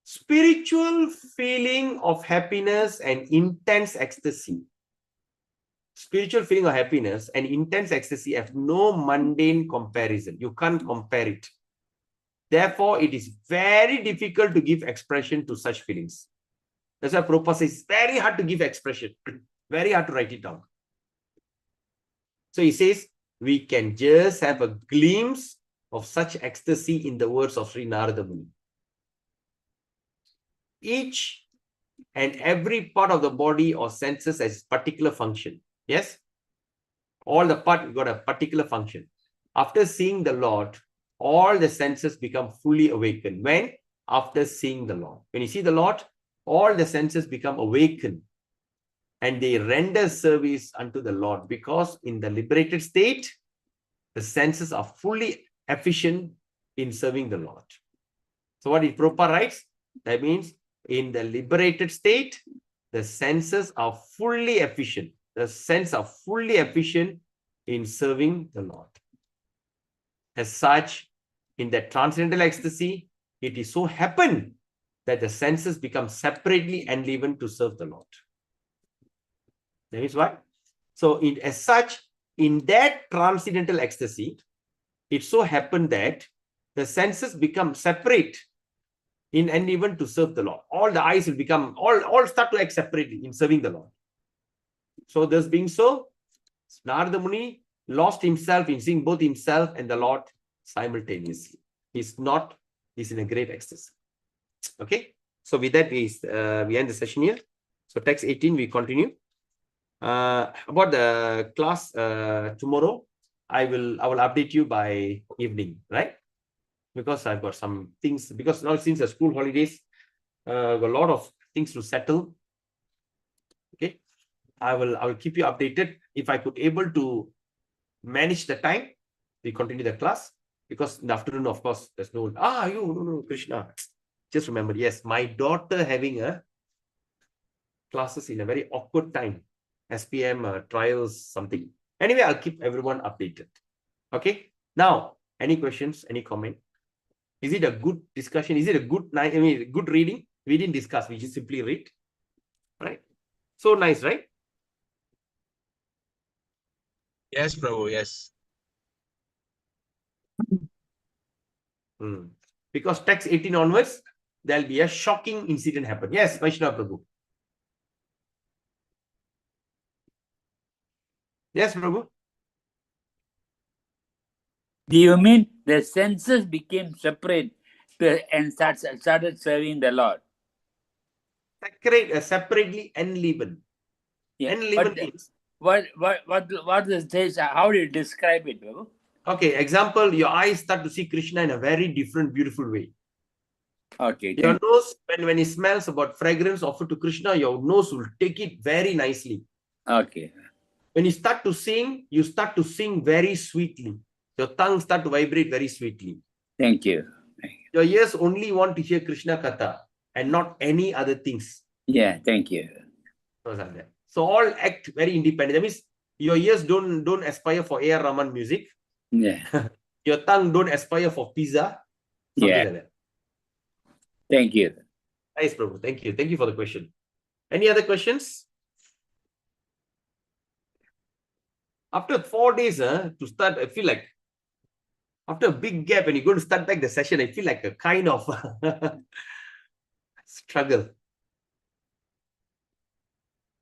Spiritual feeling of happiness and intense ecstasy. Spiritual feeling of happiness and intense ecstasy have no mundane comparison. You can't compare it. Therefore, it is very difficult to give expression to such feelings. That's why Prabhupada says it's very hard to give expression, very hard to write it down. So he says, we can just have a glimpse of such ecstasy in the words of Sri Narada Muni. Each and every part of the body or senses has particular function. Yes? All the part got a particular function. After seeing the Lord, all the senses become fully awakened. When? After seeing the Lord. When you see the Lord, all the senses become awakened and they render service unto the Lord, because in the liberated state, the senses are fully efficient in serving the Lord. So what is Prabhupada writes? That means in the liberated state, the senses are fully efficient. The senses are fully efficient in serving the Lord. As such, in that transcendental ecstasy, it is so happened that the senses become separately enlivened to serve the Lord. That is what? So, as such, in that transcendental ecstasy, it so happened that the senses become separate in enlivened to serve the Lord. All the eyes will become, all start to act separately in serving the Lord. So, thus being so, Narada Muni lost himself in seeing both himself and the Lord simultaneously. He's in a great ecstasy. Okay. So with that, we end the session here. So text 18, we continue. About the class tomorrow, I will update you by evening, right? Because I've got some things, because now since the school holidays, got a lot of things to settle. Okay. I will keep you updated. If I could able to manage the time, we continue the class, because in the afternoon, of course, there's no, no, Krishna. Just remember, yes, my daughter having a classes in a very awkward time, SPM trials, something. Anyway, I'll keep everyone updated. Okay. Now, any questions, any comment? Is it a good discussion? Is it a good night? I mean, good reading? We didn't discuss, we just simply read. Right? So nice, right? Yes, Prabhu, yes. Because text 18 onwards, there'll be a shocking incident happen. Yes, Vaishnava Prabhu. Yes, Prabhu. Do you mean the senses became separate and started serving the Lord? Separately enlivened. Yeah. Enlivened means. What does this? How do you describe it, Prabhu? Okay, example, your eyes start to see Krishna in a very different, beautiful way. Okay. Your nose, when it smells about fragrance offered to Krishna, your nose will take it very nicely. Okay. When you start to sing very sweetly. Your tongue start to vibrate very sweetly. Thank you. Your ears only want to hear Krishna Katha and not any other things. Yeah, thank you. So all act very independent. That means your ears don't aspire for A.R. Rahman music. Yeah. Your tongue don't aspire for pizza. Something like that. Thank you. Nice, Prabhu. Thank you. Thank you for the question. Any other questions? After 4 days to start, I feel like after a big gap, when you're going to start back the session, I feel like a kind of struggle.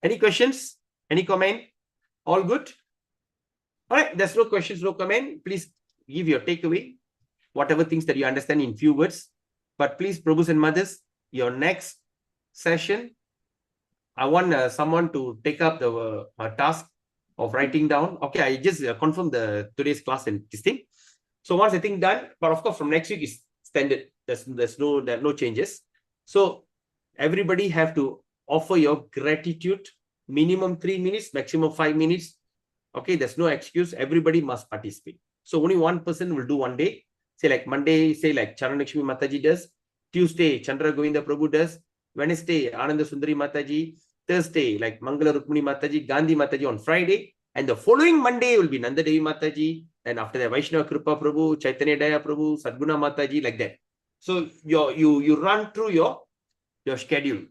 Any questions? Any comment? All good? All right. There's no questions, no comment. Please give your takeaway, whatever things that you understand in few words. But please, Prabhus and Mothers, your next session, I want someone to take up the task of writing down. Okay, I just confirmed today's class and this thing. So once I think done, but of course from next week is standard. There's no changes. So everybody have to offer your gratitude, minimum 3 minutes, maximum 5 minutes. Okay, there's no excuse. Everybody must participate. So only one person will do one day. Say like Monday, say like Charanakshmi Mataji does. Tuesday, Chandra Govinda Prabhu does. Wednesday, Ananda Sundari Mataji. Thursday, like Mangala Rukmini Mataji, Gandhi Mataji on Friday. And the following Monday will be Nanda Devi Mataji. And after that, Vaishnava Kripa Prabhu, Chaitanya Daya Prabhu, Sadguna Mataji, like that. So you run through your your schedule.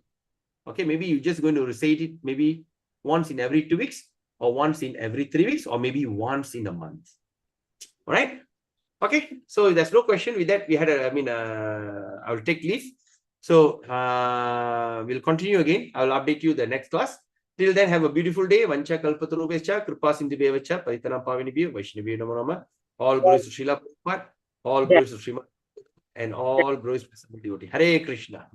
Okay, maybe you're just going to recite it maybe once in every 2 weeks, or once in every 3 weeks, or maybe once in a month. All right. Okay, so there's no question with that. We had I will take leave. So we'll continue again. I will update you the next class. Till then, have a beautiful day. Vancha kalpatarubhescha, kripa sindhubhyevacha, paritanam pavinibhyo, vaishnavyo namo namah. All glories to Srila Prabhupada, all glories to Srimad, and all glories to the devotee. Hare Krishna.